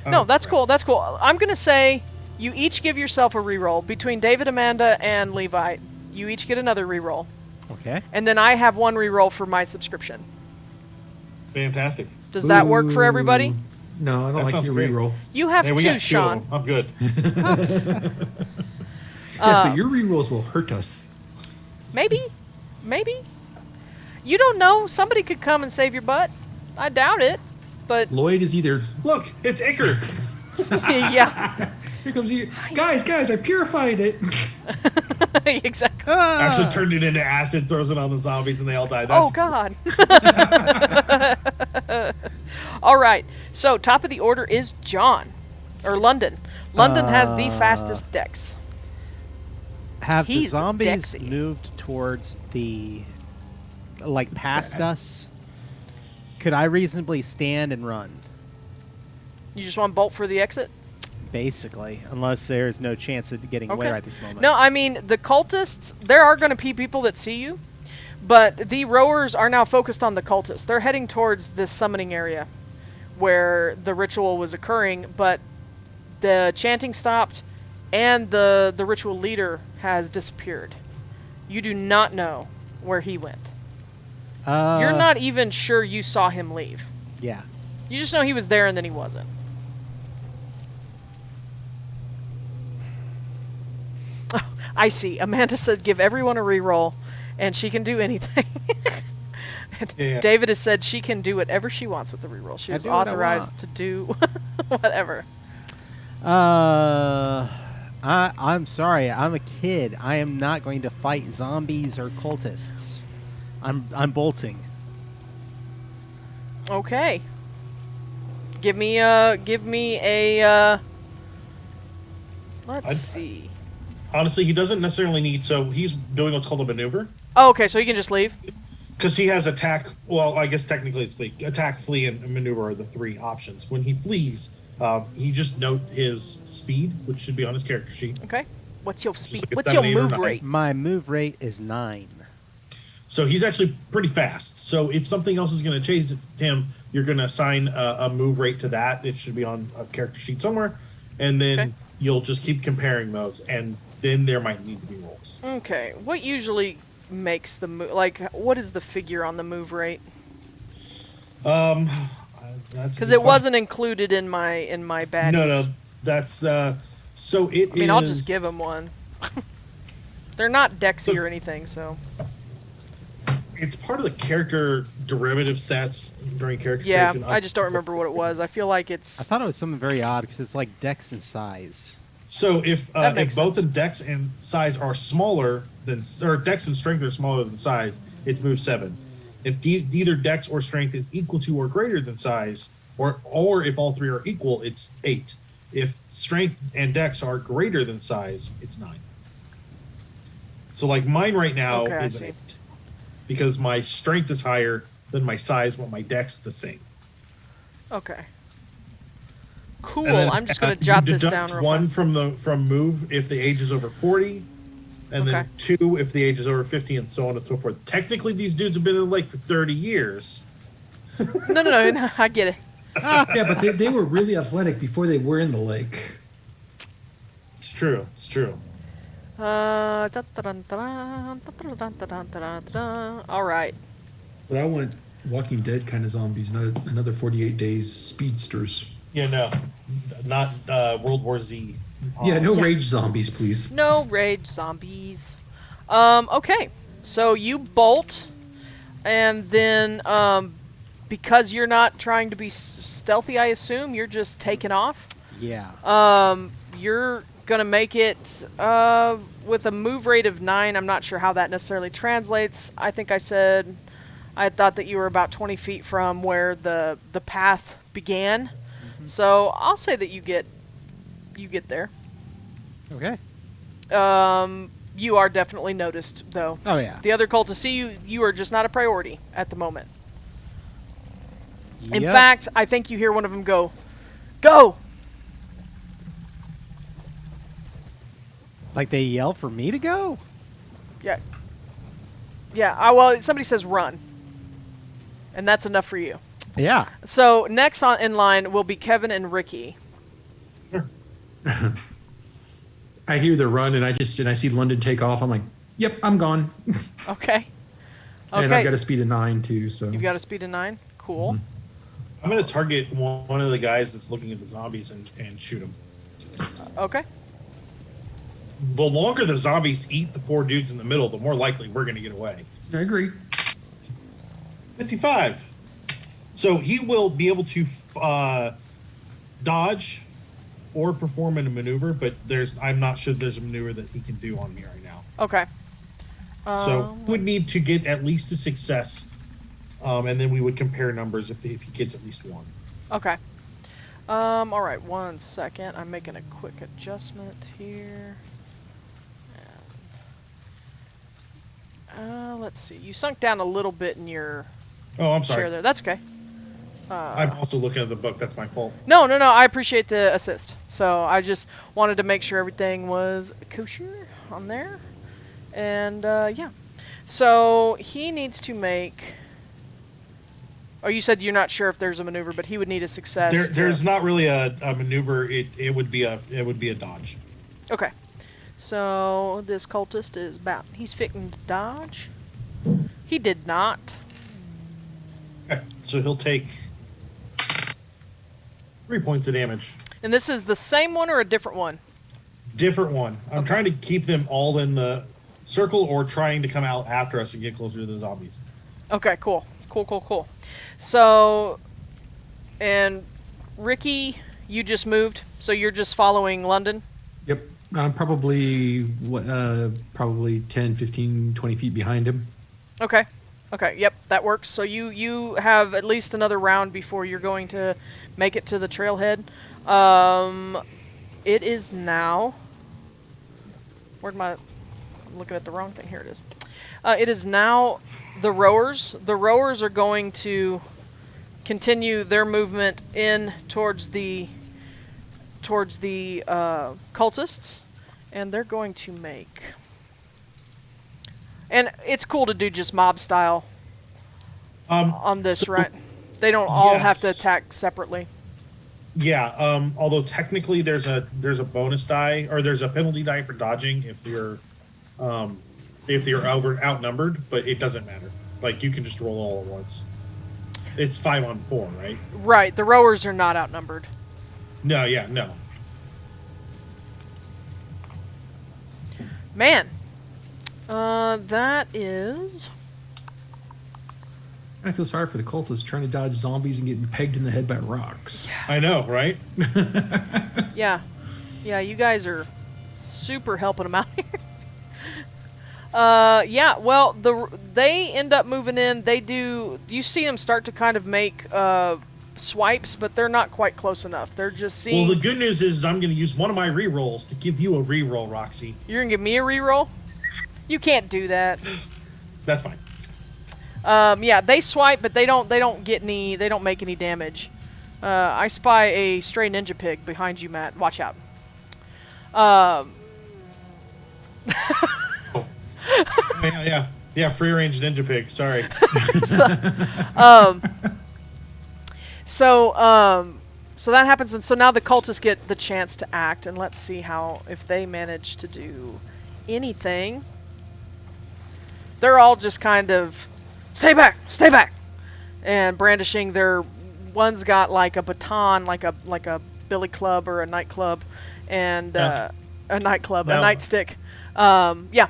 No, that's cool. That's cool. I'm going to say you each give yourself a reroll. Between David, Amanda, and Levi, you each get another reroll. Okay. And then I have one reroll for my subscription. Fantastic. Does that work for everybody? No, I don't That like sounds your great. reroll. You have Hey, we two, got two of Shawn. them. I'm good. Yes, but your rerolls will hurt us. Maybe. You don't know. Somebody could come and save your butt. I doubt it, but Lloyd is either... Look, it's Iker. yeah, Here comes you. Guys, I purified it. exactly. Actually turned it into acid, throws it on the zombies, and they all die. Oh God. All right. So top of the order is John, or London. London has the fastest dex. Have the He's zombies Dexy. moved towards the, like, past us? Could I reasonably stand and run? You just want to bolt for the exit? Basically, unless there's no chance of getting away Okay. right this moment. No, I mean, the cultists, there are going to be people that see you, but the rowers are now focused on the cultists. They're heading towards this summoning area where the ritual was occurring, but the chanting stopped and the ritual leader has disappeared. You do not know where he went. You're not even sure you saw him leave. Yeah. You just know he was there and then he wasn't. Oh, I see. Amanda said give everyone a reroll, and she can do anything. Yeah. David has said she can do whatever she wants with the reroll. She I is do what I authorized want. to do whatever. I'm sorry. I'm a kid. I am not going to fight zombies or cultists. I'm bolting. Okay. Give me a. Let's see. Honestly, he doesn't necessarily need. So he's doing what's called a maneuver. Oh, okay. So you can just leave. Because he has attack. Well, I guess technically it's flee. Attack, flee, and maneuver are the three options. When he flees, he just note his speed, which should be on his character sheet. Okay. What's your speed? like a What's your 7, 8, or move 9. rate? My move rate is 9. So he's actually pretty fast. So if something else is going to chase him, you're going to assign a move rate to that. It should be on a character sheet somewhere, and then Okay. you'll just keep comparing those, and then there might need to be rolls. Okay. What usually makes the move? Like, what is the figure on the move rate? That's Because it wasn't included in my baddies. No, that's so it I mean, I'll just give him one. They're not Dexy or anything, so. It's part of the character derivative stats during character Yeah, creation. I just don't remember what it was. I feel like I it's. thought it was something very odd because it's like dex and size. So if That makes both sense. the dex and size are smaller than, or dex and strength are smaller than size, it's move 7. If either dex or strength is equal to or greater than size, or if all three are equal, it's 8. If strength and dex are greater than size, it's 9. So like mine right now Okay, I is see. 8 because my strength is higher than my size, but my dex is the same. Okay. Cool. And then, I'm just going to you jot this down deduct real one fast. from move if the age is over 40, and Okay. then 2 if the age is over 50, and so on and so forth. Technically, these dudes have been in the lake for 30 years. No, I get it. Yeah, but they were really athletic before they were in the lake. It's true. It's true. All right. But I want Walking Dead kind of zombies, not another 48 days speedsters. Yeah, no, not World War Z. Yeah, no rage zombies, please. No rage zombies. Okay. So you bolt, and then because you're not trying to be stealthy, I assume you're just taking off. Yeah. You're gonna make it with a move rate of 9. I'm not sure how that necessarily translates. I think I thought that you were about 20 feet from where the path began. So I'll say that you get there. Okay. You are definitely noticed, though. Oh yeah. The other cultists see you. You are just not a priority at the moment. In Yep. fact, I think you hear one of them go, "Go!" Like they yell for me to go? Yeah. Yeah. Well, somebody says run, and that's enough for you. Yeah. So next in line will be Kevin and Ricky. I hear the run and I see London take off. I'm like, yep, I'm gone. Okay. And I've got a speed of 9 too. So You've got a speed of 9. Cool. I'm going to target one of the guys that's looking at the zombies and shoot him. Okay. the longer the zombies eat the 4 dudes in the middle, the more likely we're going to get away. I agree. 55. So he will be able to dodge or perform in a maneuver, but I'm not sure there's a maneuver that he can do on me right now. Okay. So we would need to get at least a success, and then we would compare numbers if he gets at least one. Okay. All right, 1 second. I'm making a quick adjustment here. And, let's see. You sunk down a little bit in your Oh, I'm chair sorry. there. That's okay. I'm also looking at the book. That's my fault. No. I appreciate the assist. So I just wanted to make sure everything was kosher on there. And, yeah. So he needs to make... Oh, you said you're not sure if there's a maneuver, but he would need a success. There's not really a maneuver. It would be a dodge. Okay. So this cultist is he's fitting to dodge. He did not. Okay. So he'll take 3 points of damage. And this is the same one or a different one? Different one. I'm trying to keep them all in the circle or trying to come out after us and get closer to the zombies. Okay, cool. So, and Ricky, you just moved, so you're just following London? Yep. I'm probably 10, 15, 20 feet behind him. Okay, yep, that works. So you have at least another round before you're going to make it to the trailhead. It is now... I'm looking at the wrong thing. Here it is. It is now the rowers. The rowers are going to continue their movement in towards the cultists, and they're going to make... And it's cool to do just mob style on this, so, right? They don't all have to yes. attack separately. Yeah. Although technically there's a bonus die or there's a penalty die for dodging if you're outnumbered, but it doesn't matter. Like you can just roll all at once. It's 5 on 4, right? Right. The rowers are not outnumbered. No. Yeah. No. Man. That is... I feel sorry for the cultists trying to dodge zombies and getting pegged in the head by rocks. I know, right? Yeah. Yeah, you guys are super helping them out here. Yeah, well, they end up moving in. You see them start to kind of make swipes, but they're not quite close enough. They're just seeing... Well, the good news is I'm going to use one of my rerolls to give you a reroll, Roxy. You're going to give me a reroll? You can't do that. That's fine. Yeah, they swipe, but they don't make any damage. I spy a stray ninja pig behind you, Matt. Watch out. Yeah, free range ninja pig. Sorry. So that happens, and so now the cultists get the chance to act, and let's see if they manage to do anything. They're all just kind of stay back, and brandishing their. One's got like a baton, like a billy club or a nightclub, and a nightstick. Yeah.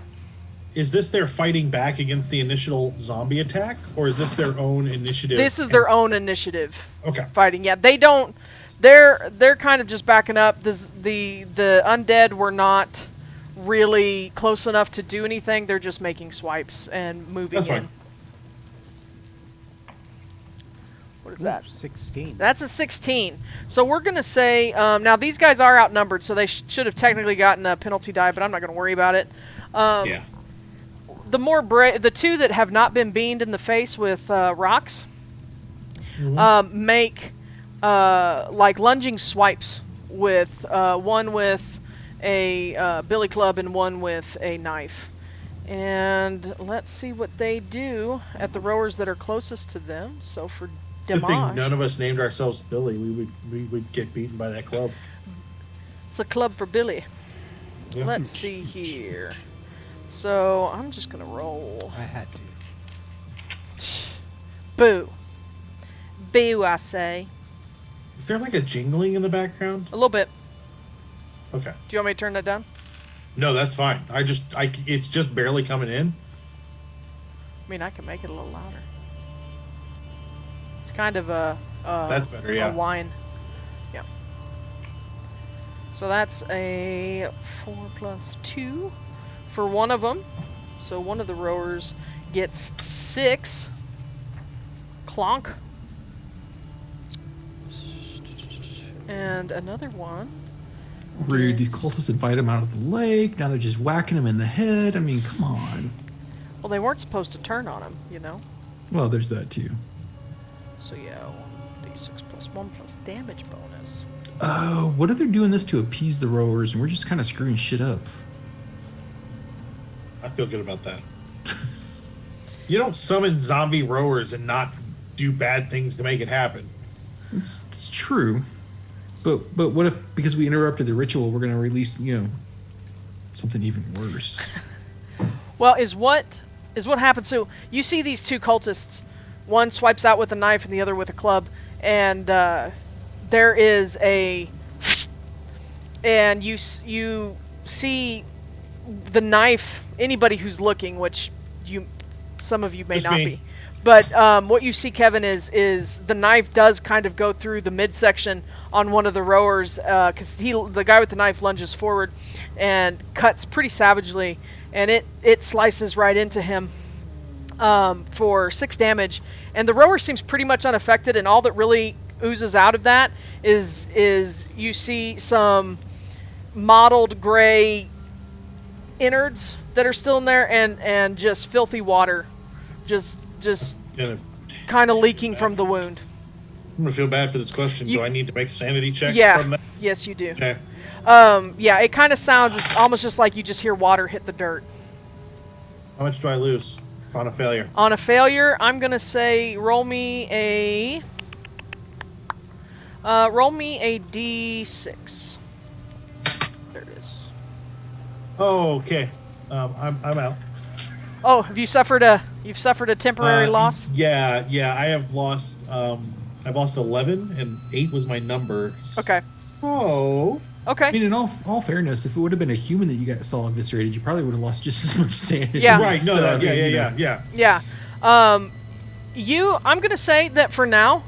Is this their fighting back against the initial zombie attack, or is this their own initiative? This is their own initiative. Okay. Fighting. Yeah, they don't. They're kind of just backing up. The undead were not really close enough to do anything. They're just making swipes and moving That's in. fine. What is that? 16. That's a 16. So we're going to say, now these guys are outnumbered, so they should have technically gotten a penalty die, but I'm not going to worry about it. Yeah. The two that have not been beamed in the face with rocks make like lunging swipes with one with a billy club and one with a knife. And let's see what they do at the rowers that are closest to them. So for Good thing Damage, none of us named ourselves Billy. We would get beaten by that club. it's a club for Billy. Yeah. Let's see here. So I'm just gonna roll. I had to. Boo. Boo, I say. Is there like a jingling in the background? A little bit. Okay. Do you want me to turn that down? No, that's fine. It's just barely coming in. I mean, I can make it a little louder. It's kind of a That's better, yeah. a whine. Yeah. So that's a 4 + 2 for one of them. So one of the rowers gets 6. Clonk. And another one. Rude. These gets- cultists invite him out of the lake. Now they're just whacking him in the head. I mean, come on. Well, they weren't supposed to turn on him, you know? Well, there's that too. So yeah, 1d6 + 1 + damage bonus. Oh, what if they're doing this to appease the rowers and we're just kind of screwing shit up? I feel good about that. You don't summon zombie rowers and not do bad things to make it happen. It's true. But what if, because we interrupted the ritual, we're going to release, something even worse? Well, is what happens. So you see these two cultists. One swipes out with a knife and the other with a club, and there is and you see the knife. Anybody who's looking, which some of you may Just not me. be, but what you see, Kevin, is the knife does kind of go through the midsection on one of the rowers, because the guy with the knife lunges forward and cuts pretty savagely, and it slices right into him for 6 damage, and the rower seems pretty much unaffected, and all that really oozes out of that is you see some mottled gray innards that are still in there, and just filthy water just Yeah, kind of leaking from the wound. I'm gonna feel bad for this question. Do I need to make a sanity check? Yeah, From that? yes you do. Okay. Yeah, it kind of sounds, it's almost just like you just hear water hit the dirt. How much do I lose on a failure? On a failure, I'm gonna say roll me a d6. There it is. Oh, okay. I'm out. Oh, have you suffered a temporary loss? Yeah. I have lost. I've lost 11, and 8 was my number. Okay. So. I Okay. mean, in all fairness, if it would have been a human that you guys saw eviscerated, you probably would have lost just as much sanity. Yeah. Right. No. So, Yeah. Yeah. I'm gonna say that for now,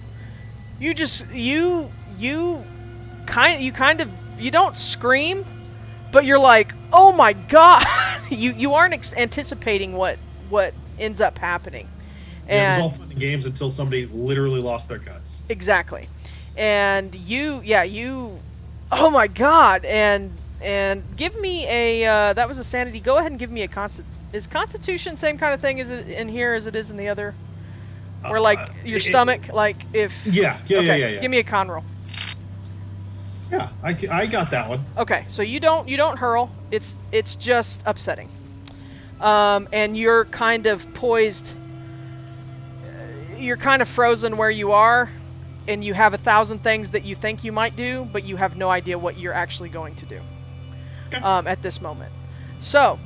you don't scream, but you're like, oh my god, you aren't anticipating what ends up happening. Yeah, And it was all fun and games until somebody literally lost their guts. exactly, and oh my god, and give me a that was a sanity. Go ahead and give me a is Constitution same kind of thing as it in here as it is in the other, where like your stomach, like if Yeah. okay, give me a con roll. Yeah, I got that one. Okay, so you don't hurl. It's just upsetting, and you're kind of poised. You're kind of frozen where you are, and you have 1,000 things that you think you might do, but you have no idea what you're actually going to do at this moment. So,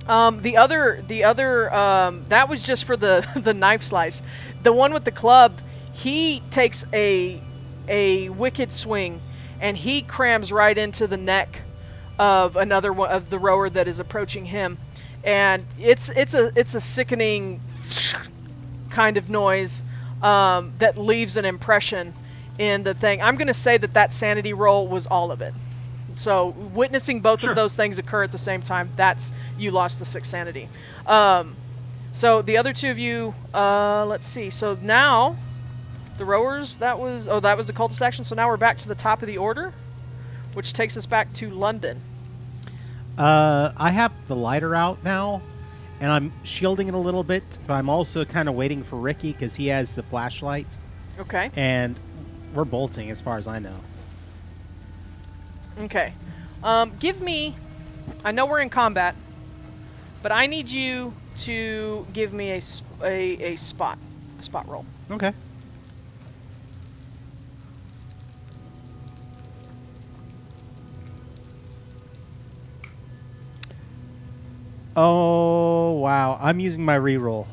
the other that was just for the knife slice. The one with the club, he takes a wicked swing, and he crams right into the neck of another one of the rower that is approaching him, and it's a sickening kind of noise that leaves an impression in the thing. I'm going to say that sanity roll was all of it. So witnessing both of those things occur at the same time, you lost the 6 sanity. So the other two of you, let's see. So now the rowers, that was the cultist action. So now we're back to the top of the order, which takes us back to London. I have the lighter out now, and I'm shielding it a little bit, but I'm also kind of waiting for Ricky because he has the flashlight, Okay. and we're bolting as far as I know. Okay. Give me, I know we're in combat, but I need you to give me a spot roll. Okay. Oh wow! I'm using my reroll.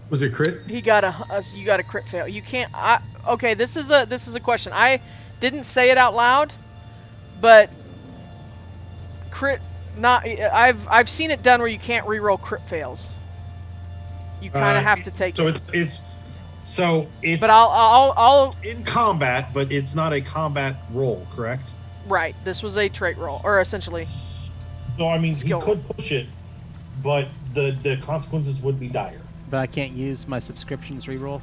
Was it crit? You got a crit fail. You can't. Okay, this is a question. I didn't say it out loud, but crit. Not. I've seen it done where you can't reroll crit fails. You kind of have to take. So it. it's. But I'll in combat, but it's not a combat roll, correct? Right. This was a trait roll, or essentially. So I mean, Skill he could push it, but the consequences would be dire. But I can't use my subscriptions reroll.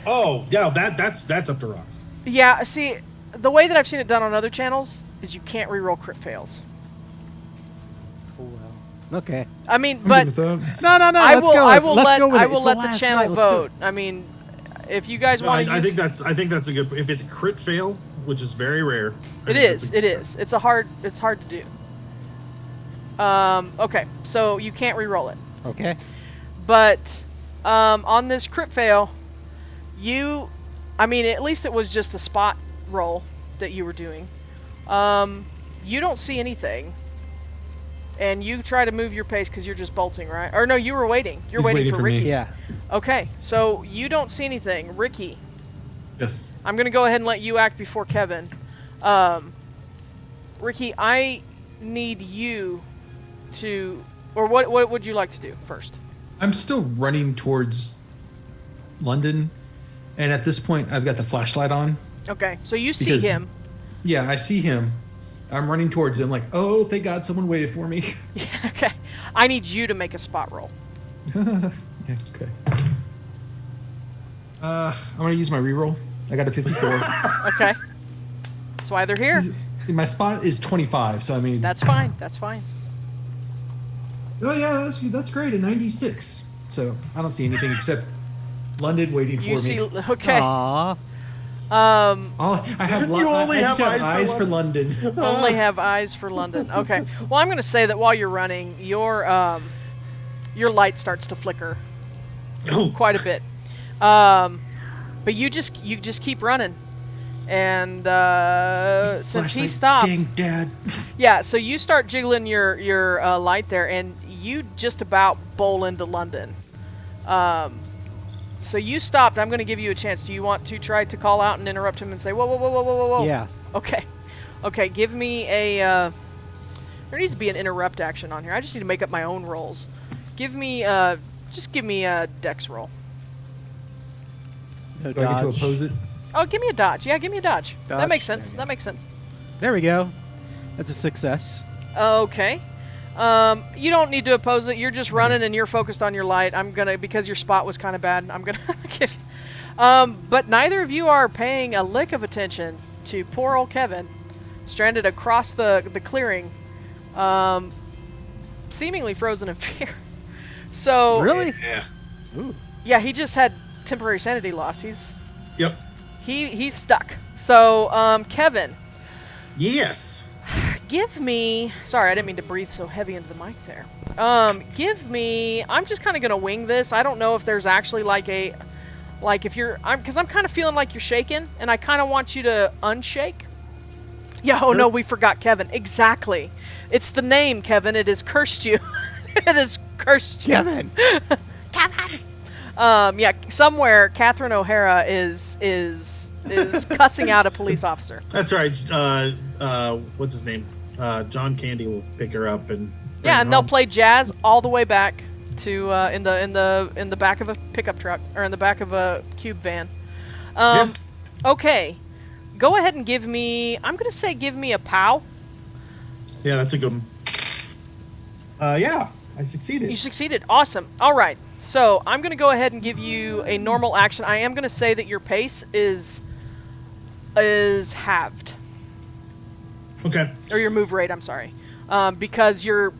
Oh, yeah, that's up to Rox. Yeah. See, the way that I've seen it done on other channels is you can't reroll crit fails. Oh, well. Okay. I mean, I'm but good with that. No. I Let's will. go. I will Let's let. go with I it. will It's let the the last channel night. Let's do vote. I mean, if you guys I want to, think that's a good. If it's a crit fail, which is very rare. It is. It's hard to do. Okay, so you can't reroll it. Okay. But on this crit fail, I mean, at least it was just a spot roll that you were doing. You don't see anything, and you try to move your pace because you're just bolting, right? Or no, you were waiting. You're He's waiting for me. Ricky. Yeah. Okay, so you don't see anything, Ricky. Yes. I'm gonna go ahead and let you act before Kevin. Ricky, I need you to, or what would you like to do first? I'm still running towards London, and at this point, I've got the flashlight on. Okay, so you see Because- him. Yeah, I see him. I'm running towards him, like, oh, thank God, someone waited for me. Okay, I need you to make a spot roll. Yeah, okay. I'm gonna use my reroll. I got a 54. Okay, that's why they're here. My spot is 25, so I mean. That's fine. That's fine. Oh yeah, that's great. A 96. So I don't see anything except London waiting for You see, me. okay. Aww. I have You only I just have have eyes for London. Only have eyes for London. Okay. Well, I'm going to say that while you're running, your light starts to flicker Oh, quite a bit. But you just keep running, and since he Flashlight, stopped, dang, Dad. yeah. So you start jiggling your light there, and you just about bowl into London. So you stopped. I'm going to give you a chance. Do you want to try to call out and interrupt him and say, whoa, whoa, whoa, whoa, whoa, whoa, whoa? Yeah. Okay. Okay, give me a... there needs to be an interrupt action on here. I just need to make up my own rolls. Give me... just give me a dex roll. No Do I get to dodge. oppose it? Oh, give me a dodge. Yeah, give me a dodge. That Dodge? makes sense. There you That go. makes sense. There we go. That's a success. Okay. You don't need to oppose it. You're just running and you're focused on your light. I'm going to... Because your spot was kind of bad, I'm going to give... but neither of you are paying a lick of attention to poor old Kevin, stranded across the clearing, seemingly frozen in fear. So Really? yeah. yeah, he just had temporary sanity loss. Yep. He's stuck. So Kevin, Yes. give me. Sorry, I didn't mean to breathe so heavy into the mic there. Give me. I'm just kind of gonna wing this. I don't know if there's actually if you're. Because I'm kind of feeling like you're shaking, and I kind of want you to unshake. Yeah. Oh no, we forgot Kevin. Exactly. It's the name, Kevin. It has cursed you. It has cursed you. Kevin. Kevin. Yeah. Somewhere, Catherine O'Hara is cussing out a police officer. That's right. What's his name? John Candy will pick her up and. bring Yeah, her and they'll home. play jazz all the way back to in the back of a pickup truck or in the back of a cube van. Yeah. Okay, go ahead and give me. I'm gonna say give me a POW. Yeah, that's a good one. Yeah, I succeeded. You succeeded. Awesome. All right. So I'm gonna go ahead and give you a normal action. I am gonna say that your pace is halved, Okay. or your move rate. I'm sorry, because you're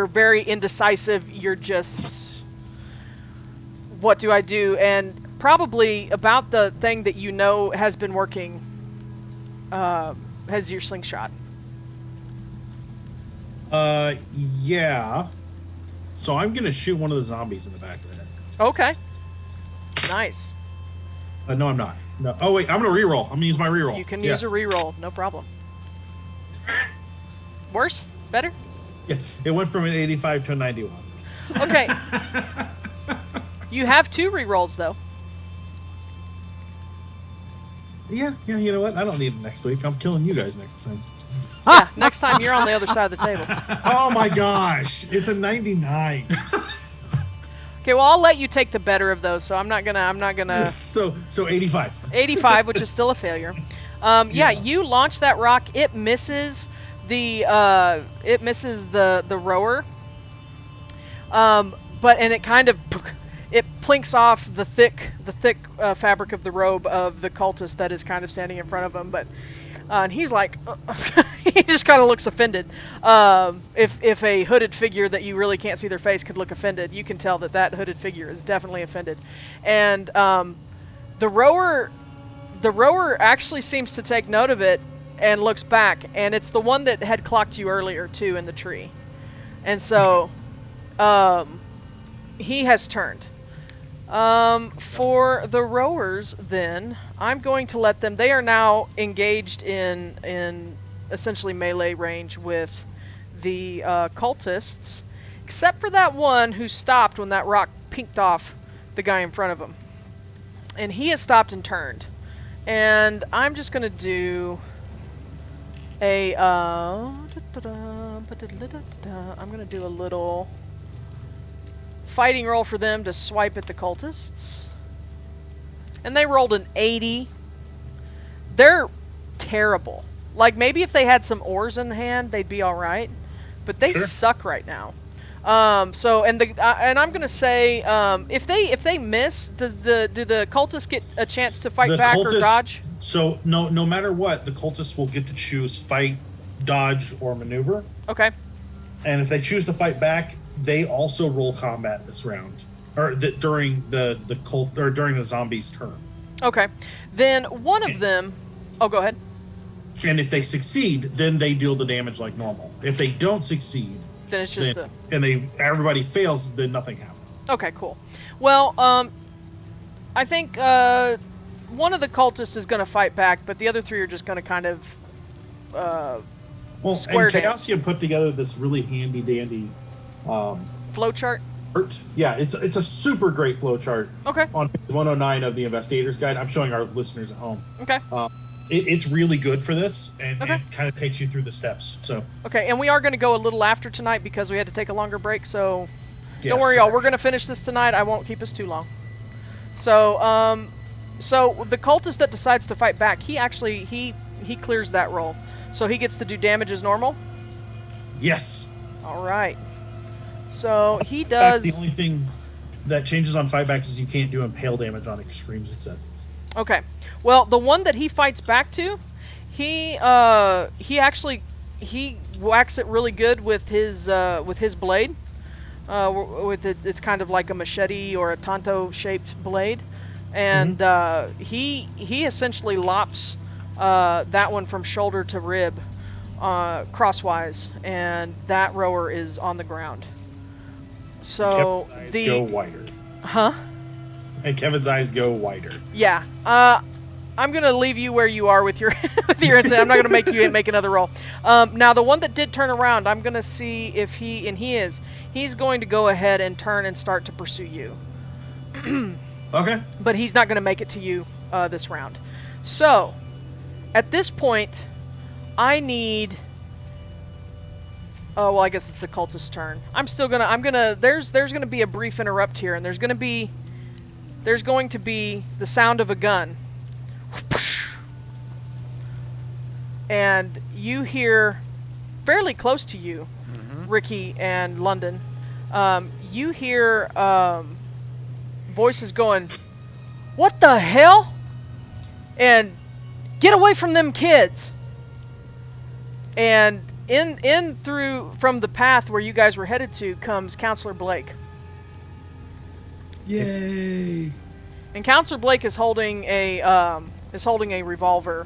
very indecisive. You're just, what do I do? And probably about the thing that you know has been working has your slingshot. Yeah. So I'm gonna shoot one of the zombies in the back of the head. Okay. Nice. No, I'm not. No. Oh wait, I'm gonna reroll. I'm gonna use my reroll. You can Yes. use a reroll. No problem. Worse? Better? Yeah, it went from an 85 to a 91. Okay. You have 2 rerolls though. Yeah. You know what? I don't need it next week. I'm killing you guys next time. Yeah, next time you're on the other side of the table. Oh my gosh! It's a 99. Okay, well, I'll let you take the better of those, so I'm not gonna. So 85. 85, which is still a failure. Yeah, you launch that rock. It misses the rower. And it kind of it plinks off the thick fabric of the robe of the cultist that is kind of standing in front of him. But and he's like, he just kind of looks offended. If a hooded figure that you really can't see their face could look offended, you can tell that hooded figure is definitely offended. And the rower actually seems to take note of it and looks back, and it's the one that had clocked you earlier too in the tree. And so he has turned. For the rowers, then, I'm going to let them... They are now engaged in essentially melee range with the cultists, except for that one who stopped when that rock pinked off the guy in front of him. And he has stopped and turned. And I'm just going to do a... I'm going to do a little... fighting roll for them to swipe at the cultists. And they rolled an 80. They're terrible. Like, maybe if they had some oars in hand, they'd be all right. But they suck right now. And I'm gonna say, if they miss, do the cultists get a chance to fight back or dodge? So no matter what, the cultists will get to choose fight, dodge, or maneuver. Okay. And if they choose to fight back, they also roll combat this round, or during the cult or during the zombies' turn. Okay, then one of them. Oh, go ahead. And if they succeed, then they deal the damage like normal. If they don't succeed, then it's just everybody fails, then nothing happens. Okay, cool. Well, I think one of the cultists is going to fight back, but the other three are just going to kind of square dance. Chaosium put together this really handy dandy flowchart. Yeah, it's a super great flowchart. Okay. On page 109 of the Investigator's Guide. I'm showing our listeners at home. Okay. It's really good for this, and it kind of takes you through the steps. So. Okay, and we are going to go a little after tonight because we had to take a longer break. So, don't worry, y'all. We're going to finish this tonight. I won't keep us too long. So, so the cultist that decides to fight back, he actually he clears that roll, so he gets to do damage as normal. Yes. All right. So he does. The only thing that changes on fightbacks is you can't do impale damage on extreme successes. Okay. Well, the one that he fights back to, he whacks it really good with his blade. It's kind of like a machete or a tanto shaped blade, and he essentially lops that one from shoulder to rib, crosswise, and that rower is on the ground. So the go wider. Huh? And Kevin's eyes go wider. Yeah. I'm gonna leave you where you are with your insight. I'm not gonna make you make another roll. Now the one that did turn around, I'm gonna see if he's going to go ahead and turn and start to pursue you. Okay. But he's not gonna make it to you this round. So at this point, I need. Oh well, I guess it's the cultist's turn. There's gonna be a brief interrupt here, and there's going to be the sound of a gun. And you hear fairly close to you, Ricky and London, you hear voices going, "What the hell?" And "Get away from them kids." And in through from the path where you guys were headed to comes Counselor Blake. Yay! And Counselor Blake is holding a revolver.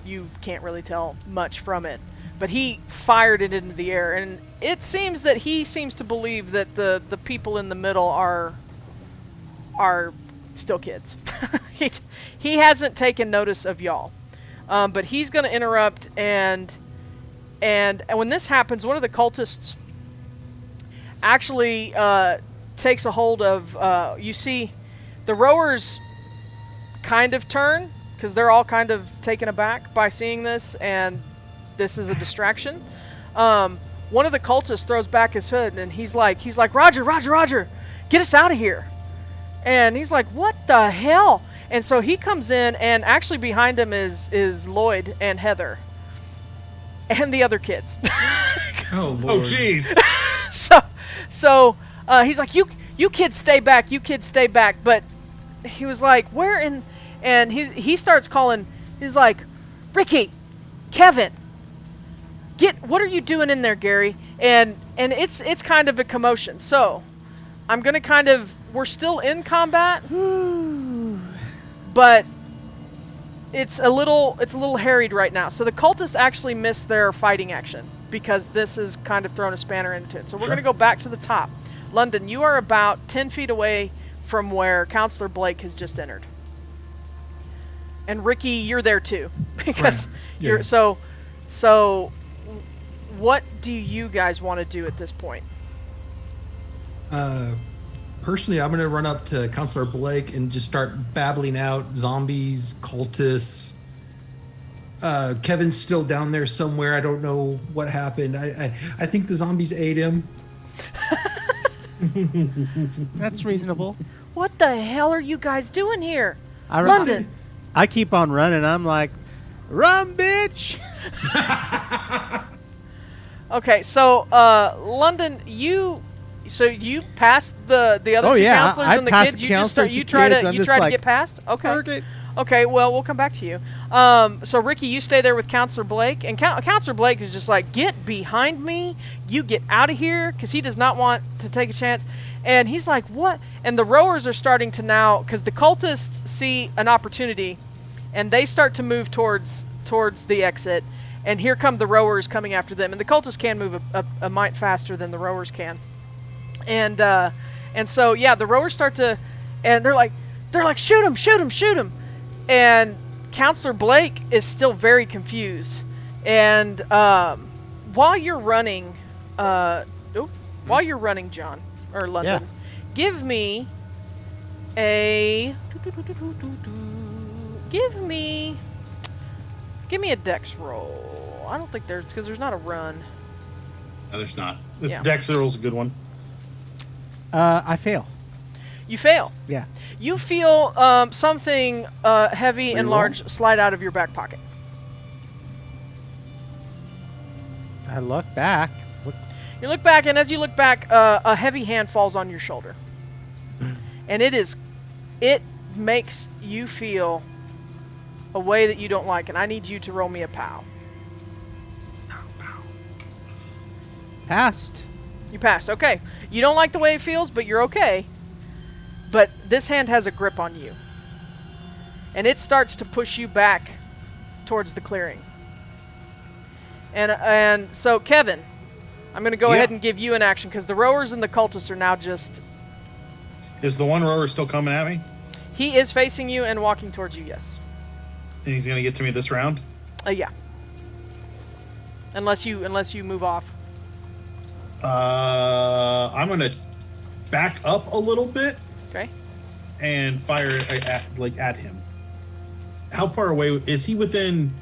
You can't really tell much from it, but he fired it into the air, and it seems that he seems to believe that the people in the middle are still kids. He hasn't taken notice of y'all, but he's going to interrupt, and when this happens, one of the cultists actually takes a hold of. You see, the rowers kind of turn because they're all kind of taken aback by seeing this, and this is a distraction. One of the cultists throws back his hood, and he's like, Roger, get us out of here. And he's like, what the hell? And so he comes in, and actually behind him is Lloyd and Heather and the other kids. Oh, Oh, Lord. jeez. So he's like, you kids stay back, But he was like, where in? And he starts calling. He's like, Ricky, Kevin, what are you doing in there, Gary? And it's kind of a commotion. So I'm gonna we're still in combat, but it's a little harried right now. So the cultists actually missed their fighting action because this has kind of thrown a spanner into it. So we're gonna go back to the top. London, you are about 10 feet away from where Counselor Blake has just entered. And Ricky, you're there too, because Right. you're Yeah. so. What do you guys want to do at this point? Personally, I'm going to run up to Counselor Blake and just start babbling out zombies, cultists. Kevin's still down there somewhere. I don't know what happened. I think the zombies ate him. That's reasonable. What the hell are you guys doing here? I London. I keep on running. I'm like, run, bitch. Okay, so London, you passed the other Oh, two yeah, counselors I and the passed kids. the You just counselors, you the try kids, to I'm you just try to like, get past. Okay. Work it. Okay, well, we'll come back to you. So, Ricky, you stay there with Counselor Blake, and Counselor Blake is just like, get behind me, you get out of here, because he does not want to take a chance. And he's like, what? And the rowers are starting to now, because the cultists see an opportunity, and they start to move towards the exit, and here come the rowers coming after them. And the cultists can move a mite faster than the rowers can. And so, yeah, the rowers start to, and they're like, shoot him. And Counselor Blake is still very confused. And while you're running, John or London, give me a a dex roll. I don't think because there's not a run. No, there's not. Yeah. Dex roll's a good one. I fail. You fail. Yeah. You feel something heavy and Reroll? large slide out of your back pocket. I look back. You look back, and as you look back, a heavy hand falls on your shoulder. And it makes you feel a way that you don't like, and I need you to roll me a POW. Passed. You passed. Okay. You don't like the way it feels, but you're okay. But this hand has a grip on you. And it starts to push you back towards the clearing. And so, Kevin, I'm going to go ahead and give you an action, because the rowers and the cultists are now just... Is the one rower still coming at me? He is facing you and walking towards you, yes. And he's going to get to me this round? Yeah. Unless you move off. I'm going to back up a little bit Okay. and fire at him. How far away is he? Within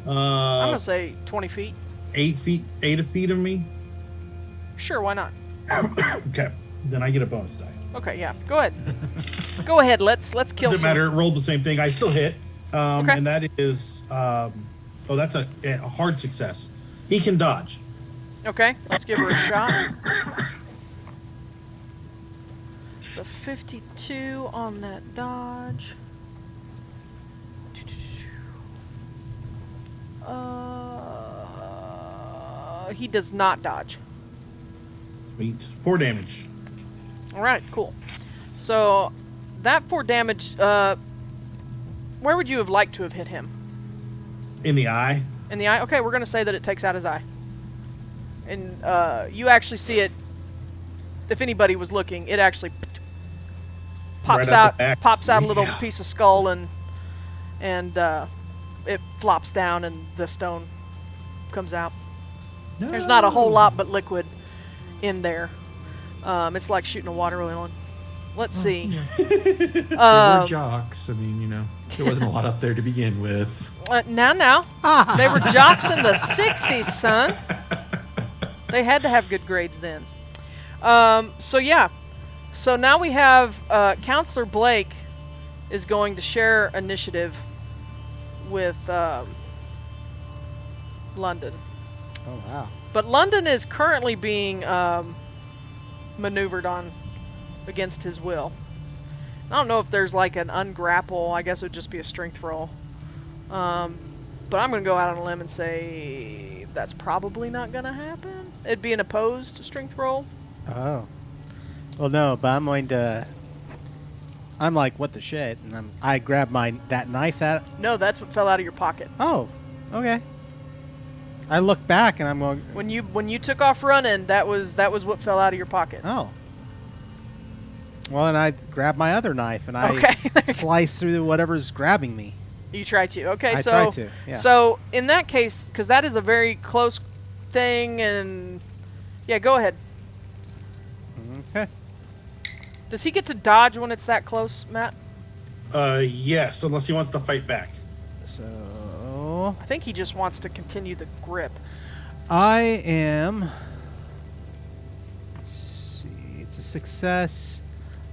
I'm going to say 20 feet. 8 feet of me? Sure, why not? Okay, then I get a bonus die. Okay, yeah. Go ahead. Go ahead. Let's kill Doesn't some. matter. It rolled the same thing. I still hit. Okay. And that is that's a hard success. He can dodge. Okay, let's give her a shot. It's a 52 on that dodge. He does not dodge. Sweet. 4 damage. All right, cool. So that 4 damage. Where would you have liked to have hit him? In the eye. In the eye. Okay, we're gonna say that it takes out his eye. And you actually see it. If anybody was looking, it actually pops Right out out, the back. pops out a little Yeah. piece of skull, and it flops down, and the stone comes out. There's not a whole lot but liquid in there. It's like shooting a water balloon. Let's see. We're jocks. I mean, There wasn't a lot up there to begin with. Now. They were jocks in the 60s, son. They had to have good grades then. So now we have Counselor Blake is going to share initiative with London. Oh, wow. But London is currently being maneuvered on against his will. I don't know if there's like an ungrapple. I guess it would just be a strength roll. But I'm going to go out on a limb and say that's probably not going to happen. It'd be an opposed strength roll. Oh. Well, no, but I'm like, what the shit? And I grab that knife No, that's what fell out of your pocket. Oh, okay. I look back and I'm going. When you took off running, that was what fell out of your pocket. Oh. Well, and I grab my other knife and I Okay. slice through whatever's grabbing me. You try to. Okay, I so try to, yeah. So in that case, because that is a very close thing, and yeah, go ahead. Okay. Does he get to dodge when it's that close, Matt? Yes, unless he wants to fight back. So I think he just wants to continue the grip. I am. Let's see. It's a success.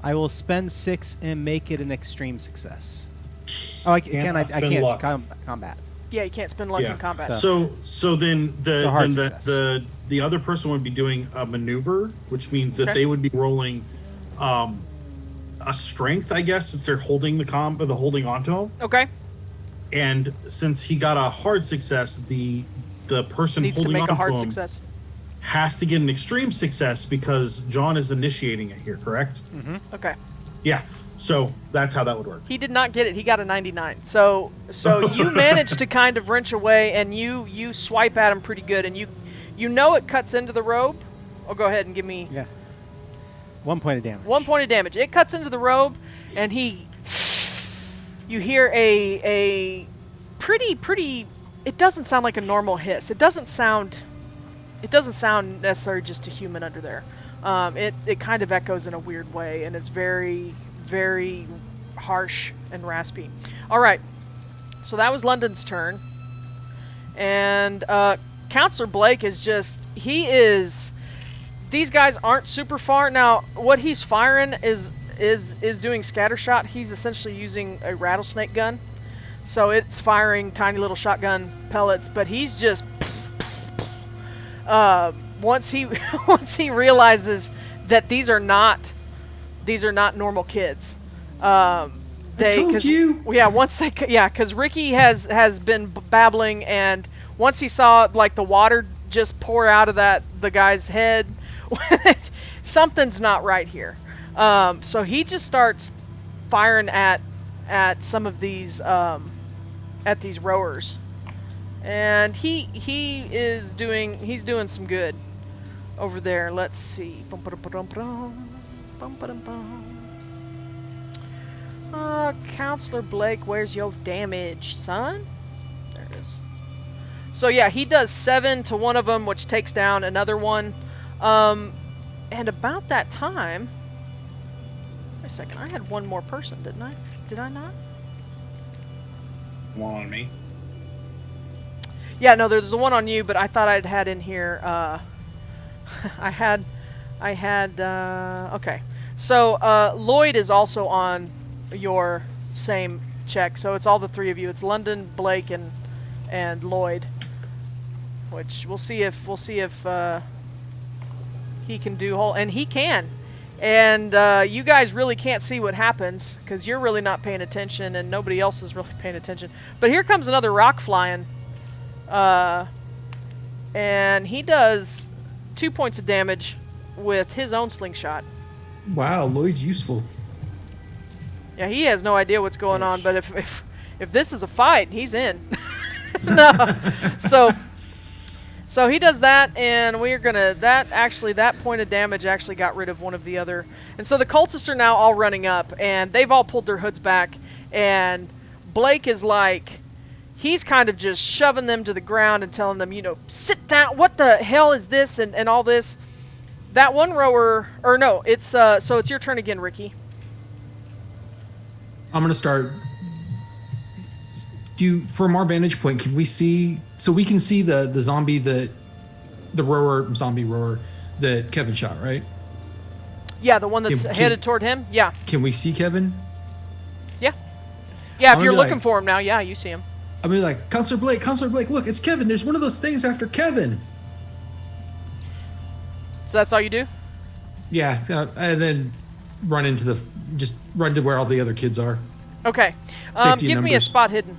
I will spend 6 and make it an extreme success. Oh, I can't. I spend can't. luck. Combat. Yeah, you can't spend luck in combat. So then It's a hard the other person would be doing a maneuver, which means that they would be rolling a strength, I guess, since they're holding the holding onto him. Okay. And since he got a hard success, the person Needs to holding make a onto hard him success. has to get an extreme success because John is initiating it here, correct? Mm-hmm. Okay. Yeah. So that's how that would work. He did not get it. He got a 99. So you managed to kind of wrench away, and you swipe at him pretty good, and you know it cuts into the robe. Oh, go ahead and give me 1 point of damage. 1 point of damage. It cuts into the robe, and you hear a pretty. It doesn't sound like a normal hiss. It doesn't sound necessarily just a human under there. It kind of echoes in a weird way, and it's very, very harsh and raspy. All right, so that was London's turn, and Counselor Blake is these guys aren't super far. Now, what he's firing is doing scattershot. He's essentially using a rattlesnake gun. So it's firing tiny little shotgun pellets, but he's just once he realizes that these are not normal kids. Because Ricky has been babbling, and once he saw like the water just pour out of the guy's head, something's not right here. So he just starts firing at some of these at these rowers, and he's doing some good over there. Let's see. Counselor Blake, where's your damage, son? There it is. So yeah, he does 7 to one of them, which takes down another one. And about that time, wait a second, I had one more person, didn't I? Did I not? One on me. Yeah, no, there's the one on you, but I thought I'd had in here. I had. Okay, so Lloyd is also on your same check, so it's all the three of you. It's London, Blake, and Lloyd. Which we'll see if he can do whole, and he can. And you guys really can't see what happens because you're really not paying attention, and nobody else is really paying attention. But here comes another rock flying, and he does 2 points of damage with his own slingshot. Wow, Lloyd's useful. Yeah, he has no idea what's going on, but if this is a fight, he's in. No, so he does that, and we're gonna that point of damage actually got rid of one of the other, and so the cultists are now all running up, and they've all pulled their hoods back, and Blake is like, he's kind of just shoving them to the ground and telling them, sit down. What the hell is this and all this? That one rower, or no, it's so it's your turn again, Ricky. I'm gonna start from our vantage point, can we see? So we can see the zombie the zombie rower that Kevin shot, right? Yeah, the one that's headed toward him. Yeah. Can we see Kevin? Yeah. Yeah, if I'm you're gonna be looking like- for him now, yeah, you see him. I mean, like, Counselor Blake, look, it's Kevin. There's one of those things after Kevin. So that's all you do? Yeah, and then just run to where all the other kids are. Okay. Safety Give me a numbers. spot hidden.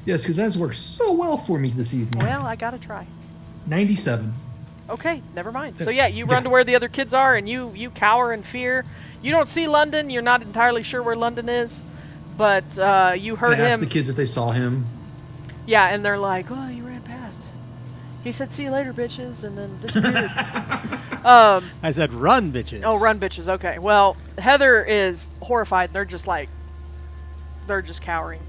Yes, because that's worked so well for me this evening. Well, I gotta try. 97. Okay, never mind. So yeah, you run to where the other kids are, and you cower in fear. You don't see London. You're not entirely sure where London is, but you heard I asked him. the kids if they saw him. Yeah, and they're like, "Oh, he ran past." He said, "See you later, bitches," and then disappeared. I said, "Run, bitches." Oh, run, bitches. Okay. Well, Heather is horrified. They're just cowering.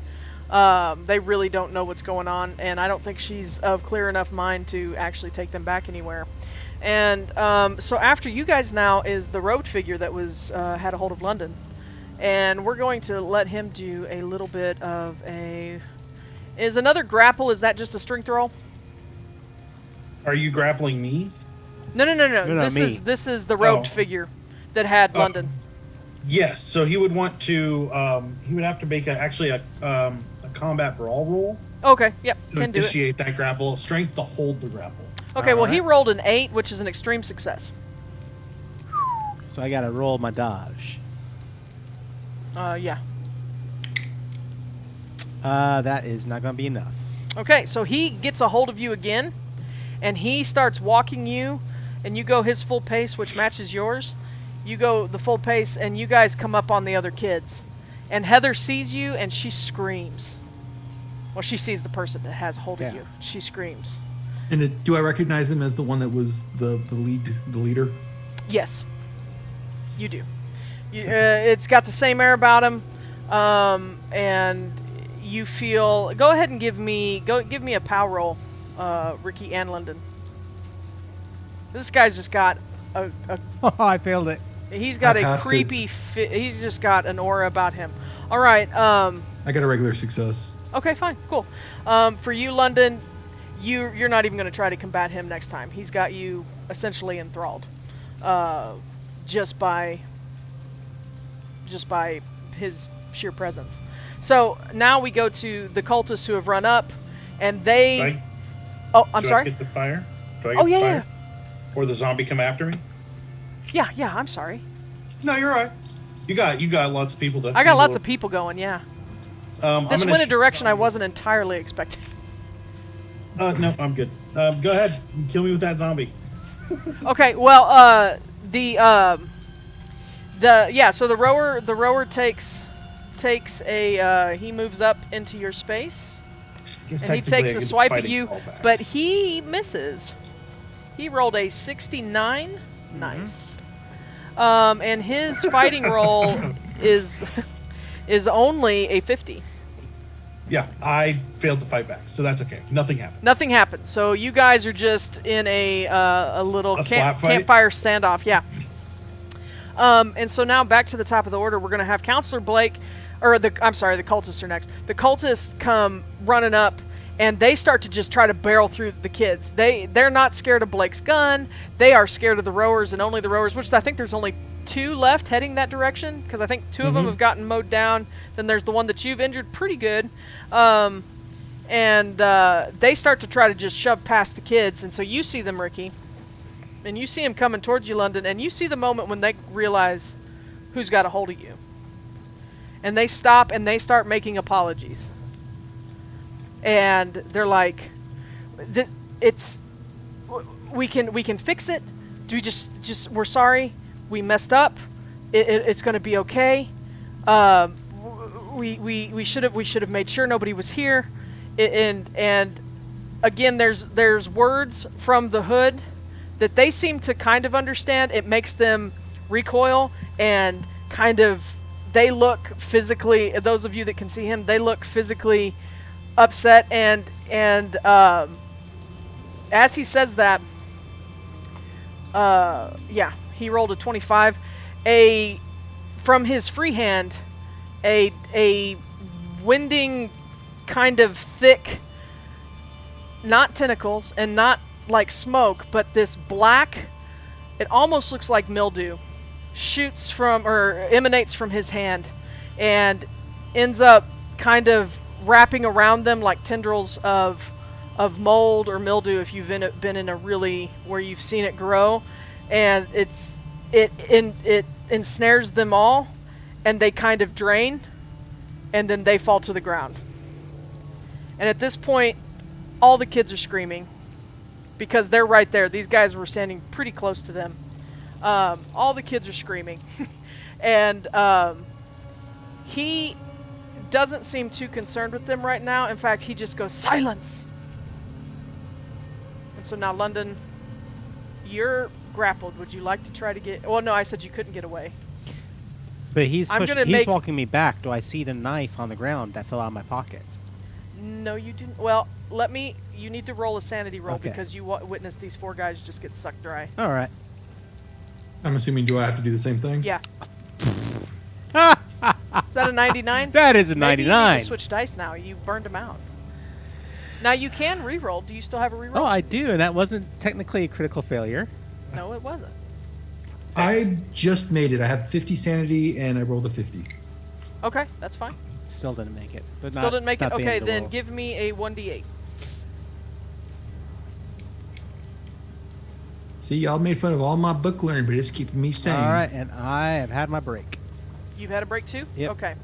They really don't know what's going on, and I don't think she's of clear enough mind to actually take them back anywhere. And so after you guys now is the road figure that was had a hold of London, and we're going to let him do a little bit of a. Is another grapple? Is that just a strength roll? Are you grappling me? No. No, This me. is the robed Oh. figure that had London. Yes. So he would want to. He would have to make a combat brawl roll Okay. Yep. to Can do it. initiate that grapple. Strength to hold the grapple. Okay. Well, he Alright. rolled an 8, which is an extreme success. So I gotta roll my dodge. Yeah. That is not gonna be enough. Okay, so he gets a hold of you again, and he starts walking you, and you go his full pace, which matches yours. You go the full pace, and you guys come up on the other kids. And Heather sees you, and she screams. Well, she sees the person that has a hold of Yeah. you. She screams. And do I recognize him as the one that was the leader? Yes, you do. It's got the same air about him, and you feel. Go ahead and give me a power roll, Ricky and London. This guy's just got a Oh, I failed it. he's got I a passed creepy. He's just got an aura about him. All right. I got a regular success. Okay. Fine. Cool. For you, London, you're not even going to try to combat him next time. He's got you essentially enthralled, just by his sheer presence. So now we go to the cultists who have run up, and they. Do I, Oh, I'm do I sorry. get the fire? Do I Oh, get yeah, the yeah. fire? Or the zombie come after me? Yeah. I'm sorry. No, you're right. You got lots of people. I got lots of people going. Yeah. This went a direction I wasn't. wasn't entirely expecting. No, I'm good. Go ahead. Kill me with that zombie. Okay, well, so the rower takes a he moves up into your space, Guess and he technically takes I a get swipe at fighting you, callback. but he misses. He rolled a 69. Nice. And his fighting roll is only a 50. Yeah, I failed to fight back, so that's okay. Nothing happened. Nothing happens. So you guys are just in a little A slap fight? campfire standoff. Yeah. And so now back to the top of the order. We're going to have Counselor Blake, the cultists are next. The cultists come running up, and they start to just try to barrel through the kids. They're not scared of Blake's gun. They are scared of the rowers and only the rowers, which I think there's only 2 left heading that direction, because I think 2 of them have gotten mowed down. Then there's the one that you've injured pretty good. And they start to try to just shove past the kids, and so you see them, Ricky, and you see them coming towards you, London, and you see the moment when they realize who's got a hold of you. And they stop and they start making apologies. And they're like, we can fix it. Do we just we're sorry. We messed up. It's going to be okay. We should have made sure nobody was here. And again, there's words from the hood that they seem to kind of understand. It makes them recoil and kind of, they look physically, those of you that can see him, they look physically upset. And as he says that, he rolled a 25. From his free hand, a winding kind of thick, not tentacles and not like smoke, but this black, it almost looks like mildew, shoots from or emanates from his hand and ends up kind of wrapping around them like tendrils of mold or mildew if you've been in a really where you've seen it grow, and it ensnares them all, and they kind of drain, and then they fall to the ground. And at this point, all the kids are screaming because they're right there. These guys were standing pretty close to them. All the kids are screaming. And he doesn't seem too concerned with them right now. In fact, he just goes, "Silence!" And so now, London, you're grappled. Would you like to try to get... Well, no, I said you couldn't get away. But he's I'm gonna he's make- walking me back. Do I see the knife on the ground that fell out of my pocket? No, you didn't. Well, you need to roll a sanity roll Okay. because you witnessed these 4 guys just get sucked dry. All right. I'm assuming, do I have to do the same thing? Yeah. Is that a 99? That is a Maybe you need 99. to switch dice now. You burned them out. Now you can re-roll. Do you still have a re-roll? Oh, I do, and that wasn't technically a critical failure. No, it wasn't. I just made it. I have 50 sanity, and I rolled a 50. Okay, that's fine. Still didn't make it. But Still didn't make it? not the end Okay, of the then world. give me a 1d8. See, y'all made fun of all my book learning, but it's keeping me sane. All right, and I have had my break. You've had a break too? Yep. Okay.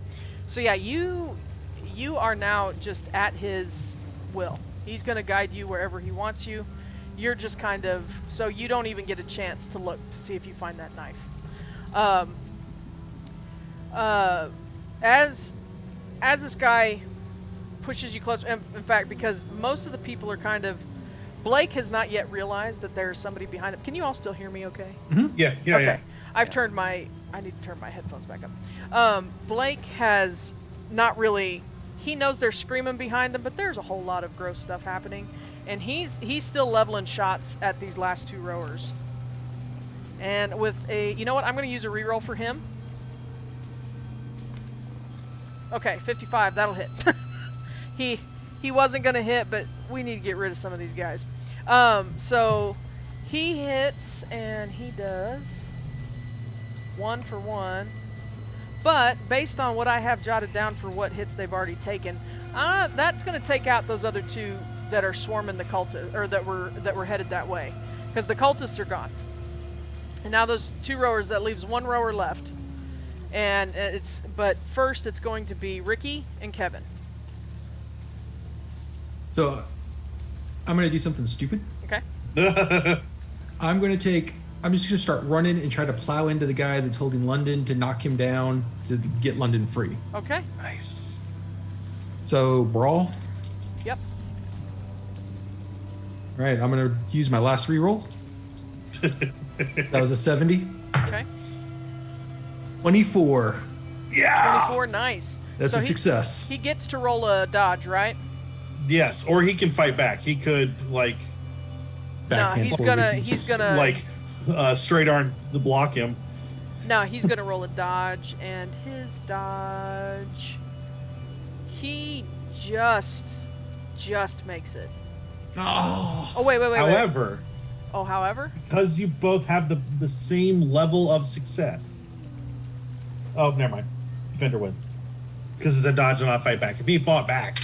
So yeah, you are now just at his will. He's going to guide you wherever he wants you. You're just kind of... So you don't even get a chance to look to see if you find that knife. As this guy pushes you closer... In fact, because most of the people are kind of... Blake has not yet realized that there's somebody behind him. Can you all still hear me okay? Yeah. Okay. I've turned my... I need to turn my headphones back up. Blake has not really... He knows they're screaming behind him, but there's a whole lot of gross stuff happening. And he's still leveling shots at these last 2 rowers. And with a... You know what? I'm going to use a reroll for him. Okay, 55. That'll hit. He wasn't going to hit, but we need to get rid of some of these guys. So he hits, and he does 1 for 1. But based on what I have jotted down for what hits they've already taken, that's going to take out those other 2 that are swarming the cultists, or that were headed that way, because the cultists are gone. And now those 2 rowers, that leaves 1 rower left. And but first it's going to be Ricky and Kevin. So, I'm going to do something stupid. Okay. I'm just going to start running and try to plow into the guy that's holding London to knock him down to get London free. Okay. Nice. So, brawl. Yep. All right, I'm going to use my last reroll. That was a 70. Okay. 24. Yeah. 24. Nice. That's So a success. He gets to roll a dodge, right? Yes, or he can fight back. He could Backhand he's forward. gonna straight arm to block him. No, he's gonna roll a dodge, and his dodge, he just makes it. Oh. Oh wait. However, Oh, however. because you both have the same level of success. Oh, never mind. Defender wins because it's a dodge and not fight back. If he fought back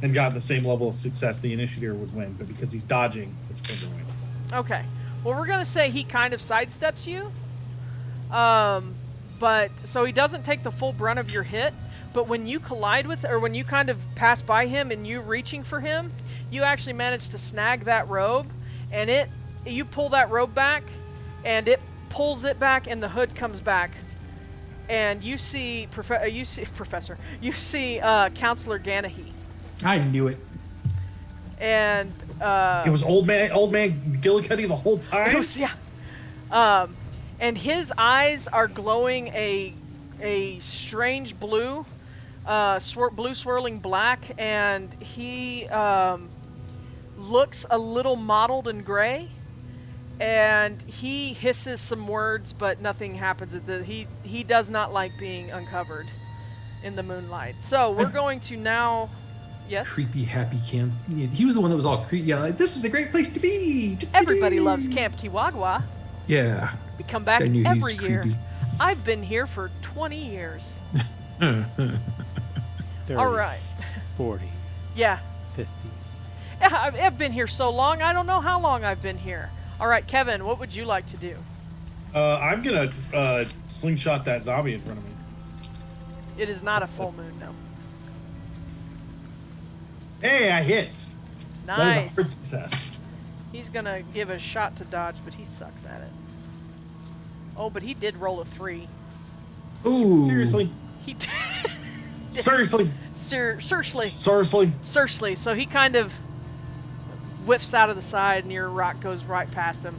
and got the same level of success, the initiator would win. But because he's dodging, the defender wins. Okay. Well, we're gonna say he kind of sidesteps you. But so he doesn't take the full brunt of your hit. But when you collide with, or when you kind of pass by him and you reaching for him, you actually manage to snag that robe, and you pull that robe back, and it pulls it back, and the hood comes back, and you see Counselor Ganahy. I knew it. And It was old man Gillicuddy the whole time. it was, yeah. And his eyes are glowing a strange blue, blue swirling black, and he looks a little mottled and gray. And he hisses some words, but nothing happens. He does not like being uncovered. in the moonlight. So we're going to now. Yes. Creepy happy camp. He was the one that was all creepy. Yeah, like, this is a great place to be. Everybody loves Camp Kiwagwa. Yeah. We come back I knew he every was year. creepy. I've been here for 20 years. 30, All right. 40, Yeah. 50. I've been here so long, I don't know how long I've been here. All right, Kevin, what would you like to do? I'm gonna slingshot that zombie in front of me. It is not a full moon, no. Hey, I hit. That is a Nice. hard success. He's going to give a shot to dodge, but he sucks at it. Oh, but he did roll a 3. Ooh. Seriously. He did. Seriously. Seriously. Seriously. So he kind of whiffs out of the side, and your rock goes right past him.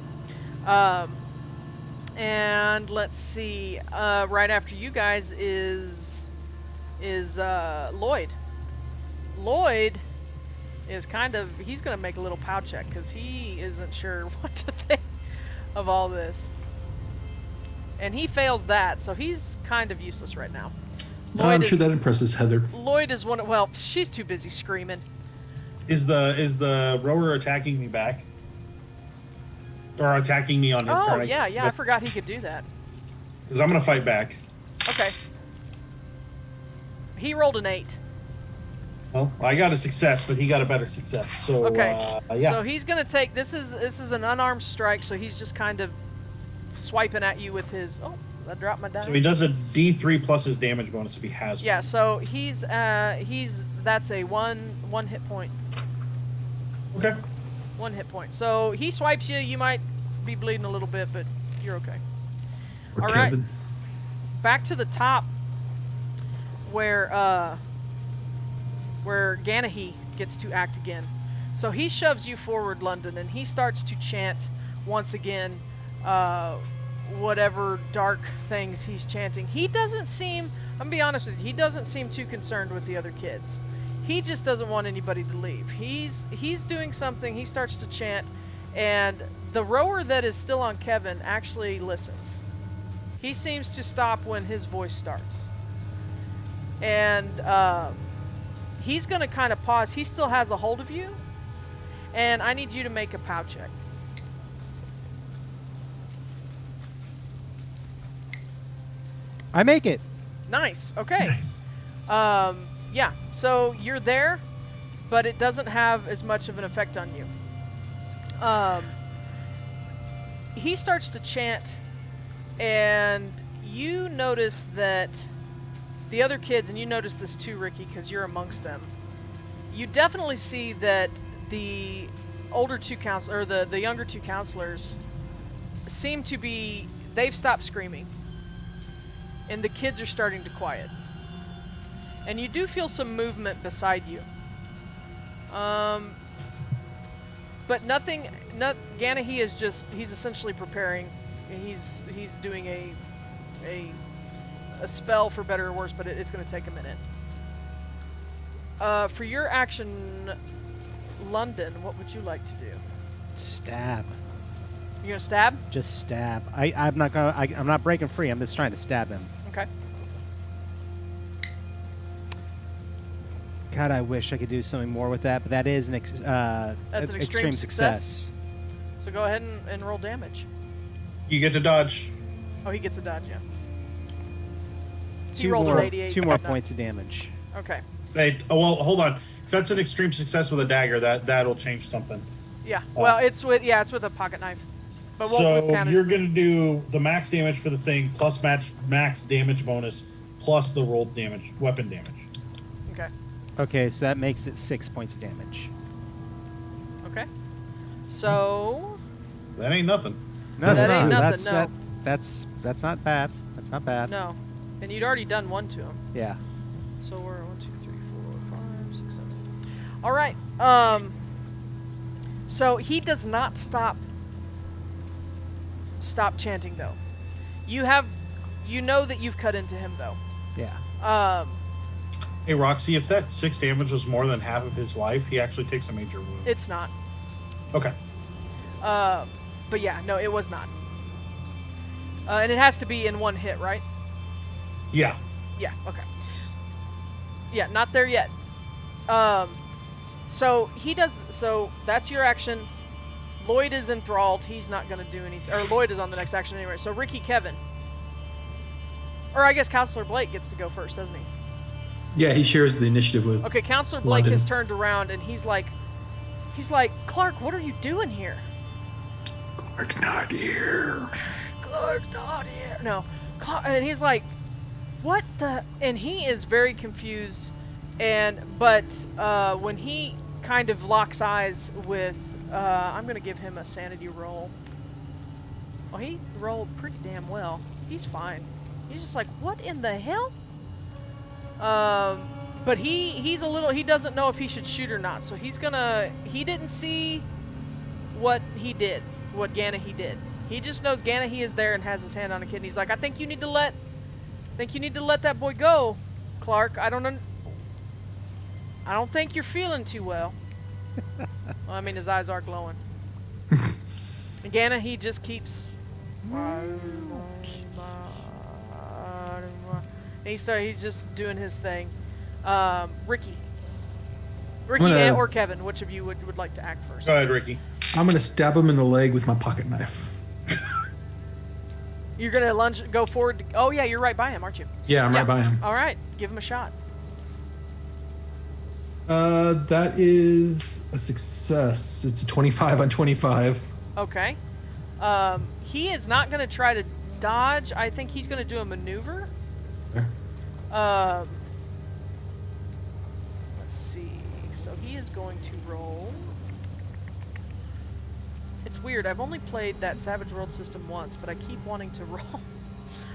And let's see. Right after you guys is Lloyd. Lloyd is he's going to make a little pow check because he isn't sure what to think of all this. And he fails that, so he's kind of useless right now. I'm sure that impresses Heather. Lloyd is well, she's too busy screaming. Is the rower attacking me back? Or attacking me on his turn? Oh, yeah, I forgot he could do that. Because I'm going to fight back. Okay. He rolled an 8. Well, I got a success, but he got a better success. So, Okay. yeah. So he's going to take... This is an unarmed strike, so he's just kind of swiping at you with his... Oh, I dropped my die. So he does a D3 plus his damage bonus if he has Yeah, one. so he's... That's a one hit point. Okay. 1 hit point. So he swipes you. You might be bleeding a little bit, but you're okay. Or All right. Kevin. Back to the top where Ganahy gets to act again. So he shoves you forward, London, and he starts to chant once again whatever dark things he's chanting. He doesn't seem, I'm going to be honest with you, he doesn't seem too concerned with the other kids. He just doesn't want anybody to leave. He's doing something, he starts to chant, and the rower that is still on Kevin actually listens. He seems to stop when his voice starts. And he's going to kind of pause. He still has a hold of you, and I need you to make a POW check. I make it. Nice. Okay. Nice. Yeah, so you're there, but it doesn't have as much of an effect on you. He starts to chant, and you notice that the other kids, and you notice this too, Ricky, because you're amongst them, you definitely see that the older two counselors, or the younger two counselors, seem to be, they've stopped screaming, and the kids are starting to quiet. And you do feel some movement beside you. But nothing, Ganahy is just, he's essentially preparing. He's doing a spell, for better or worse, but it's going to take a minute. For your action, London, what would you like to do? Stab. You going to stab? Just stab. I'm not breaking free. I'm just trying to stab him. Okay. God, I wish I could do something more with that, but that is an extreme success. So go ahead and roll damage. You get to dodge. Oh, he gets a dodge, yeah. He Two rolled an more, 88. two more points of damage. Okay. Hey, well, hold on. If that's an extreme success with a dagger, that'll change something. Yeah. Well, it's with a pocket knife. But we'll So count it you're as going to do the max damage for the thing plus max damage bonus plus the rolled damage, weapon damage. Okay. Okay, so that makes it 6 points of damage. Okay. So That ain't nothing. No, That it's ain't not. nothing, no. That's not bad. That's not bad. no, and you'd already done one to him. Yeah. So we're 1, 2, 3, 4, 5, 6, 7. All right. So he does not stop chanting though. You know that you've cut into him though. Yeah. Hey, Roxy, if that 6 damage was more than half of his life, he actually takes a major wound. It's not. Okay. But yeah, no, it was not. And it has to be in one hit, right? Yeah. Yeah. Okay. Yeah, not there yet. So he does. So that's your action. Lloyd is enthralled. He's not going to do anything. Or Lloyd is on the next action anyway. So Ricky, Kevin. Or I guess Counselor Blake gets to go first, doesn't he? Yeah, he shares the initiative with. Okay, Counselor Blake London. has turned around and he's like, Clark, what are you doing here? Clark's not here. Clark's not here. No, and he's like, what the? And he is very confused. But when he kind of locks eyes with, I'm gonna give him a sanity roll. Oh, he rolled pretty damn well. He's fine. He's just like, what in the hell? But he's a little. He doesn't know if he should shoot or not. So he's gonna. He didn't see what he did. What Ganahy did. He just knows Ganahy is there and has his hand on a kid. And he's like, I think you need to let that boy go, Clark. I don't think you're feeling too well. Well, I mean, his eyes are glowing. And Ganahy just keeps. And he's just doing his thing. Ricky, or Kevin, which of you would like to act first? Go ahead, Ricky. I'm gonna stab him in the leg with my pocket knife. You're gonna go forward. Oh yeah, you're right by him, aren't you? Yeah, I'm right by him. All right, give him a shot. That is a success. It's a 25 on 25. Okay. He is not gonna try to dodge. I think he's gonna do a maneuver. There. Let's see. So he is going to roll. It's weird. I've only played that Savage World system once, but I keep wanting to roll.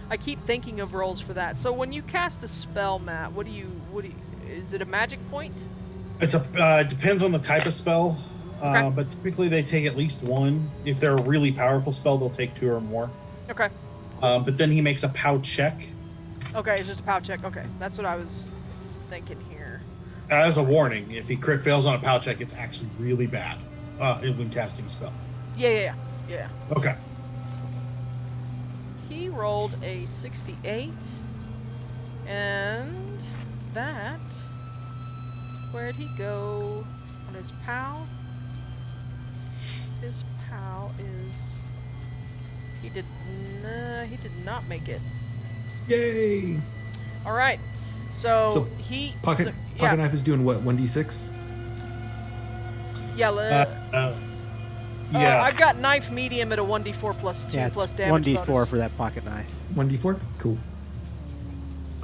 I keep thinking of rolls for that. So when you cast a spell, Matt, what do you? Is it a magic point? It depends on the type of spell, Okay. but typically they take at least one. If they're a really powerful spell, they'll take 2 or more. Okay. But then he makes a POW check. Okay, it's just a POW check. Okay, that's what I was thinking here. As a warning, if he crit fails on a POW check, it's actually really bad when casting a spell. Yeah. Okay. He rolled a 68, and that. Where'd he go on his POW? His POW is. He did not make it. Yay! All right, so he Pocket knife is doing what? 1d6. Yeah. Yeah. I've got knife medium at a 1d4 plus 2 plus damage 1d4 bonus. for that pocket knife. 1d4. Cool.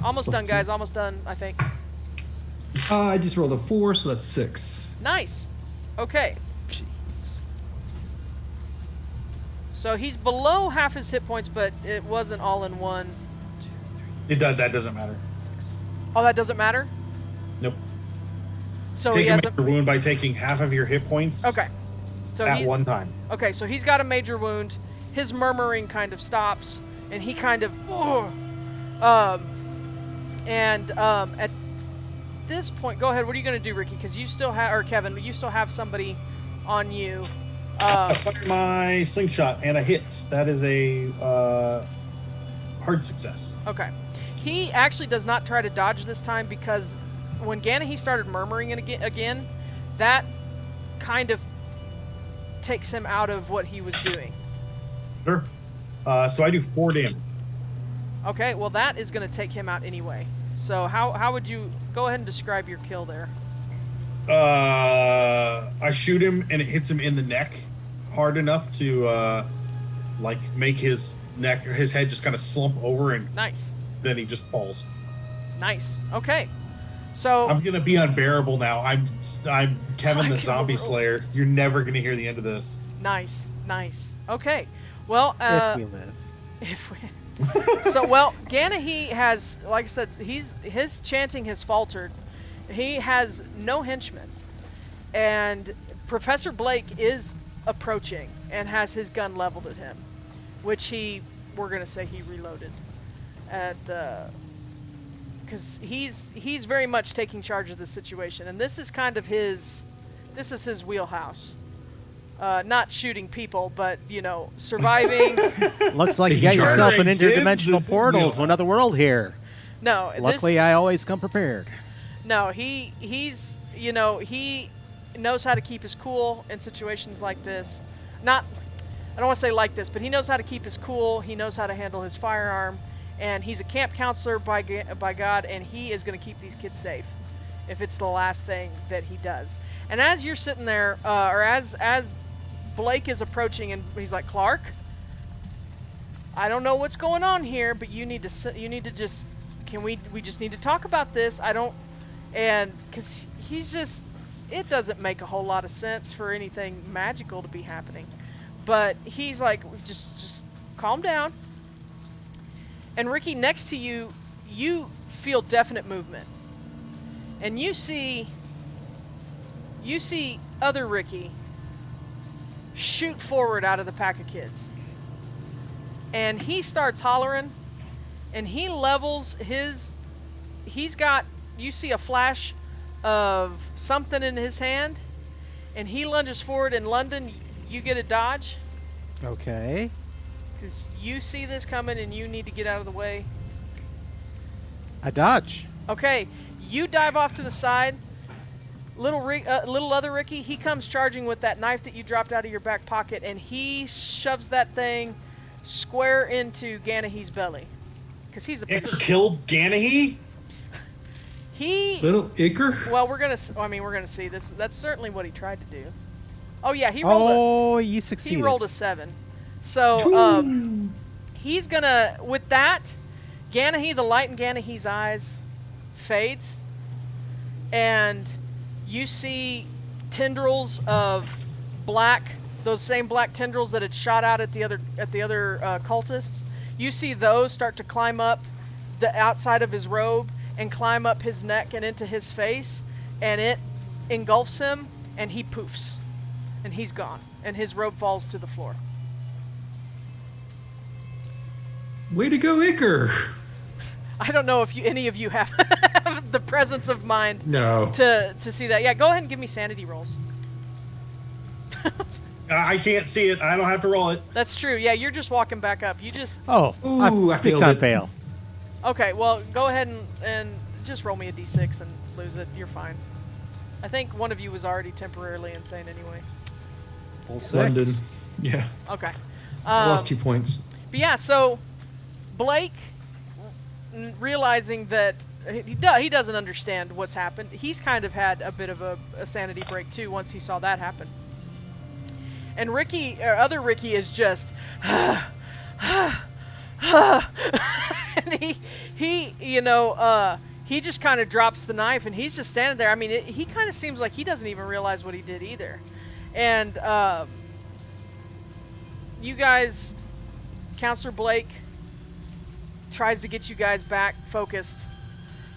Almost plus done, guys. Almost done. I think. I just rolled a 4, so that's 6. Nice. Okay. Jeez. So he's below half his hit points, but it wasn't all in one. That doesn't matter. 6. Oh, that doesn't matter? Nope. So Take he a has major wound by taking half of your hit points. Okay. So at one time. Okay, so he's got a major wound. His murmuring kind of stops, and he kind of. At this point, go ahead. What are you going to do, Ricky? Because you still have, or Kevin, you still have somebody on you. I fire my slingshot and a hit. That is a hard success. Okay. He actually does not try to dodge this time because when Ganahy started murmuring again, that kind of takes him out of what he was doing. Sure. So I do 4 damage. Okay, well that is going to take him out anyway. So how would you go ahead and describe your kill there? I shoot him and it hits him in the neck hard enough to make his neck or his head just kind of slump over, and Nice. then he just falls. Nice. Okay. So I'm gonna be unbearable now. I'm Kevin the I Zombie can- Slayer. You're never gonna hear the end of this. nice. Okay. Well, If we live. if we Ganahy has, like I said, his chanting has faltered. He has no henchmen, and Professor Blake is approaching and has his gun leveled at him, which we're gonna say he reloaded at because he's very much taking charge of the situation, and this is kind of his wheelhouse. Not shooting people, but surviving. Looks like you got Taking yourself an charge. Kids, interdimensional this is portal to wheelhouse. another world here. No, Luckily, I always come prepared. No, he's you know, he knows how to keep his cool in situations like this. Not, I don't want to say like this, but he knows how to keep his cool. He knows how to handle his firearm, and he's a camp counselor by God, and he is going to keep these kids safe if it's the last thing that he does. And as you're sitting there, or as Blake is approaching, and he's like, Clark, I don't know what's going on here, but you need to just, we just need to talk about this. And because he's just, it doesn't make a whole lot of sense for anything magical to be happening. But he's like, just calm down. And Ricky, next to you, you feel definite movement. And you see other Ricky shoot forward out of the pack of kids. And he starts hollering, and he levels you see a flash of something in his hand, and he lunges forward. In London, you get a dodge. Okay. Because you see this coming, and you need to get out of the way. A dodge. Okay, you dive off to the side. Little other Ricky, he comes charging with that knife that you dropped out of your back pocket, and he shoves that thing square into Ganahee's belly. Because he's a Icker killed Ganahe? Little Icker? Well, we're gonna see this. That's certainly what he tried to do. Oh yeah, he rolled you succeeded. He rolled a 7. So he's gonna, with that, Ganahee, the light in Ganahee's eyes fades, and you see tendrils of black, those same black tendrils that had shot out at the other cultists. You see those start to climb up the outside of his robe and climb up his neck and into his face, and it engulfs him, and he poofs, and he's gone, and his robe falls to the floor. Way to go, Icker. I don't know if any of you have the presence of mind No. to see that. Yeah, go ahead and give me sanity rolls. I can't see it. I don't have to roll it. That's true. Yeah, you're just walking back up. You just... Oh, Ooh, I big failed time it. fail. Okay, well, go ahead and just roll me a d6 and lose it. You're fine. I think one of you was already temporarily insane anyway. Full 6. London. Yeah. Okay. I lost 2 points. But yeah, so Blake, realizing that he doesn't understand what's happened, he's kind of had a bit of a sanity break too once he saw that happen. And Ricky, or other Ricky, is just, and he just kind of drops the knife, and he's just standing there. I mean, he kind of seems like he doesn't even realize what he did either. And you guys, Counselor Blake tries to get you guys back focused,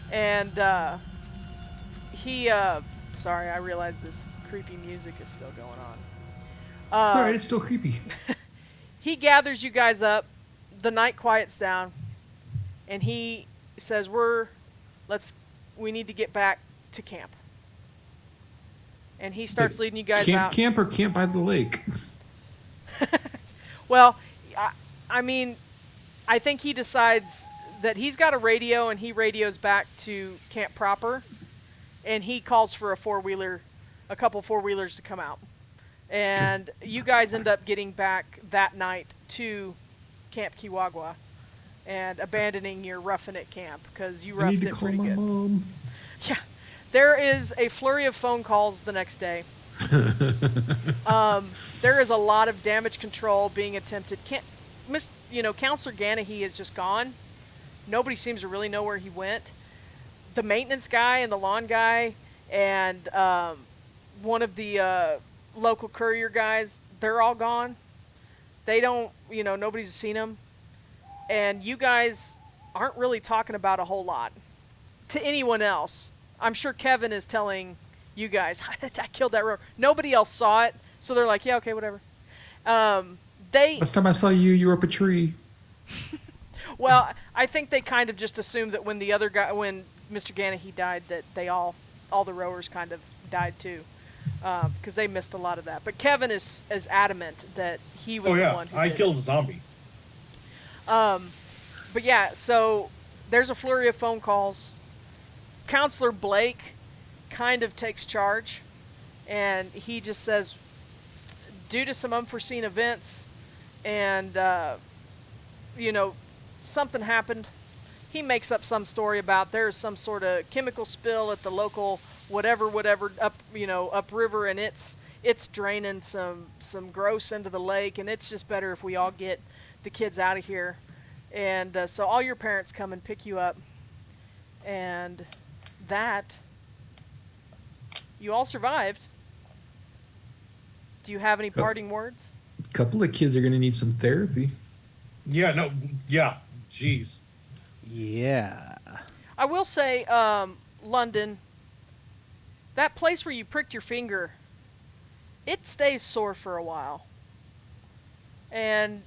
and sorry, I realize this creepy music is still going on. It's alright, it's still creepy. He gathers you guys up, the night quiets down, and he says, we need to get back to camp. And he starts leading you guys out. Camp or camp by the lake? Well, I mean, I think he decides that he's got a radio, and he radios back to camp proper, and he calls for a couple four-wheelers to come out. And you guys end up getting back that night to Camp Kiwagwa and abandoning your Roughin It camp because you roughed it pretty good. Mom. Yeah. There is a flurry of phone calls the next day. There is a lot of damage control being attempted. Counselor Ganahee is just gone. Nobody seems to really know where he went. The maintenance guy and the lawn guy and one of the local courier guys, they're all gone. They don't, nobody's seen them. And you guys aren't really talking about a whole lot to anyone else. I'm sure Kevin is telling you guys, I killed that rower. Nobody else saw it, so they're like, yeah, okay, whatever. Last time I saw you, you were up a tree. Well, I think they kind of just assumed that when when Mr. Ganahee died, that all the rowers kind of died too, because they missed a lot of that. But Kevin is adamant that he was the one who I did killed it. a zombie. But yeah, so there's a flurry of phone calls. Counselor Blake kind of takes charge, and he just says, due to some unforeseen events and, something happened. He makes up some story about there's some sort of chemical spill at the local whatever upriver, and it's draining some gross into the lake, and it's just better if we all get the kids out of here. And so all your parents come and pick you up, and that you all survived. Do you have any parting words? A couple of kids are going to need some therapy. Yeah, jeez. Yeah. I will say, London, that place where you pricked your finger, it stays sore for a while. And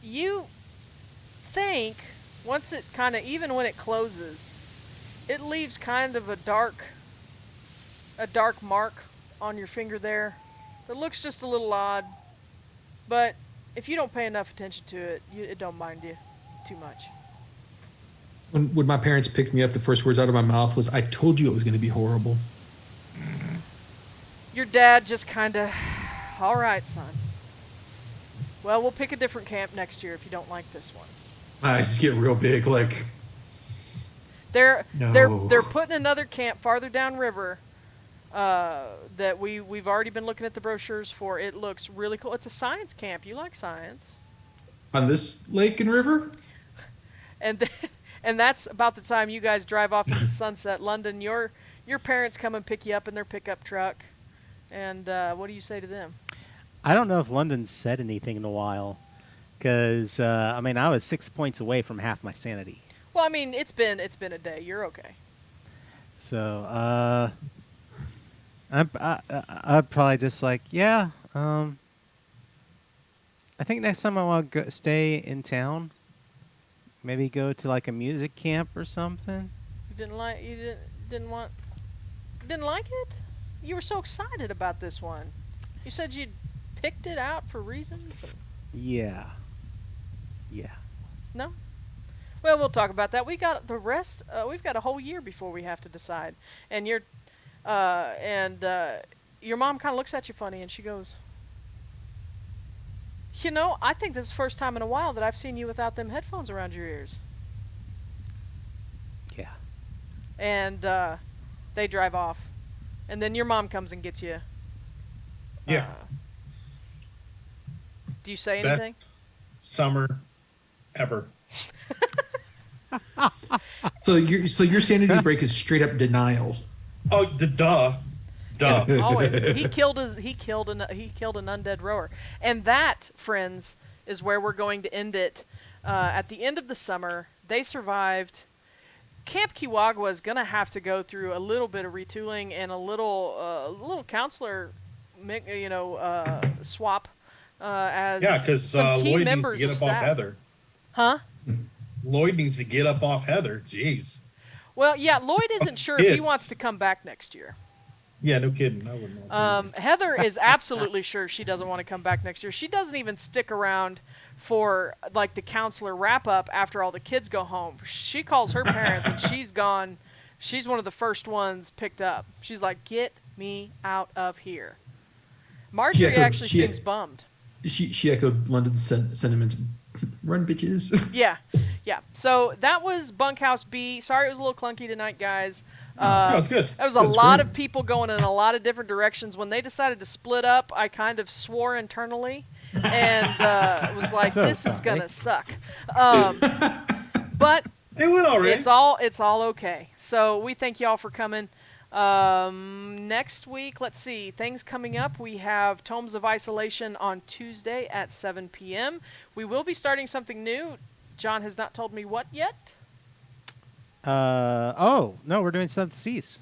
you think, once it kind of, even when it closes, it leaves kind of a dark mark on your finger there. It looks just a little odd, but if you don't pay enough attention to it, it don't mind you too much. When my parents picked me up, the first words out of my mouth was, "I told you it was going to be horrible." Your dad just kind of, all right, son. Well, we'll pick a different camp next year if you don't like this one. I just get real big, like. They're No. putting another camp farther downriver. That we've already been looking at the brochures for. It looks really cool. It's a science camp. You like science. On this lake and river? And that's about the time you guys drive off into the sunset. London, your parents come and pick you up in their pickup truck. And what do you say to them? I don't know if London said anything in a while, because I was 6 points away from half my sanity. Well, I mean, it's been a day. You're okay. So I'd probably just like, yeah. I think next time I want to stay in town. Maybe go to like a music camp or something. You didn't like it? You were so excited about this one. You said you'd picked it out for reasons. Yeah. No? Well, we'll talk about that. We got the rest. We've got a whole year before we have to decide. And your mom kind of looks at you funny, and she goes, I think this is the first time in a while that I've seen you without them headphones around your ears. Yeah. And they drive off. And then your mom comes and gets you. Yeah. Do you say anything? Best summer ever. So your sanity break is straight up denial. Oh, duh. Always. He killed an undead rower. And that, friends, is where we're going to end it. At the end of the summer, they survived. Camp Kiwagwa is going to have to go through a little bit of retooling and a little counselor, swap. Because some key Lloyd needs to members get of up off staff. Heather. Huh? Lloyd needs to get up off Heather. Jeez. Well, yeah, Lloyd isn't sure if he wants to come back next year. Yeah, no kidding. I wouldn't want to. Heather is absolutely sure she doesn't want to come back next year. She doesn't even stick around for like the counselor wrap up after all the kids go home. She calls her parents and she's gone. She's one of the first ones picked up. She's like, "Get me out of here." Marjorie actually seems bummed. She echoed London's sentiments. Run, bitches. Yeah. So that was Bunkhouse B. Sorry it was a little clunky tonight, guys. No, it's good. There was a lot of people going in a lot of different directions. When they decided to split up, I kind of swore internally and was like, "This is gonna suck." But It went all right. it's all okay. So we thank y'all for coming. Next week, let's see, things coming up. We have Tomes of Isolation on Tuesday at 7 p.m. We will be starting something new. John has not told me what yet. No, we're doing Seventh Seas.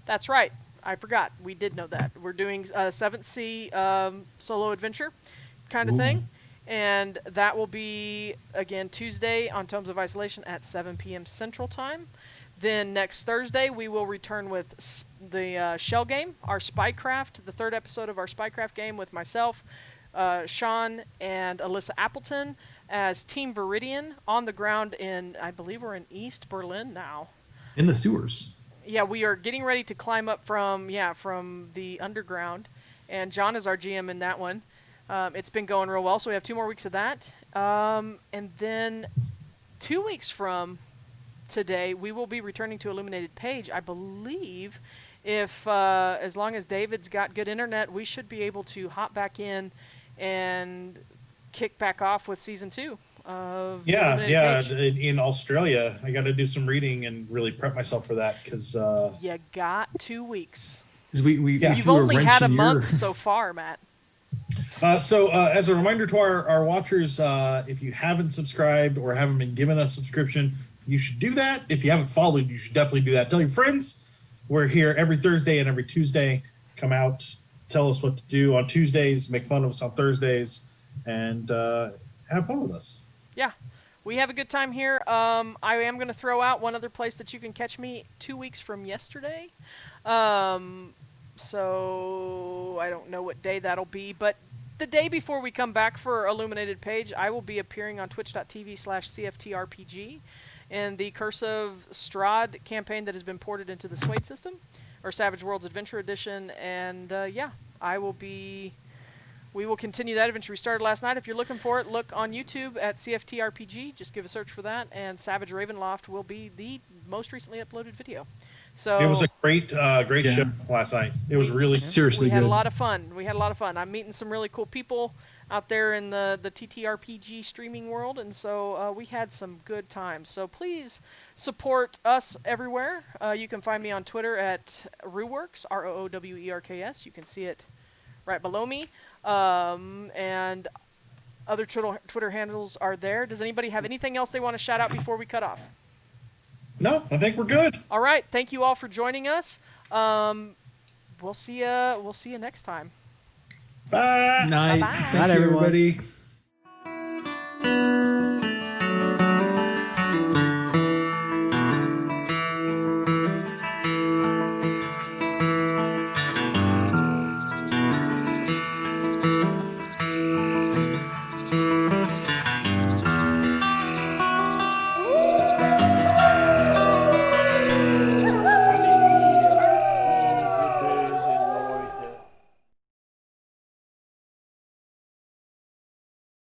That's right. I forgot. We did know that. We're doing a 7th Sea solo adventure kind of thing. And that will be, again, Tuesday on Tomes of Isolation at 7 p.m. Central Time. Then next Thursday, we will return with the Shell game, our Spycraft, the 3rd episode of our Spycraft game with myself, Shawn, and Alyssa Appleton as Team Viridian on the ground in, I believe we're in East Berlin now. In the sewers. Yeah, we are getting ready to climb up from the underground, and John is our GM in that one. It's been going real well, so we have 2 more weeks of that, and then 2 weeks from today we will be returning to Illuminated Page. I believe if as long as David's got good internet, we should be able to hop back in and kick back off with season 2 of Illuminated Page. In Australia, I got to do some reading and really prep myself for that because You got 2 weeks. You've only had a month so far, Matt. So as a reminder to our watchers, if you haven't subscribed or haven't been given a subscription, you should do that. If you haven't followed, you should definitely do that. Tell your friends. We're here every Thursday and every Tuesday. Come out, tell us what to do on Tuesdays, make fun of us on Thursdays, and have fun with us. Yeah, we have a good time here. I am going to throw out one other place that you can catch me 2 weeks from yesterday. So I don't know what day that'll be, but the day before we come back for Illuminated Page, I will be appearing on twitch.tv/CFTRPG in the Curse of Strahd campaign that has been ported into the Suede system, or Savage Worlds Adventure Edition, and we will continue that adventure we started last night. If you're looking for it, look on YouTube at CFTRPG. Just give a search for that, and Savage Ravenloft will be the most recently uploaded video. So it was a great show last night. It was really seriously good. We had a lot of fun. I'm meeting some really cool people out there in the TTRPG streaming world, and so we had some good times. So please support us everywhere. You can find me on Twitter at Roowerks, ROOWERKS. You can see it right below me. And other Twitter handles are there. Does anybody have anything else they want to shout out before we cut off? No, I think we're good. All right. Thank you all for joining us. We'll see you next time. Bye. Night. Bye-bye. Thank Night, you, everyone. everybody.